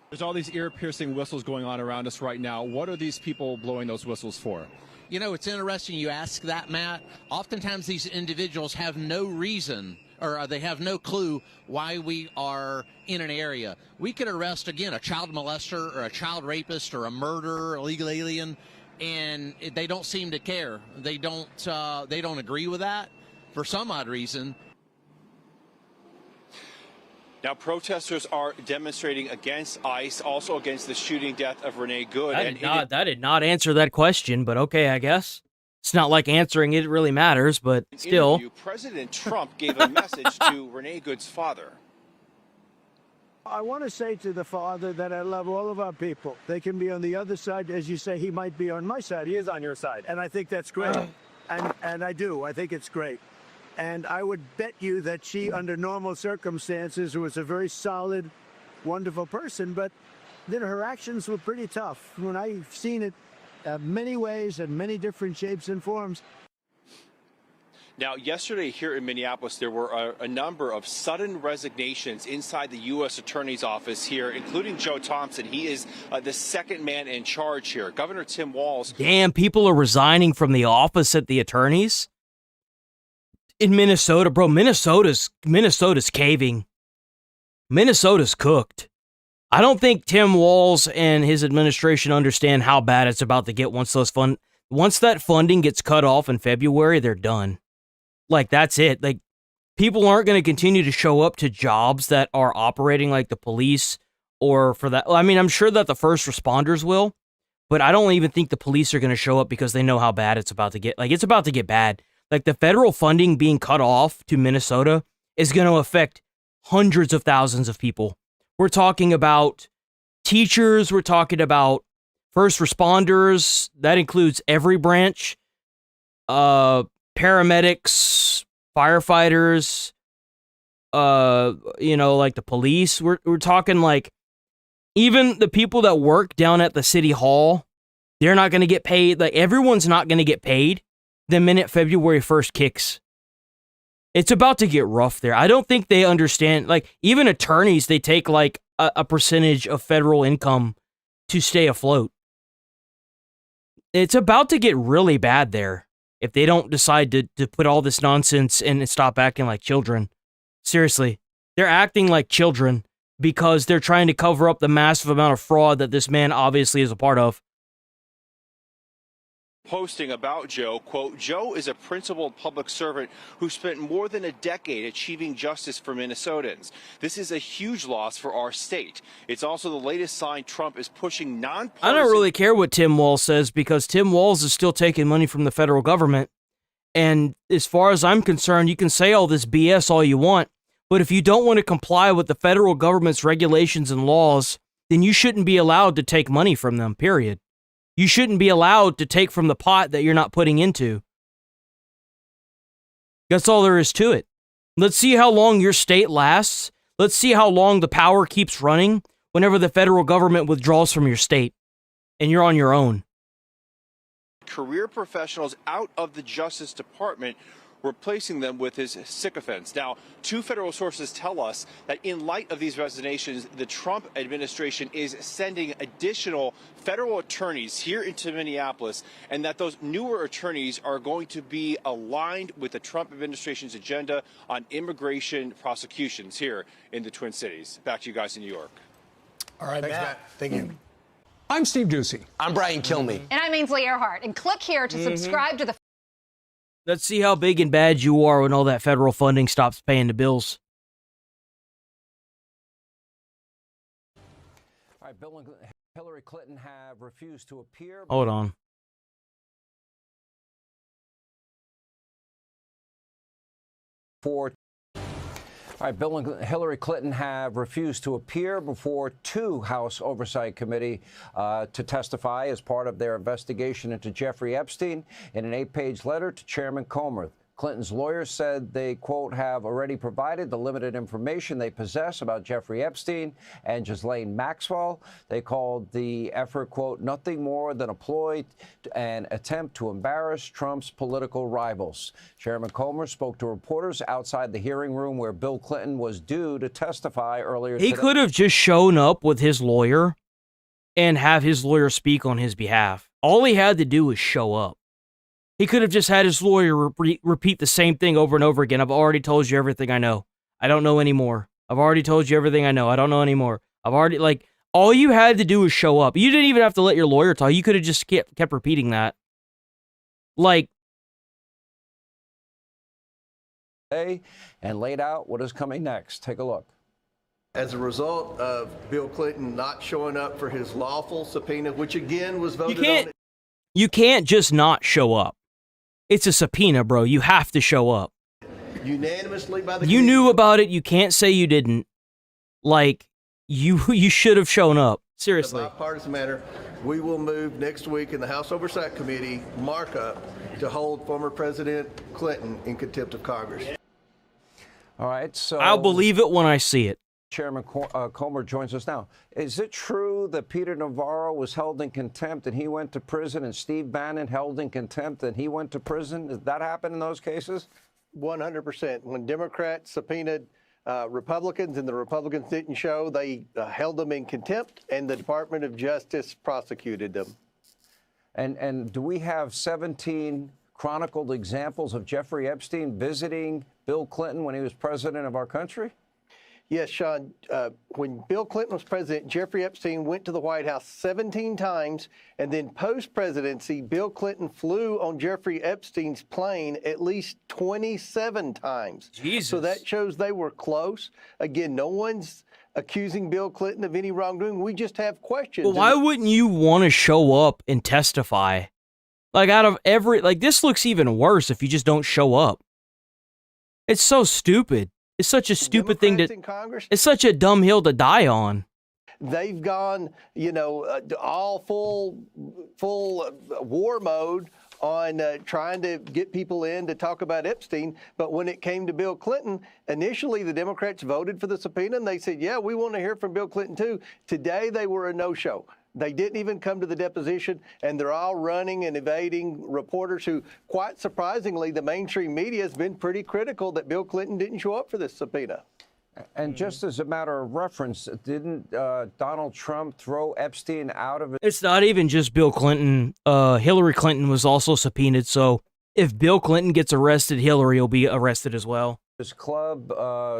There's all these ear-piercing whistles going on around us right now. What are these people blowing those whistles for? You know, it's interesting you ask that, Matt. Oftentimes these individuals have no reason or they have no clue why we are in an area. We could arrest, again, a child molester or a child rapist or a murderer, illegal alien, and they don't seem to care. They don't agree with that for some odd reason. Now, protesters are demonstrating against ICE, also against the shooting death of Renee Good. That did not answer that question, but okay, I guess. It's not like answering it really matters, but still. President Trump gave a message to Renee Good's father. I want to say to the father that I love all of our people. They can be on the other side. As you say, he might be on my side. He is on your side. And I think that's great. And I do. I think it's great. And I would bet you that she, under normal circumstances, was a very solid, wonderful person. But then her actions were pretty tough. When I've seen it many ways and many different shapes and forms. Now, yesterday here in Minneapolis, there were a number of sudden resignations inside the U.S. Attorney's Office here, including Joe Thompson. He is the second man in charge here. Governor Tim Walz. Damn, people are resigning from the office at the attorneys? In Minnesota, bro, Minnesota's caving. Minnesota's cooked. I don't think Tim Walz and his administration understand how bad it's about to get once that funding gets cut off in February, they're done. Like, that's it. Like, people aren't going to continue to show up to jobs that are operating like the police or for that. I mean, I'm sure that the first responders will, but I don't even think the police are going to show up because they know how bad it's about to get. Like, it's about to get bad. Like, the federal funding being cut off to Minnesota is going to affect hundreds of thousands of people. We're talking about teachers. We're talking about first responders. That includes every branch. Paramedics, firefighters, like the police. We're talking like even the people that work down at the city hall, they're not going to get paid. Like, everyone's not going to get paid the minute February 1st kicks. It's about to get rough there. I don't think they understand. Like, even attorneys, they take like a percentage of federal income to stay afloat. It's about to get really bad there if they don't decide to put all this nonsense and stop acting like children. Seriously, they're acting like children because they're trying to cover up the massive amount of fraud that this man obviously is a part of. Posting about Joe, quote, Joe is a principled public servant who spent more than a decade achieving justice for Minnesotans. This is a huge loss for our state. It's also the latest sign Trump is pushing nonpartisan. I don't really care what Tim Walz says because Tim Walz is still taking money from the federal government. And as far as I'm concerned, you can say all this BS all you want, but if you don't want to comply with the federal government's regulations and laws, then you shouldn't be allowed to take money from them, period. You shouldn't be allowed to take from the pot that you're not putting into. That's all there is to it. Let's see how long your state lasts. Let's see how long the power keeps running whenever the federal government withdraws from your state and you're on your own. Career professionals out of the Justice Department, replacing them with his sycophants. Now, two federal sources tell us that in light of these resignations, the Trump administration is sending additional federal attorneys here into Minneapolis, and that those newer attorneys are going to be aligned with the Trump administration's agenda on immigration prosecutions here in the Twin Cities. Back to you guys in New York. All right, Thanks, Matt. Thank you. I'm Steve Ducey. I'm Brian Kilmeade. And I'm Ainsley Earhart. And click here to subscribe to the... Let's see how big and bad you are when all that federal funding stops paying the bills. All right, Bill and Hillary Clinton have refused to appear. Hold on. All right, Bill and Hillary Clinton have refused to appear before two House Oversight Committee to testify as part of their investigation into Jeffrey Epstein. In an 8-page letter to Chairman Comer, Clinton's lawyers said they, quote, have already provided the limited information they possess about Jeffrey Epstein and Ghislaine Maxwell. They called the effort, quote, nothing more than a ploy and attempt to embarrass Trump's political rivals. Chairman Comer spoke to reporters outside the hearing room where Bill Clinton was due to testify earlier today. He could have just shown up with his lawyer and have his lawyer speak on his behalf. All he had to do was show up. He could have just had his lawyer repeat the same thing over and over again. I've already told you everything I know. I don't know anymore. I've already told you everything I know. I don't know anymore. I've already, like, all you had to do was show up. You didn't even have to let your lawyer talk. You could have just kept repeating that. Like, and laid out what is coming next. Take a look. As a result of Bill Clinton not showing up for his lawful subpoena, which again was voted on. You can't just not show up. It's a subpoena, bro. You have to show up. Unanimously by the You knew about it. You can't say you didn't. Like, you should have shown up. Seriously. In a bipartisan matter, we will move next week in the House Oversight Committee markup to hold former President Clinton in contempt of Congress. All right, so I'll believe it when I see it. Chairman Comer joins us now. Is it true that Peter Navarro was held in contempt and he went to prison, and Steve Bannon held in contempt and he went to prison? Did that happen in those cases? 100%. When Democrats subpoenaed Republicans and the Republicans didn't show, they held them in contempt, and the Department of Justice prosecuted them. And do we have 17 chronicled examples of Jeffrey Epstein visiting Bill Clinton when he was president of our country? Yes, Sean. When Bill Clinton was president, Jeffrey Epstein went to the White House 17 times, and then post-presidency, Bill Clinton flew on Jeffrey Epstein's plane at least 27 times. Jesus. So that shows they were close. Again, no one's accusing Bill Clinton of any wrongdoing. We just have questions. Well, why wouldn't you want to show up and testify? Like, out of this looks even worse if you just don't show up. It's so stupid. It's such a stupid thing it's such a dumb hill to die on. They've gone, all full war mode on trying to get people in to talk about Epstein. But when it came to Bill Clinton, initially the Democrats voted for the subpoena, and they said, yeah, we want to hear from Bill Clinton too. Today they were a no-show. They didn't even come to the deposition, and they're all running and evading reporters who, quite surprisingly, the mainstream media has been pretty critical that Bill Clinton didn't show up for this subpoena. And just as a matter of reference, didn't Donald Trump throw Epstein out of it? It's not even just Bill Clinton. Hillary Clinton was also subpoenaed, so if Bill Clinton gets arrested, Hillary will be arrested as well. His club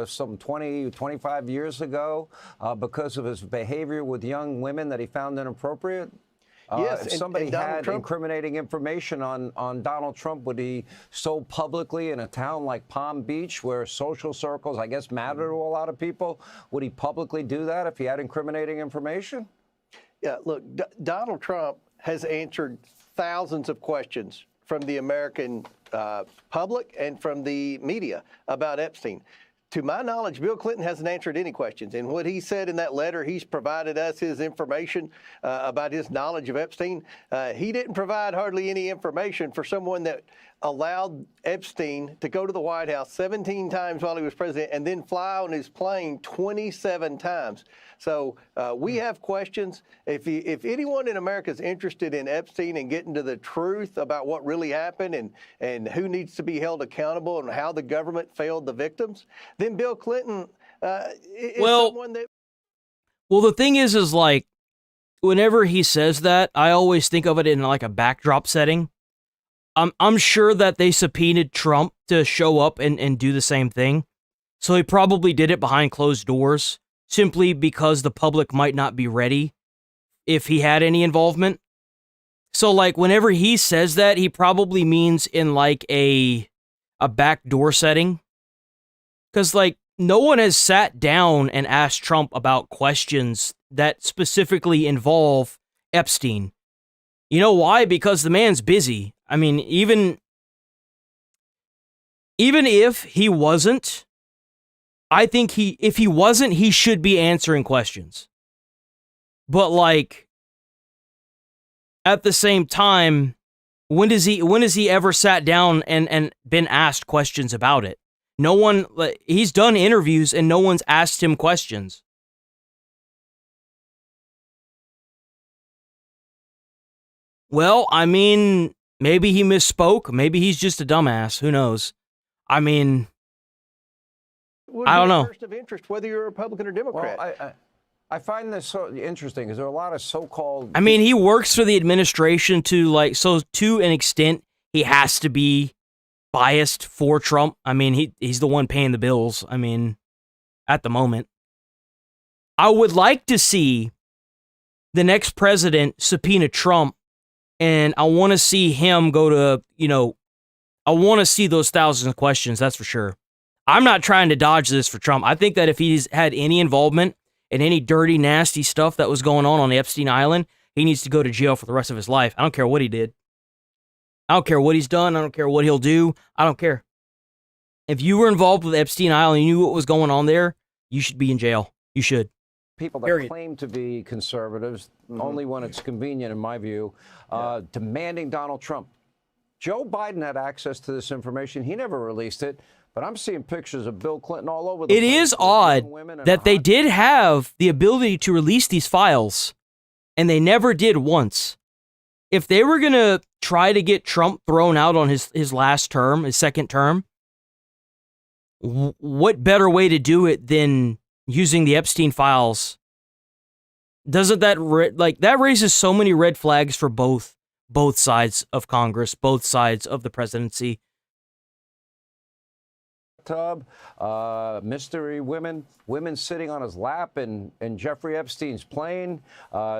some 25 years ago because of his behavior with young women that he found inappropriate? Yes, if somebody and had Trump, incriminating information on Donald Trump, would he so publicly in a town like Palm Beach, where social circles, I guess, matter to a lot of people, would he publicly do that if he had incriminating information? Yeah, look, Donald Trump has answered thousands of questions from the American public and from the media about Epstein. To my knowledge, Bill Clinton hasn't answered any questions. And what he said in that letter, he's provided us his information about his knowledge of Epstein. He didn't provide hardly any information for someone that allowed Epstein to go to the White House 17 times while he was president and then fly on his plane 27 times. So we have questions. If anyone in America is interested in Epstein and getting to the truth about what really happened and who needs to be held accountable and how the government failed the victims, then Bill Clinton is someone that... Well, the thing is like, whenever he says that, I always think of it in like a backdrop setting. I'm sure that they subpoenaed Trump to show up and do the same thing. So he probably did it behind closed doors, simply because the public might not be ready if he had any involvement. So like whenever he says that, he probably means in like a backdoor setting. Because like no one has sat down and asked Trump about questions that specifically involve Epstein. You know why? Because the man's busy. I mean, even if he wasn't, I think if he wasn't, he should be answering questions. But like, at the same time, when has he ever sat down and been asked questions about it? No one, he's done interviews and no one's asked him questions. Well, I mean, maybe he misspoke. Maybe he's just a dumbass. Who knows? I mean, I don't know. First of interest, whether you're a Republican or Democrat. Well, I find this so interesting because there are a lot of so-called... I mean, he works for the administration so to an extent, he has to be biased for Trump. I mean, he's the one paying the bills. I mean, at the moment. I would like to see the next president subpoena Trump. And I want to see him go to, I want to see those thousands of questions, that's for sure. I'm not trying to dodge this for Trump. I think that if he's had any involvement in any dirty, nasty stuff that was going on the Epstein Island, he needs to go to jail for the rest of his life. I don't care what he did. I don't care what he's done. I don't care what he'll do. I don't care. If you were involved with Epstein Island, you knew what was going on there, you should be in jail. You should. People that claim to be conservatives, only when it's convenient, in my view, demanding Donald Trump. Joe Biden had access to this information. He never released it, but I'm seeing pictures of Bill Clinton all over the place. It is odd that they did have the ability to release these files, and they never did once. If they were going to try to get Trump thrown out on his last term, his second term, what better way to do it than using the Epstein files? Doesn't that that raises so many red flags for both sides of Congress, both sides of the presidency? Tub, mystery women sitting on his lap in Jeffrey Epstein's plane,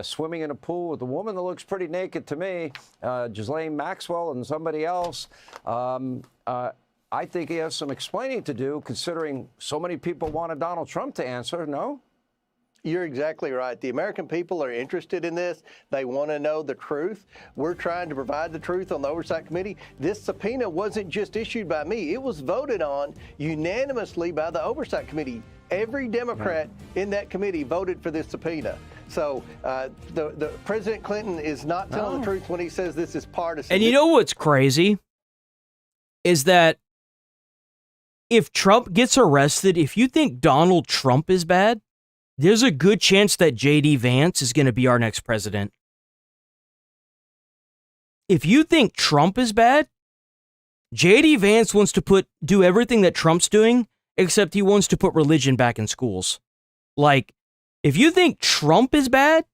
swimming in a pool with a woman that looks pretty naked to me, Ghislaine Maxwell and somebody else. I think he has some explaining to do, considering so many people wanted Donald Trump to answer, no? You're exactly right. The American people are interested in this. They want to know the truth. We're trying to provide the truth on the Oversight Committee. This subpoena wasn't just issued by me. It was voted on unanimously by the Oversight Committee. Every Democrat in that committee voted for this subpoena. So the President Clinton is not telling the truth when he says this is partisan. And you know what's crazy? Is that if Trump gets arrested, if you think Donald Trump is bad, there's a good chance that J.D. Vance is going to be our next president. If you think Trump is bad, J.D. Vance wants to do everything that Trump's doing, except he wants to put religion back in schools. Like, if you think Trump is bad,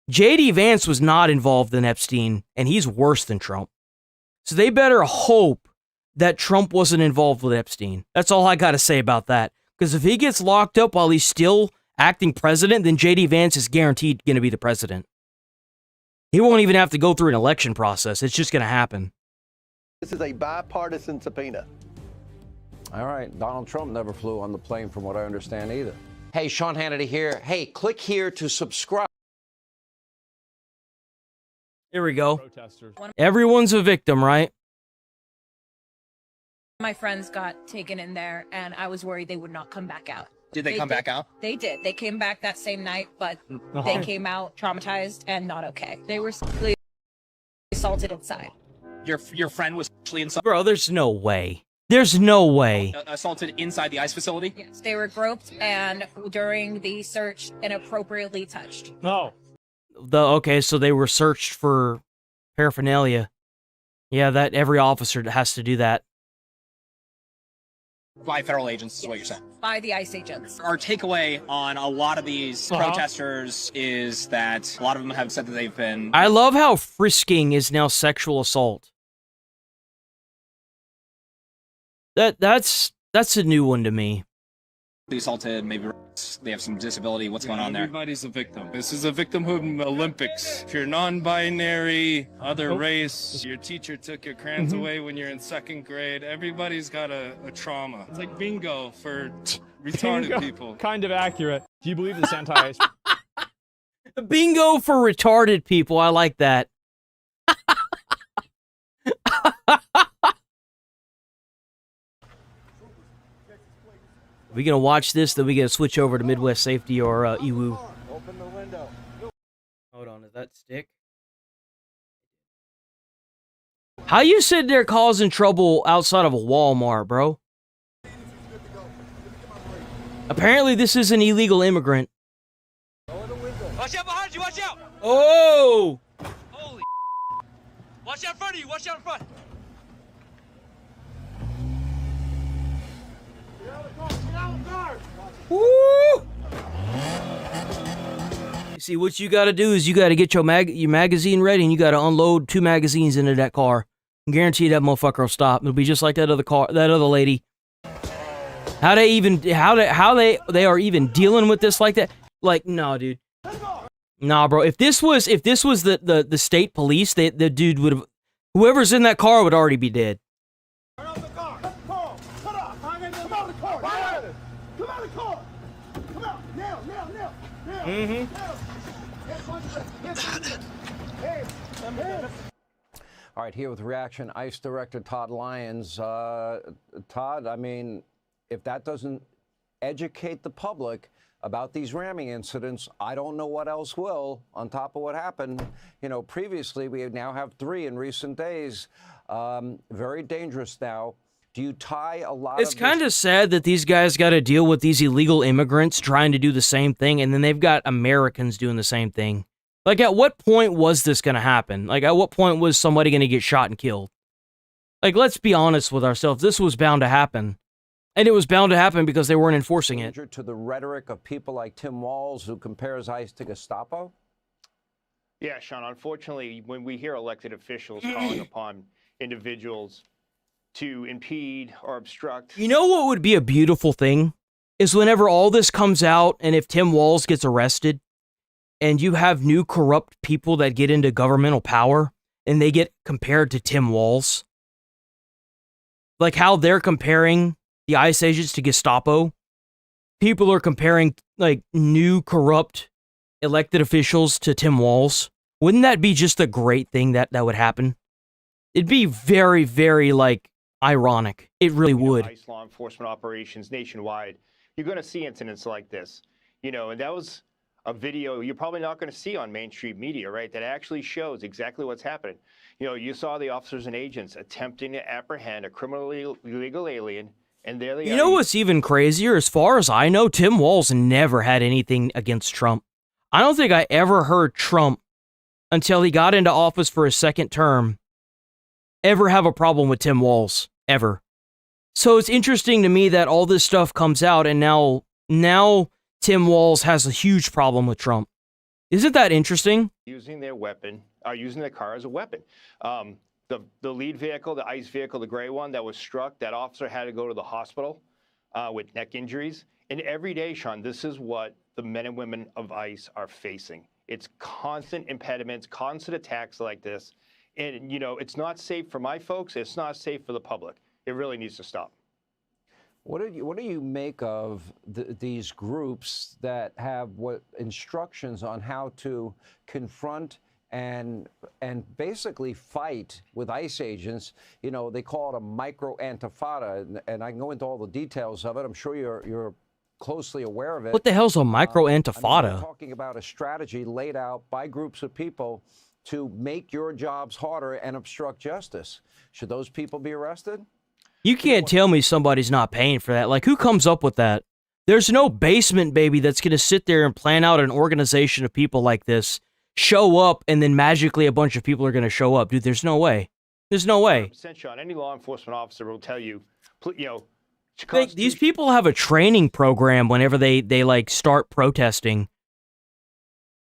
J.D. Vance was not involved in Epstein, and he's worse than Trump. So they better hope that Trump wasn't involved with Epstein. That's all I got to say about that. Because if he gets locked up while he's still acting president, then J.D. Vance is guaranteed going to be the president. He won't even have to go through an election process. It's just going to happen. This is a bipartisan subpoena. All right. Donald Trump never flew on the plane, from what I understand, either. Hey, Sean Hannity here. Hey, click here to subscribe. Here we go. Everyone's a victim, right? My friends got taken in there, and I was worried they would not come back out. Did they come back out? They did. They came back that same night, but they came out traumatized and not okay. They were sexually assaulted inside. your friend was actually inside. Bro, there's no way. There's no way. Assaulted inside the ICE facility. Yes, they were groped and during the search inappropriately touched. No. Okay, so they were searched for paraphernalia. Yeah, that every officer has to do that. By federal agents is what you're saying. By the ICE agents. Our takeaway on a lot of these protesters is that a lot of them have said that they've been... I love how frisking is now sexual assault. That's a new one to me. assaulted, maybe they have some disability. What's going on there? Everybody's a victim. This is a victimhood Olympics. If you're non-binary, other race, your teacher took your crayons away when you're in 2nd grade, everybody's got a trauma. It's like bingo for retarded people. Kind of accurate. Do you believe this anti-ICE? Bingo for retarded people. I like that. We gonna watch this, then we gonna switch over to Midwest Safety or EWU. Open the window. Hold on, is that stick? How you sitting there causing trouble outside of a Walmart, bro? Apparently this is an illegal immigrant. Watch out behind you, watch out! Oh! Holy watch out in front of you, watch out in front! Woo! You see, what you gotta do is you gotta get your magazine ready and you gotta unload 2 magazines into that car. I guarantee that motherfucker will stop. It'll be just like that other lady. How they are even dealing with this like that? Like, no, dude. Nah, bro. If this was the state police, the dude would have, whoever's in that car would already be dead. All right, here with reaction, ICE Director Todd Lyons. Todd, I mean, if that doesn't educate the public about these ramming incidents, I don't know what else will, on top of what happened. You know, previously, we now have 3 in recent days. Very dangerous now. Do you tie a lot It's kind of sad that these guys got to deal with these illegal immigrants trying to do the same thing, and then they've got Americans doing the same thing. Like, at what point was this going to happen? Like, at what point was somebody going to get shot and killed? Like, let's be honest with ourselves. This was bound to happen. And it was bound to happen because they weren't enforcing it. To the rhetoric of people like Tim Walz, who compares ICE to Gestapo? Yeah, Sean, unfortunately, when we hear elected officials calling upon individuals to impede or obstruct. You know what would be a beautiful thing? Is whenever all this comes out, and if Tim Walz gets arrested, and you have new corrupt people that get into governmental power, and they get compared to Tim Walz. Like how they're comparing the ICE agents to Gestapo. People are comparing, like, new corrupt elected officials to Tim Walz. Wouldn't that be just a great thing that would happen? It'd be very, very, like, ironic. It really would. ICE law enforcement operations nationwide, you're going to see incidents like this. You know, and that was a video you're probably not going to see on mainstream media, right? That actually shows exactly what's happening. You know, you saw the officers and agents attempting to apprehend a criminally illegal alien, and there they are. You know what's even crazier? As far as I know, Tim Walz never had anything against Trump. I don't think I ever heard Trump, until he got into office for his 2nd term, ever have a problem with Tim Walz. Ever. So it's interesting to me that all this stuff comes out, and now Tim Walz has a huge problem with Trump. Isn't that interesting? Using their weapon, using their car as a weapon. The lead vehicle, the ICE vehicle, the gray one that was struck, that officer had to go to the hospital with neck injuries. And every day, Sean, this is what the men and women of ICE are facing. It's constant impediments, constant attacks like this. And, you know, it's not safe for my folks. It's not safe for the public. It really needs to stop. What do you make of these groups that have instructions on how to confront and basically fight with ICE agents? You know, they call it a micro-antifada, and I can go into all the details of it. I'm sure you're closely aware of it. What the hell's a micro-antifada? I mean, we're talking about a strategy laid out by groups of people to make your jobs harder and obstruct justice. Should those people be arrested? You can't tell me somebody's not paying for that. Like, who comes up with that? There's no basement baby that's going to sit there and plan out an organization of people like this, show up, and then magically a bunch of people are going to show up. Dude, there's no way. There's no way. Sean, any law enforcement officer will tell you, you know, These people have a training program whenever they like start protesting.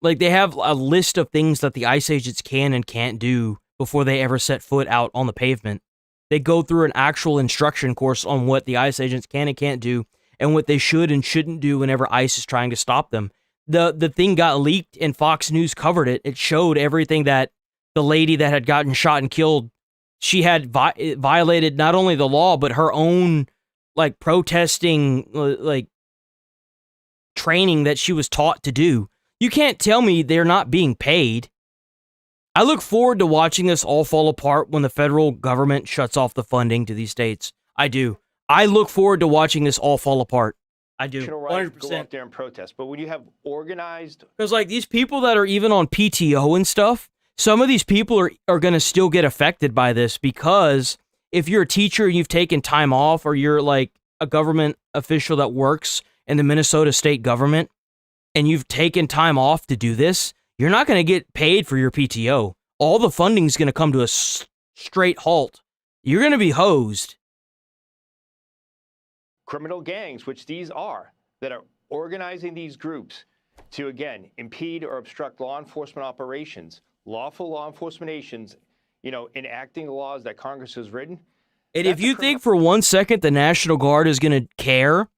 Like, they have a list of things that the ICE agents can and can't do before they ever set foot out on the pavement. They go through an actual instruction course on what the ICE agents can and can't do and what they should and shouldn't do whenever ICE is trying to stop them. The thing got leaked and Fox News covered it. It showed everything that the lady that had gotten shot and killed, she had violated not only the law, but her own, like, protesting, like, training that she was taught to do. You can't tell me they're not being paid. I look forward to watching this all fall apart when the federal government shuts off the funding to these states. I do. I look forward to watching this all fall apart. I do. 100%. Go out there and protest. But when you have organized... Because, like, these people that are even on PTO and stuff, some of these people are going to still get affected by this, because if you're a teacher and you've taken time off, or you're, like, a government official that works in the Minnesota state government, and you've taken time off to do this, you're not going to get paid for your PTO. All the funding's going to come to a straight halt. You're going to be hosed. Criminal gangs, which these are, that are organizing these groups to, again, impede or obstruct law enforcement operations, lawful law enforcement agents, you know, enacting the laws that Congress has written. And if you think for 1 second the National Guard is going to care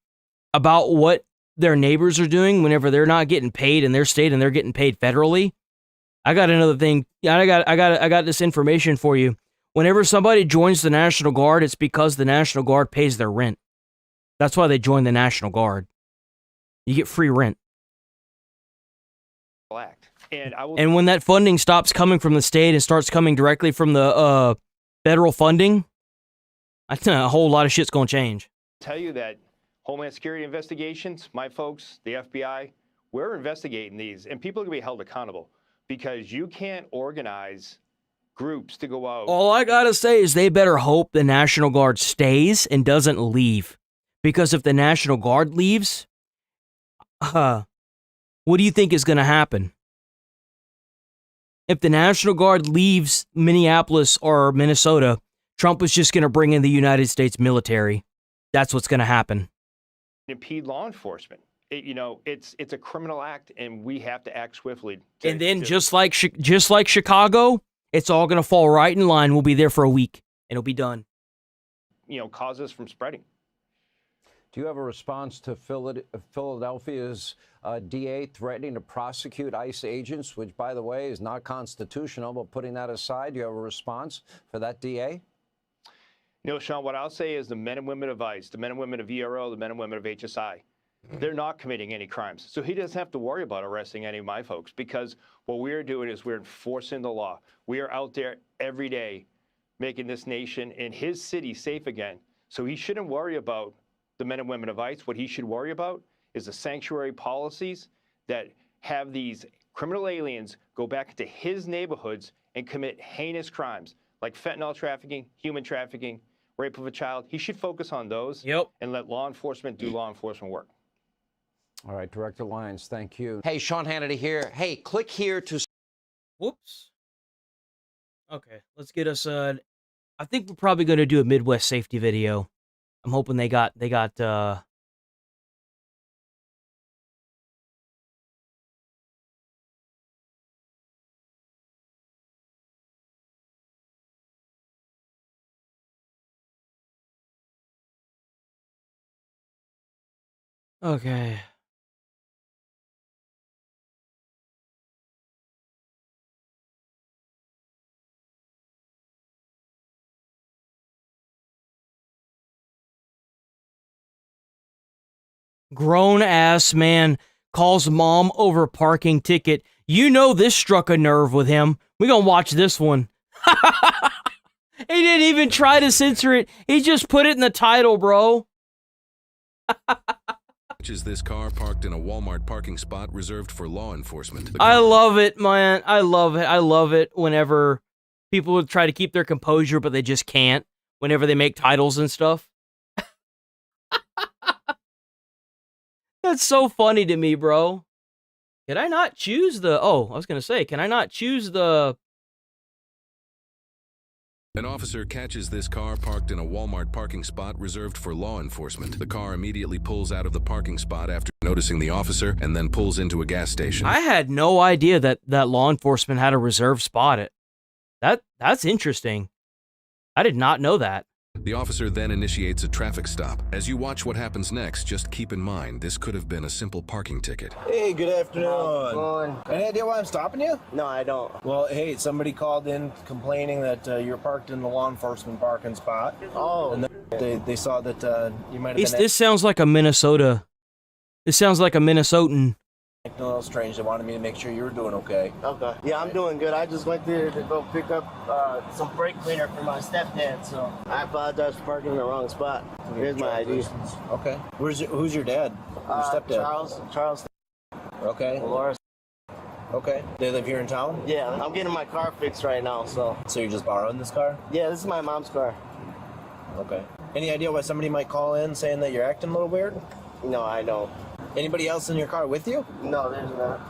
about what their neighbors are doing whenever they're not getting paid in their state and they're getting paid federally, I got another thing. I got this information for you. Whenever somebody joins the National Guard, it's because the National Guard pays their rent. That's why they join the National Guard. You get free rent. And when that funding stops coming from the state and starts coming directly from the federal funding, I think a whole lot of shit's going to change. Tell you that Homeland Security investigations, my folks, the FBI, we're investigating these, and people are going to be held accountable, because you can't organize groups to go out. All I got to say is they better hope the National Guard stays and doesn't leave. Because if the National Guard leaves, what do you think is going to happen? If the National Guard leaves Minneapolis or Minnesota, Trump is just going to bring in the United States military. That's what's going to happen. Impede law enforcement. It's a criminal act, and we have to act swiftly. And then just like Chicago, it's all going to fall right in line. We'll be there for a week, and it'll be done. Cause us from spreading. Do you have a response to Philadelphia's DA threatening to prosecute ICE agents, which, by the way, is not constitutional, but putting that aside, do you have a response for that DA? Sean, what I'll say is the men and women of ICE, the men and women of ERO, the men and women of HSI, they're not committing any crimes. So he doesn't have to worry about arresting any of my folks, because what we're doing is we're enforcing the law. We are out there every day making this nation and his city safe again. So he shouldn't worry about the men and women of ICE. What he should worry about is the sanctuary policies that have these criminal aliens go back into his neighborhoods and commit heinous crimes like fentanyl trafficking, human trafficking, rape of a child. He should focus on those and let law enforcement do law enforcement work. All right, Director Lyons, thank you. Hey, Sean Hannity here. Hey, click here to... Whoops. Okay, let's get us... I think we're probably going to do a Midwest safety video. I'm hoping they got okay. Grown-ass man calls mom over parking ticket. You know this struck a nerve with him. We gonna watch this one. He didn't even try to censor it. He just put it in the title, bro. Is this car parked in a Walmart parking spot reserved for law enforcement? I love it, man. I love it. I love it whenever people would try to keep their composure, but they just can't. Whenever they make titles and stuff. That's so funny to me, bro. Can I not choose the... Oh, I was going to say, can I not choose the... An officer catches this car parked in a Walmart parking spot reserved for law enforcement. The car immediately pulls out of the parking spot after noticing the officer and then pulls into a gas station. I had no idea that law enforcement had a reserved spot. That's interesting. I did not know that. The officer then initiates a traffic stop. As you watch what happens next, just keep in mind this could have been a simple parking ticket. Hey, good afternoon. Any idea why I'm stopping you? No, I don't. Well, hey, somebody called in complaining that you're parked in the law enforcement parking spot. Oh. And they saw that you might have been This sounds like a Minnesota. This sounds like a Minnesotan. acting a little strange. They wanted me to make sure you were doing okay. Okay. Yeah, I'm doing good. I just went there to go pick up some brake cleaner for my stepdad, so I apologize for parking in the wrong spot. Here's my ID. Okay. Who's your dad? Your stepdad? Charles. Okay. Laura. Okay. They live here in town? Yeah, I'm getting my car fixed right now, so. So you're just borrowing this car? Yeah, this is my mom's car. Okay. Any idea why somebody might call in saying that you're acting a little weird? No, I don't. Anybody else in your car with you? No, there's not.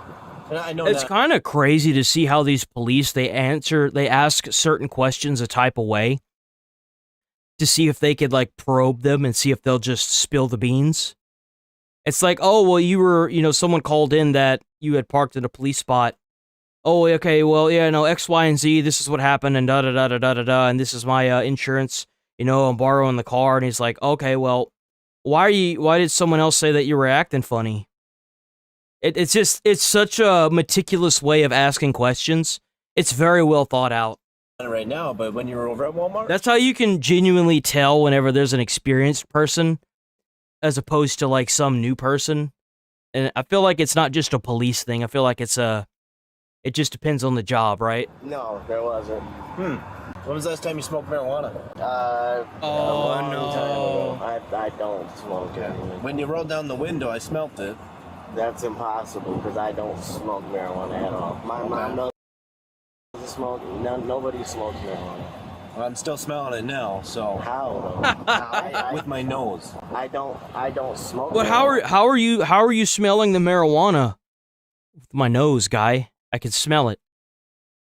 I know It's kind of crazy to see how these police, they ask certain questions a type of way to see if they could, like, probe them and see if they'll just spill the beans. It's like, oh, well, you were, someone called in that you had parked in a police spot. Oh, okay, well, yeah, no, X, Y, and Z, this is what happened, and da-da-da-da-da-da-da, and this is my insurance, I'm borrowing the car, and he's like, okay, well, why did someone else say that you were acting funny? It's such a meticulous way of asking questions. It's very well thought out. Right now, but when you were over at Walmart? That's how you can genuinely tell whenever there's an experienced person as opposed to, like, some new person. And I feel like it's not just a police thing. I feel like it just depends on the job, right? No, there wasn't. When was the last time you smoked marijuana? Oh, no. I don't smoke it. When you rolled down the window, I smelt it. That's impossible because I don't smoke marijuana at all. My mom doesn't smoke. Nobody smokes marijuana. Well, I'm still smelling it now, so. How? With my nose. I don't smoke. But how are you smelling the marijuana? With my nose, guy. I can smell it.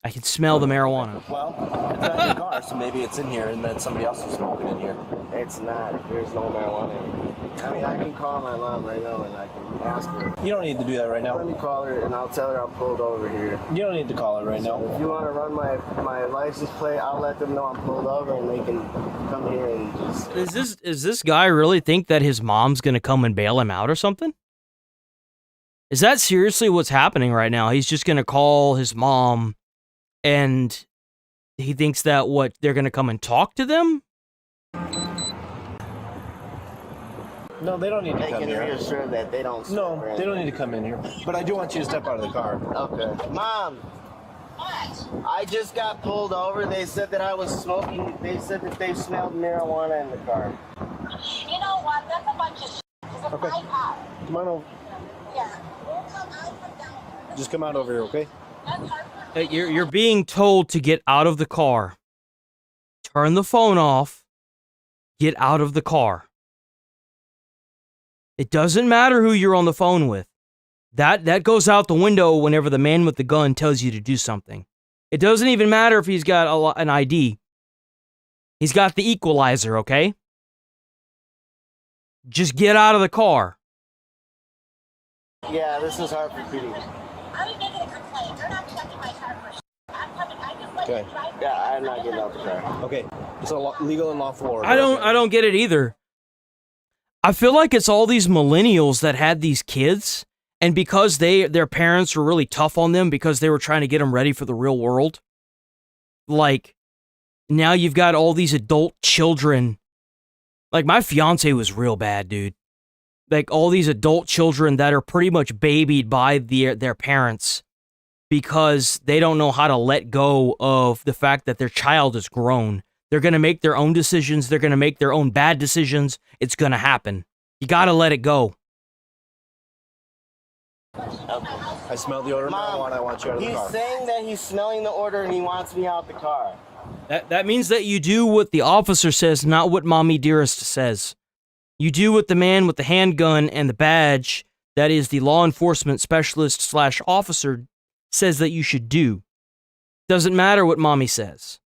I can smell the marijuana. Well, it's not in your car, so maybe it's in here and then somebody else is smoking in here. It's not. There's no marijuana in here. I mean, I can call my mom right now and I can ask her. You don't need to do that right now. Let me call her and I'll tell her I'm pulled over here. You don't need to call her right now. If you want to run my license plate, I'll let them know I'm pulled over and they can come here and just... Is this guy really think that his mom's gonna come and bail him out or something? Is that seriously what's happening right now? He's just gonna call his mom and he thinks that they're gonna come and talk to them? No, they don't need to come Making here. reassure that they don't smoke. No, they don't need to come in here. But I do want you to step out of the car. Okay. Mom! I just got pulled over. They said that I was smoking. They said that they smelled marijuana in the car. You know what? That's a bunch of shit. It's a Okay. Come on over. Yeah. We'll come down. Just come out over here, okay? Hey, you're being told to get out of the car. Turn the phone off. Get out of the car. It doesn't matter who you're on the phone with. That goes out the window whenever the man with the gun tells you to do something. It doesn't even matter if he's got an ID. He's got the equalizer, okay? Just get out of the car. Yeah, this is Hartford PD. I'm making a complaint. You're not checking my car for shit. I'm coming. I just let Okay. you drive. Yeah, I'm not getting out the car. Okay. It's a legal and lawful order. I don't get it either. I feel like it's all these millennials that had these kids, and because their parents were really tough on them because they were trying to get them ready for the real world. Like, now you've got all these adult children. Like, my fiance was real bad, dude. Like, all these adult children that are pretty much babied by their parents because they don't know how to let go of the fact that their child is grown. They're going to make their own decisions. They're going to make their own bad decisions. It's going to happen. You got to let it go. I smell the odor of marijuana. I want you out of the car. He's saying that he's smelling the odor and he wants me out the car. That means that you do what the officer says, not what Mommy Dearest says. You do what the man with the handgun and the badge, that is the law enforcement specialist / officer, says that you should do. Doesn't matter what Mommy says.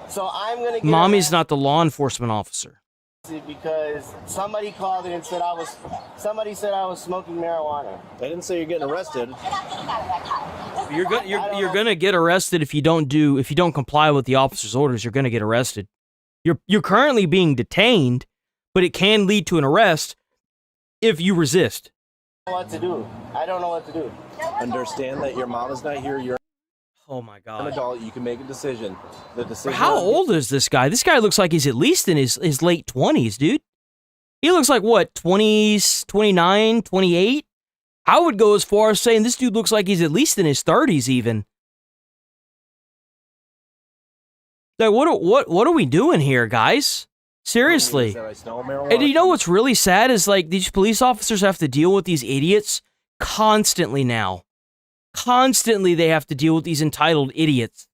So I'm gonna get Mommy's not the law enforcement officer. because somebody called in and said somebody said I was smoking marijuana. They didn't say you're getting arrested. You're gonna get arrested if you don't comply with the officer's orders. You're gonna get arrested. You're currently being detained, but it can lead to an arrest if you resist. I don't know what to do. I don't know what to do. Understand that your mom is not here. You're Oh my God. an adult. You can make a decision. The decision. How old is this guy? This guy looks like he's at least in his late 20s, dude. He looks like what, 20s, 29, 28? I would go as far as saying this dude looks like he's at least in his 30s even. Like, what are we doing here, guys? Seriously. And you know what's really sad is like these police officers have to deal with these idiots constantly now. Constantly they have to deal with these entitled idiots.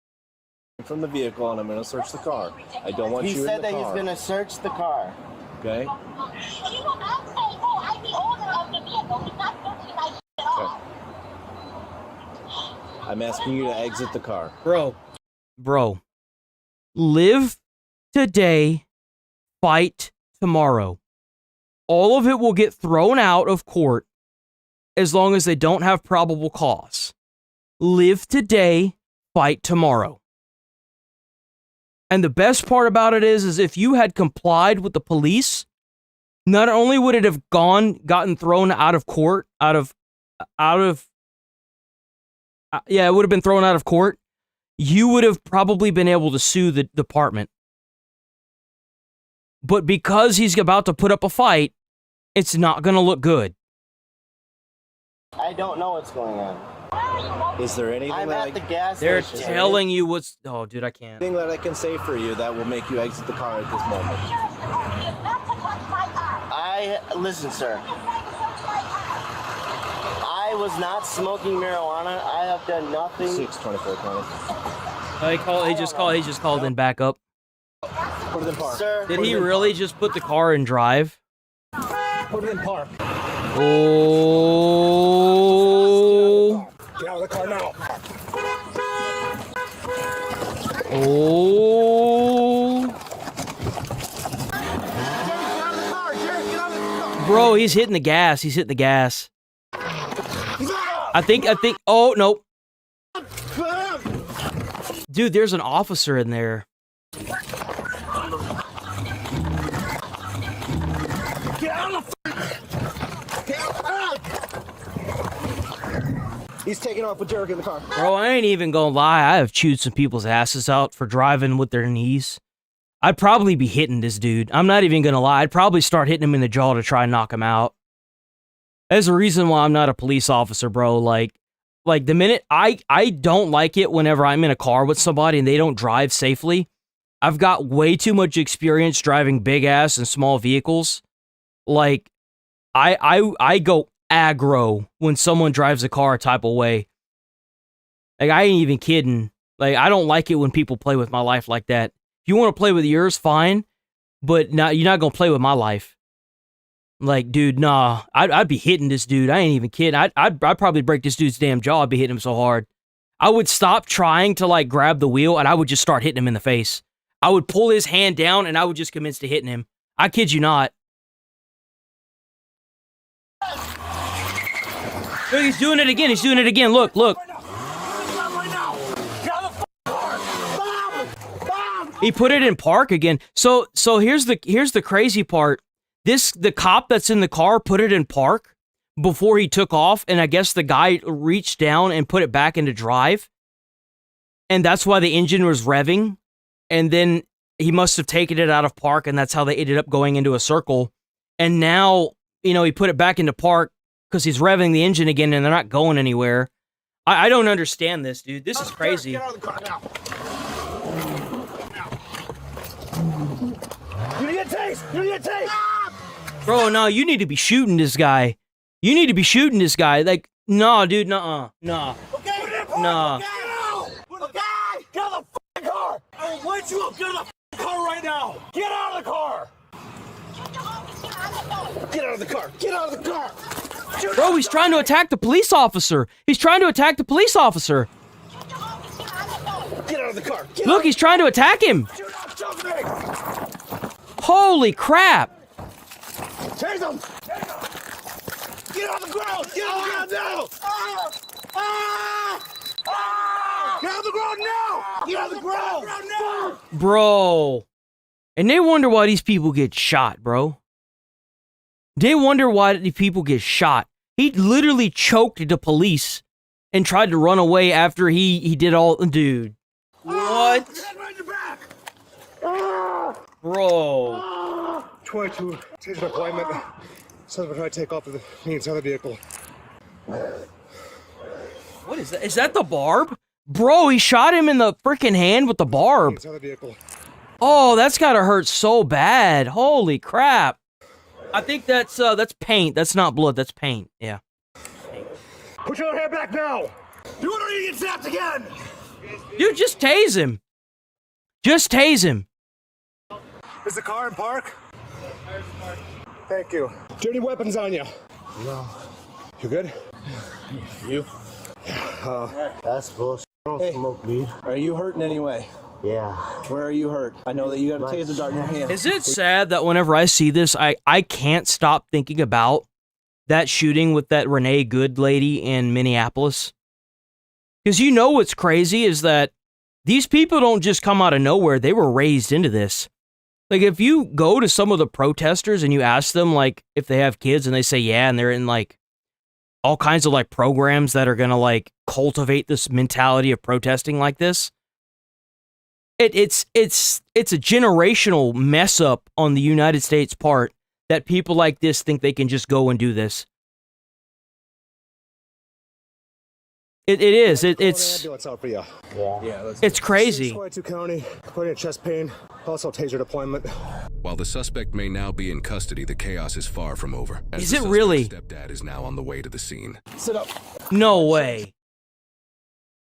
From the vehicle, and I'm going to search the car. I don't want He you in the car. said that he's going to search the car. Okay. Okay. I'm asking you to exit the car. Bro. Live today, fight tomorrow. All of it will get thrown out of court as long as they don't have probable cause. Live today, fight tomorrow. And the best part about it is if you had complied with the police, not only would it have gotten thrown out of court, it would have been thrown out of court, you would have probably been able to sue the department. But because he's about to put up a fight, it's not going to look good. I don't know what's going on. Is there anything I'm that at the gas They're station. telling you what's... Oh, dude, I can't. Anything that I can say for you that will make you exit the car at this moment? Listen, sir. I was not smoking marijuana. I have done nothing. 6/24/20. He just called in backup. Put it in park. Sir, Did he really just put the car in drive? Put it in park. Oh. Get out of the car now. Oh. Bro, he's hitting the gas. He's hitting the gas. I think, oh, no. Dude, there's an officer in there. He's taking off with Derek in the car. Bro, I ain't even gonna lie. I have chewed some people's asses out for driving with their knees. I'd probably be hitting this dude. I'm not even gonna lie. I'd probably start hitting him in the jaw to try and knock him out. There's a reason why I'm not a police officer, bro. Like the minute I don't like it whenever I'm in a car with somebody and they don't drive safely. I've got way too much experience driving big ass and small vehicles. Like, I go aggro when someone drives a car a type of way. Like, I ain't even kidding. Like, I don't like it when people play with my life like that. If you want to play with yours, fine, but you're not gonna play with my life. Like, dude, nah, I'd be hitting this dude. I ain't even kidding. I'd probably break this dude's damn jaw. I'd be hitting him so hard. I would stop trying to like grab the wheel and I would just start hitting him in the face. I would pull his hand down and I would just commence to hitting him. I kid you not. Look, he's doing it again. He's doing it again. Look. He put it in park again. So here's the crazy part. The cop that's in the car put it in park before he took off, and I guess the guy reached down and put it back into drive. And that's why the engine was revving. And then he must have taken it out of park, and that's how they ended up going into a circle. And now, he put it back into park because he's revving the engine again, and they're not going anywhere. I don't understand this, dude. This is crazy. Get out of the car now. You need a taste! You need a taste! Bro, no, you need to be shooting this guy. You need to be shooting this guy. Like, nah, dude, nah. Okay, Nah. okay, get out of the f***ing car. I will light you up. Get out of the f***ing car right now. Get out of the car. Get out of the car. Get out of the car. Bro, he's trying to attack the police officer. He's trying to attack the police officer. Get out of the car. Look, he's trying to attack him. Holy crap. Chase him. Get on the ground. Get on the ground now. Get on the ground now. Get on the ground now. Bro. And they wonder why these people get shot, bro. They wonder why the people get shot. He literally choked the police and tried to run away after he did all... Dude. What? Bro. 22, taser appointment. Says we're trying to take off with me inside the vehicle. What is that? Is that the barb? Bro, he shot him in the freaking hand with the barb. Inside the vehicle. Oh, that's gotta hurt so bad. Holy crap. I think that's paint. That's not blood, that's paint. Yeah. Put your hair back now. You want to get zapped again? Dude, just tase him. Just tase him. Is the car in park? Thank you. Do you have any weapons on you? No. You good? You? That's bullshit. I don't smoke weed. Are you hurt in any way? Yeah. Where are you hurt? I know that you got a taser dart in your hand. Is it sad that whenever I see this, I can't stop thinking about that shooting with that Renee Good lady in Minneapolis? Because you know what's crazy is that these people don't just come out of nowhere. They were raised into this. Like, if you go to some of the protesters and you ask them, like, if they have kids and they say, yeah, and they're in, like, all kinds of, like, programs that are going to, like, cultivate this mentality of protesting like this, it's a generational mess up on the United States part that people like this think they can just go and do this. It is. It's ambulance out for you. Yeah. It's crazy. 22 County, put in chest pain, also taser deployment. While the suspect may now be in custody, the chaos is far from over. As Is the it suspect's really? Stepdad is now on the way to the scene. Sit up. No way.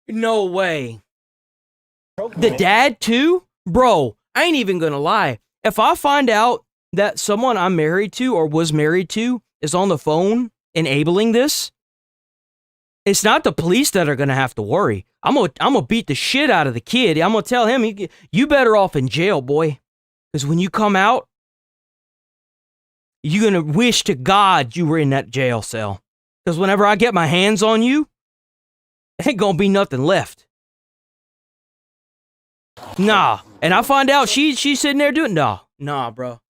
No way. The dad too? Bro, I ain't even gonna lie. If I find out that someone I'm married to or was married to is on the phone enabling this, it's not the police that are gonna have to worry. I'm gonna beat the shit out of the kid. I'm gonna tell him, you better off in jail, boy. Because when you come out, you're gonna wish to God you were in that jail cell. Because whenever I get my hands on you, ain't gonna be nothing left. Nah. And I find out she's sitting there doing, nah, bro.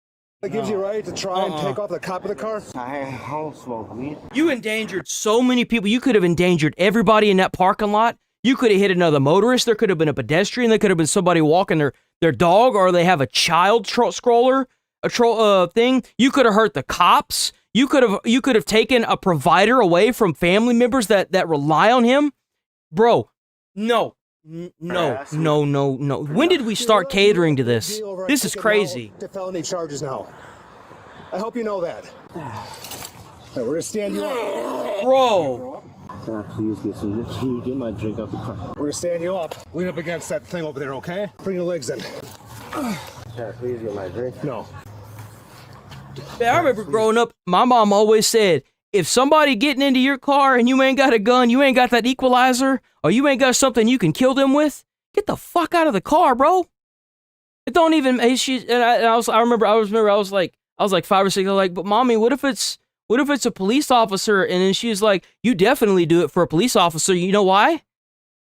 It gives you a right to try and take off the cop of the car? I don't smoke weed. You endangered so many people. You could have endangered everybody in that parking lot. You could have hit another motorist. There could have been a pedestrian. There could have been somebody walking their dog, or they have a child thing. You could have hurt the cops. You could have taken a provider away from family members that rely on him. Bro, no. No. When did we start catering to this? This is crazy. To felony charges now. I hope you know that. We're gonna stand you up. Bro. Please get my drink out the car. We're gonna stand you up. Lean up against that thing over there, okay? Bring your legs in. Please get my drink. No. Man, I remember growing up, my mom always said, if somebody getting into your car and you ain't got a gun, you ain't got that equalizer, or you ain't got something you can kill them with, get the fuck out of the car, bro. It don't even. I remember I was like 5 or 6. I was like, but mommy, what if it's a police officer? And then she was like, you definitely do it for a police officer. You know why?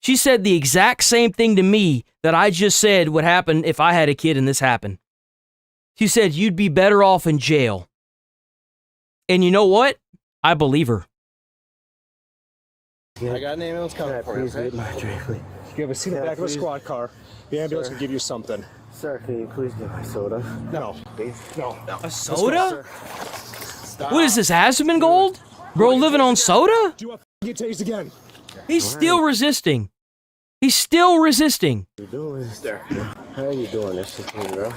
She said the exact same thing to me that I just said would happen if I had a kid and this happened. She said you'd be better off in jail. And you know what? I believe her. I got an ambulance coming for you. Please get my drink, please. You have a seat in the back of a squad car. The ambulance can give you something. Sir, can you please get my soda? No. No. A soda? What is this, Aspen Gold? Bro living on soda? Do you want to get tased again? He's still resisting. He's still resisting. How you doing, sir? How are you doing this to me, bro?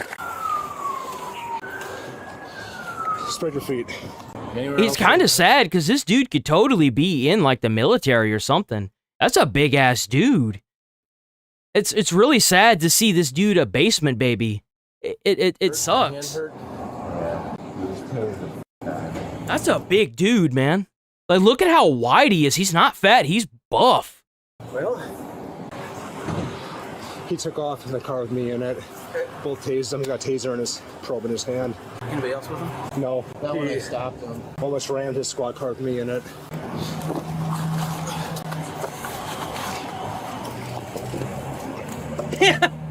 Spread your feet. He's kind of sad because this dude could totally be in like the military or something. That's a big ass dude. It's really sad to see this dude a basement baby. It sucks. That's a big dude, man. Like, look at how wide he is. He's not fat. He's buff. Well, he took off in the car with me in it. Both tased him. He got a taser in his probe in his hand. Anybody else with him? No. Not when they stopped him. Almost rammed his squad car with me in it.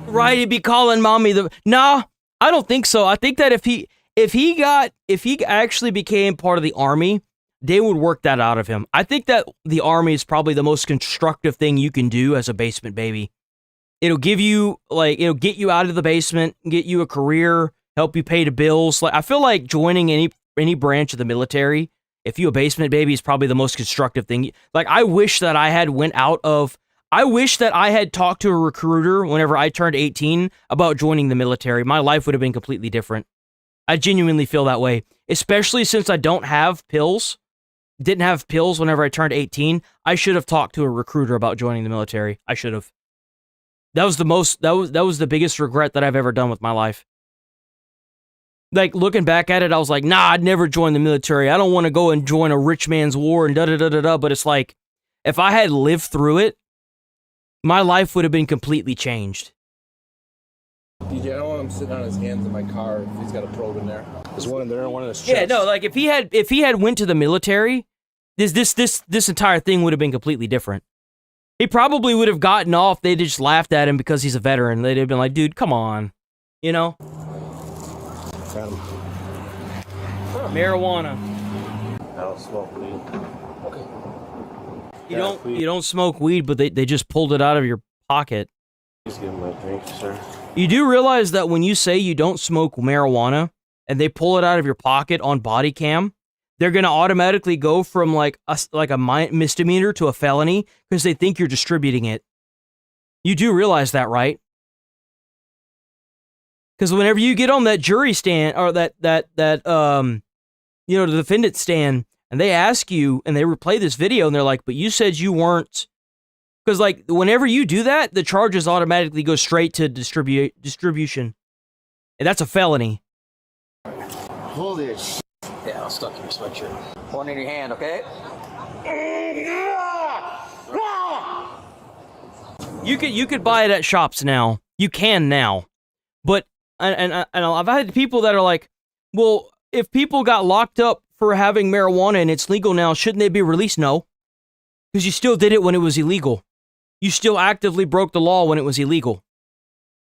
Right, he'd be calling mommy the... Nah, I don't think so. I think that if he actually became part of the army, they would work that out of him. I think that the army is probably the most constructive thing you can do as a basement baby. It'll give you, like, it'll get you out of the basement, get you a career, help you pay the bills. Like, I feel like joining any branch of the military, if you a basement baby, is probably the most constructive thing. Like, I wish that I had talked to a recruiter whenever I turned 18 about joining the military. My life would have been completely different. I genuinely feel that way, especially since I don't have pills. Didn't have pills whenever I turned 18. I should have talked to a recruiter about joining the military. I should have. That was the biggest regret that I've ever done with my life. Like, looking back at it, I was like, nah, I'd never join the military. I don't want to go and join a rich man's war and da-da-da-da-da. But it's like, if I had lived through it, my life would have been completely changed. DJ, I don't want him sitting on his hands in my car if he's got a probe in there. There's one in there and one in his chest. Yeah, no, like if he had went to the military, this entire thing would have been completely different. He probably would have gotten off. They'd just laughed at him because he's a veteran. They'd have been like, dude, come on. You know? Got him. Marijuana. I don't smoke weed. Okay. You don't smoke weed, but they just pulled it out of your pocket. Please give me a drink, sir. You do realize that when you say you don't smoke marijuana and they pull it out of your pocket on body cam, they're going to automatically go from like a misdemeanor to a felony because they think you're distributing it. You do realize that, right? Because whenever you get on that jury stand or that the defendant stand and they ask you and they replay this video and they're like, but you said you weren't. Because, like, whenever you do that, the charges automatically go straight to distribution. And that's a felony. Holy shit. Yeah, I'll stuck in your sweatshirt. One in your hand, okay? You could buy it at shops now. You can now. But, and I've had people that are like, well, if people got locked up for having marijuana and it's legal now, shouldn't they be released? No. Because you still did it when it was illegal. You still actively broke the law when it was illegal.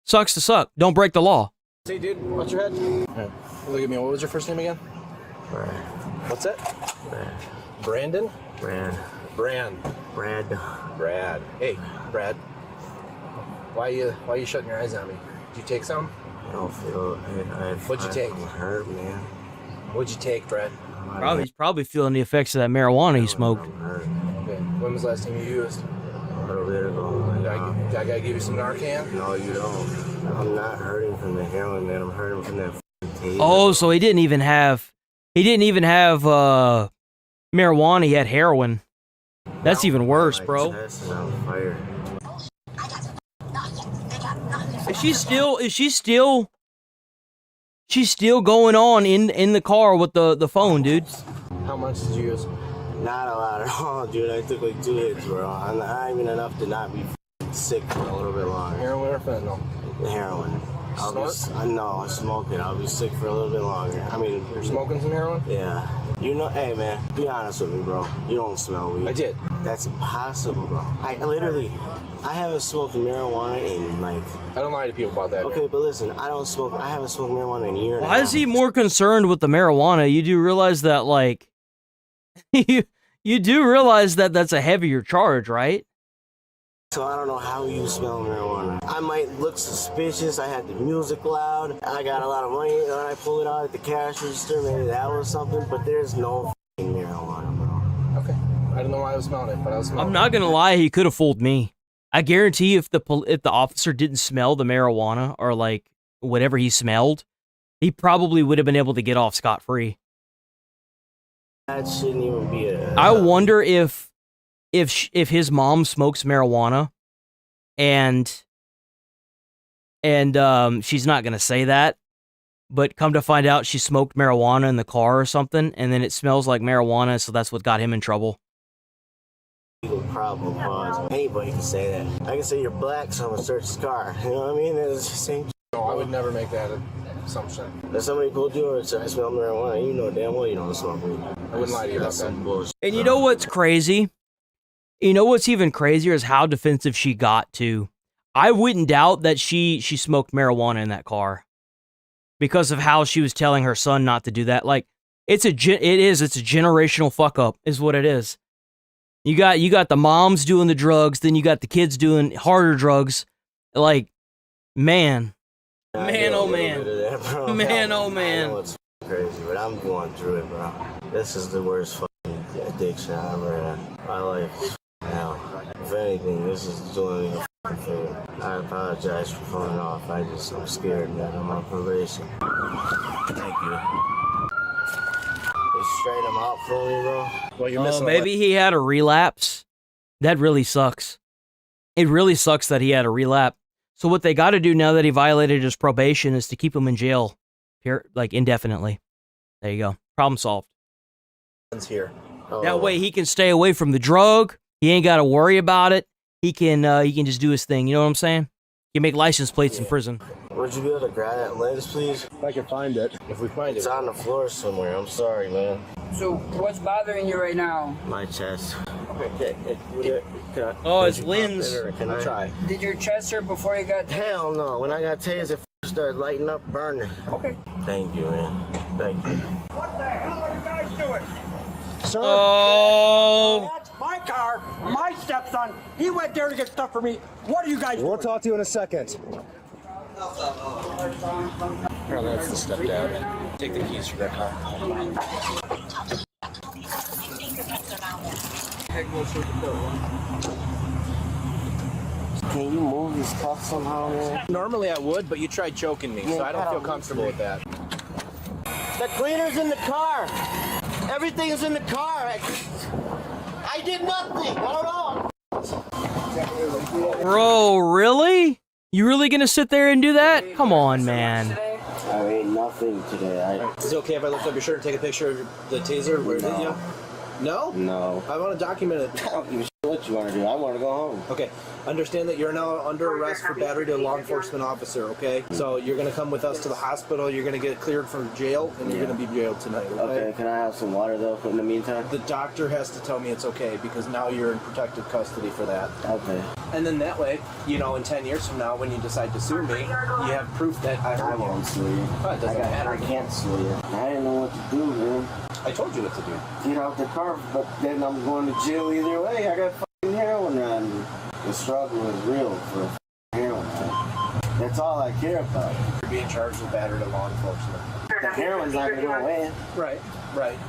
Sucks to suck. Don't break the law. Hey, dude, what's your head? Right. Look at me. What was your first name again? Brad. What's that? Brad. Brandon? Brad. Brad. Hey, Brad. Why you shutting your eyes on me? Did you take some? I don't feel it. What'd you take? I'm hurt, man. What'd you take, Brad? He's probably feeling the effects of that marijuana he smoked. Okay. When was the last time you used? A little bit ago. I gotta give you some Narcan? No, you don't. I'm not hurting from the heroin, man. I'm hurting from that taser. Oh, so he didn't even have marijuana. He had heroin. That's even worse, bro. Chest is on fire. Is she still going on in the car with the phone, dude? How much did you use? Not a lot at all, dude. I took like 2 hits, bro. I'm not even enough to not be sick for a little bit longer. Heroin or fentanyl? Heroin. No, I smoke it. I'll be sick for a little bit longer. I mean, you're smoking some heroin? Yeah. You know, hey man, be honest with me, bro. You don't smell weed. I did. That's impossible, bro. I haven't smoked marijuana in like. I don't lie to people about that. Okay, man. But listen, I haven't smoked marijuana in a year. Why is he more concerned with the marijuana? You do realize that, like, you do realize that that's a heavier charge, right? So I don't know how you smell marijuana. I might look suspicious. I had the music loud. I got a lot of money and I pull it out at the cash register. Maybe that was something, but there's no marijuana, bro. Okay. I don't know why I was smelling it, but I was smelling it. I'm not gonna lie, he could have fooled me. I guarantee if the officer didn't smell the marijuana or like whatever he smelled, he probably would have been able to get off scot-free. That shouldn't even be a... I wonder if his mom smokes marijuana, and she's not gonna say that, but come to find out she smoked marijuana in the car or something, and then it smells like marijuana, so that's what got him in trouble. Legal problem, pause. Anybody can say that. I can say you're black, so I'm gonna search his car. You know what I mean? It's the same. No, I would never make that assumption. If somebody pulled you over and said, I smell marijuana, you know damn well you don't smoke weed. I wouldn't lie to you about that. Bullshit. And you know what's crazy? You know what's even crazier is how defensive she got too. I wouldn't doubt that she smoked marijuana in that car because of how she was telling her son not to do that. Like it's a generational fuck up is what it is. You got the moms doing the drugs, then you got the kids doing harder drugs. Like, man. Man, oh man. Man, oh man. I know it's crazy, but I'm going through it, bro. This is the worst fucking addiction I ever had. My life now. If anything, this is doing me a fucking favor. I apologize for pulling off. I'm scared, man. I'm on probation. Thank you. Straight him out for me, bro. Well, you're missing maybe he had a relapse. That really sucks. It really sucks that he had a relapse. So what they got to do now that he violated his probation is to keep him in jail, here, like indefinitely. There you go. Problem solved. Here. That way he can stay away from the drug. He ain't got to worry about it. He can just do his thing. You know what I'm saying? You make license plates in prison. Would you be able to grab that lens, please? If I can find it. If we find It's on the floor somewhere. I'm sorry, man. So, what's bothering you right now? My chest. Oh, it's lens. Can I try? Did your chest hurt before you got... Hell no. When I got tased, it started lighting up, burning. Okay. Thank you, man. Thank you. What the hell are you guys doing? Sir? Oh. That's my car. My stepson. He went there to get stuff for me. What are you guys doing? We'll talk to you in a second. Apparently that's the stepdad. Take the keys for that car. Can you move this cuff somehow, man? Normally I would, but you tried choking me, so I don't feel comfortable with that. The cleaner's in the car. Everything is in the car. I did nothing. I don't know. Bro, really? You really gonna sit there and do that? Come on, man. I ate nothing today. Is it okay if I lift up your shirt and take a picture of the taser? Where is it, you? No? No. I want to document it. I don't give a shit what you want to do. I want to go home. Okay. Understand that you're now under arrest for battery to a law enforcement officer, okay? So you're going to come with us to the hospital. You're going to get cleared from jail, and you're going to be jailed tonight, okay? Okay. Can I have some water, though, in the meantime? The doctor has to tell me it's okay, because now you're in protective custody for that. Okay. And then that way, you know, in 10 years from now, when you decide to sue me, you have proof that I heard you. won't sue you. Oh, it doesn't matter. I can't sue you. I didn't know what to do, man. I told you what to do. Get out the car, but then I'm going to jail either way. I got fucking heroin on me. The struggle is real for heroin, man. That's all I care about. You're being charged with battery to law enforcement. The heroin's not going to go away. Right, right.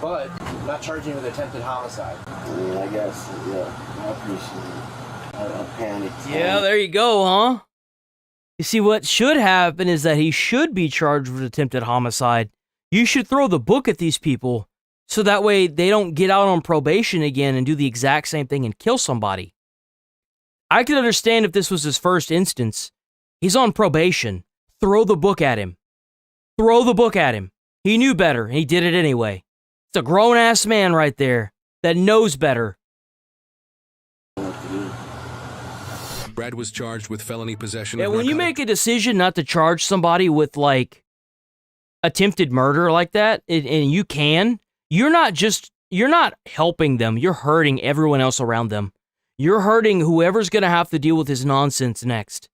But I'm not charging you with attempted homicide. I mean, I guess, yeah. I appreciate it. I panicked. Yeah, there you go, huh? You see, what should happen is that he should be charged with attempted homicide. You should throw the book at these people so that way they don't get out on probation again and do the exact same thing and kill somebody. I could understand if this was his first instance. He's on probation. Throw the book at him. Throw the book at him. He knew better, and he did it anyway. It's a grown-ass man right there that knows better. Brad was charged with felony possession Yeah, of when you narcotic- make a decision not to charge somebody with, like, attempted murder like that, and you're not helping them, you're hurting everyone else around them. You're hurting whoever's gonna have to deal with his nonsense next.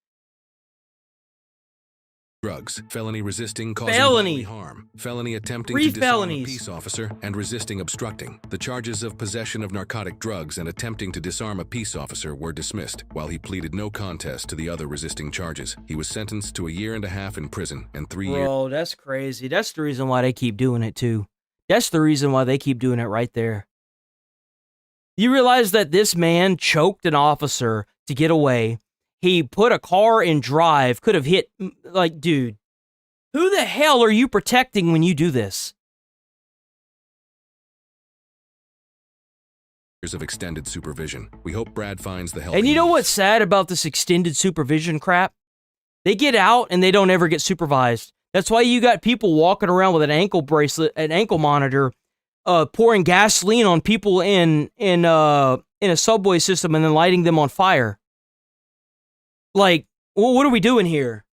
drugs, felony resisting causing Felony. bodily harm, felony attempting 3 to disarm felonies. a peace officer, and resisting obstructing. The charges of possession of narcotic drugs and attempting to disarm a peace officer were dismissed, while he pleaded no contest to the other resisting charges. He was sentenced to 1.5 years in prison and 3 years. Bro, that's crazy. That's the reason why they keep doing it too. That's the reason why they keep doing it right there. You realize that this man choked an officer to get away. He put a car in drive, could have hit, like, dude, who the hell are you protecting when you do this? years of extended supervision. We hope Brad finds the help. And you know what's sad about this extended supervision crap? They get out and they don't ever get supervised. That's why you got people walking around with an ankle bracelet, an ankle monitor, pouring gasoline on people in a subway system and then lighting them on fire. Like, well, what are we doing here?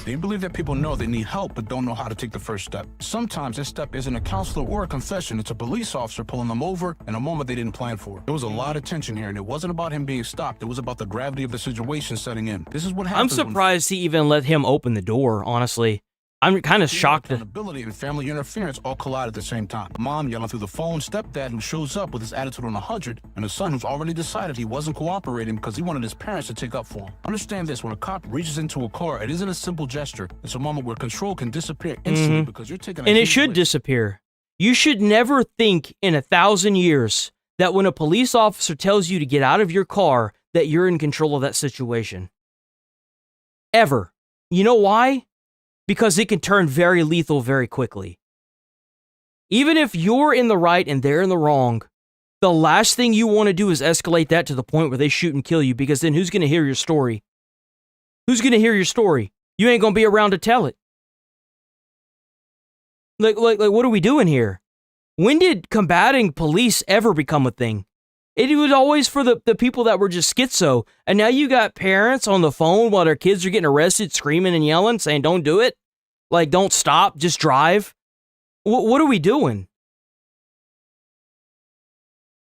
They believe that people know they need help but don't know how to take the first step. Sometimes this step isn't a counselor or a confession. It's a police officer pulling them over in a moment they didn't plan for. There was a lot of tension here, and it wasn't about him being stopped. It was about the gravity of the situation setting in. This is what I'm happens. surprised he even let him open the door, honestly. I'm kind of shocked. Accountability and family interference all collide at the same time. Mom yelling through the phone, stepdad who shows up with his attitude on 100, and a son who's already decided he wasn't cooperating because he wanted his parents to take up for him. Understand this, when a cop reaches into a car, it isn't a simple gesture. It's a moment where control can disappear instantly because you're taking a And it huge should risk. disappear. You should never think in 1,000 years that when a police officer tells you to get out of your car, that you're in control of that situation. Ever. You know why? Because it can turn very lethal very quickly. Even if you're in the right and they're in the wrong, the last thing you want to do is escalate that to the point where they shoot and kill you, because then who's going to hear your story? Who's going to hear your story? You ain't going to be around to tell it. Like, what are we doing here? When did combating police ever become a thing? It was always for the people that were just schizo. And now you got parents on the phone while their kids are getting arrested, screaming and yelling, saying, don't do it. Like, don't stop, just drive. What are we doing?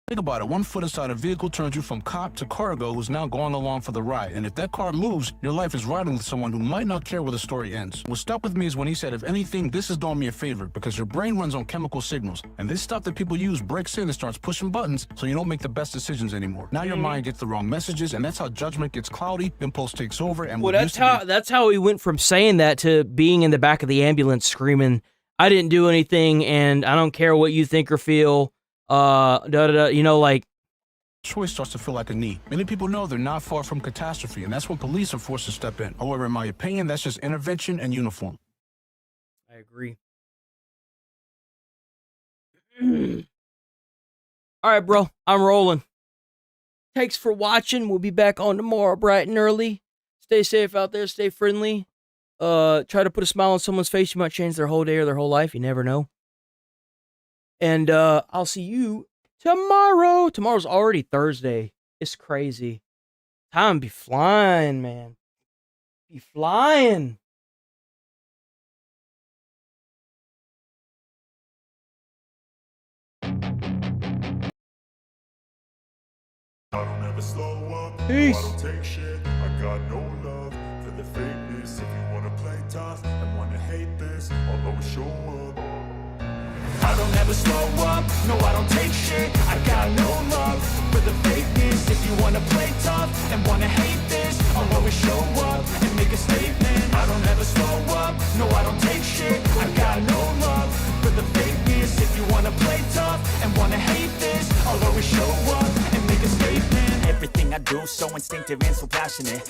Think about it. 1 foot inside a vehicle turns you from cop to cargo who's now going along for the ride. And if that car moves, your life is riding with someone who might not care where the story ends. What stuck with me is when he said, if anything, this is doing me a favor because your brain runs on chemical signals. And this stuff that people use breaks in and starts pushing buttons so you don't make the best decisions anymore. Now your mind gets the wrong messages, and that's how judgment gets cloudy, impulse takes over, and Well, that's how he went from saying that to being in the back of the ambulance screaming, I didn't do anything and I don't care what you think or feel. You know, like, choice starts to feel like a need. Many people know they're not far from catastrophe, and that's when police are forced to step in. However, in my opinion, that's just intervention and uniform. I agree. All right, bro, I'm rolling. Thanks for watching. We'll be back on tomorrow bright and early. Stay safe out there. Stay friendly. Try to put a smile on someone's face. You might change their whole day or their whole life. You never know. And I'll see you tomorrow. Tomorrow's already Thursday. It's crazy. Time be flying, man. Be flying. I don't ever slow up. Peace. No, I don't take shit. I got no love for the fakeness. If you wanna play tough and wanna hate this, I'll always show up. I don't ever slow up. No, I don't take shit. I got no love for the fakeness. If you wanna play tough and wanna hate this, I'll always show up and make a statement. I don't ever slow up. No, I don't take shit. I got no love for the fakeness. If you wanna play tough and wanna hate this, I'll always show up and make a statement. Everything I do so instinctive and so passionate.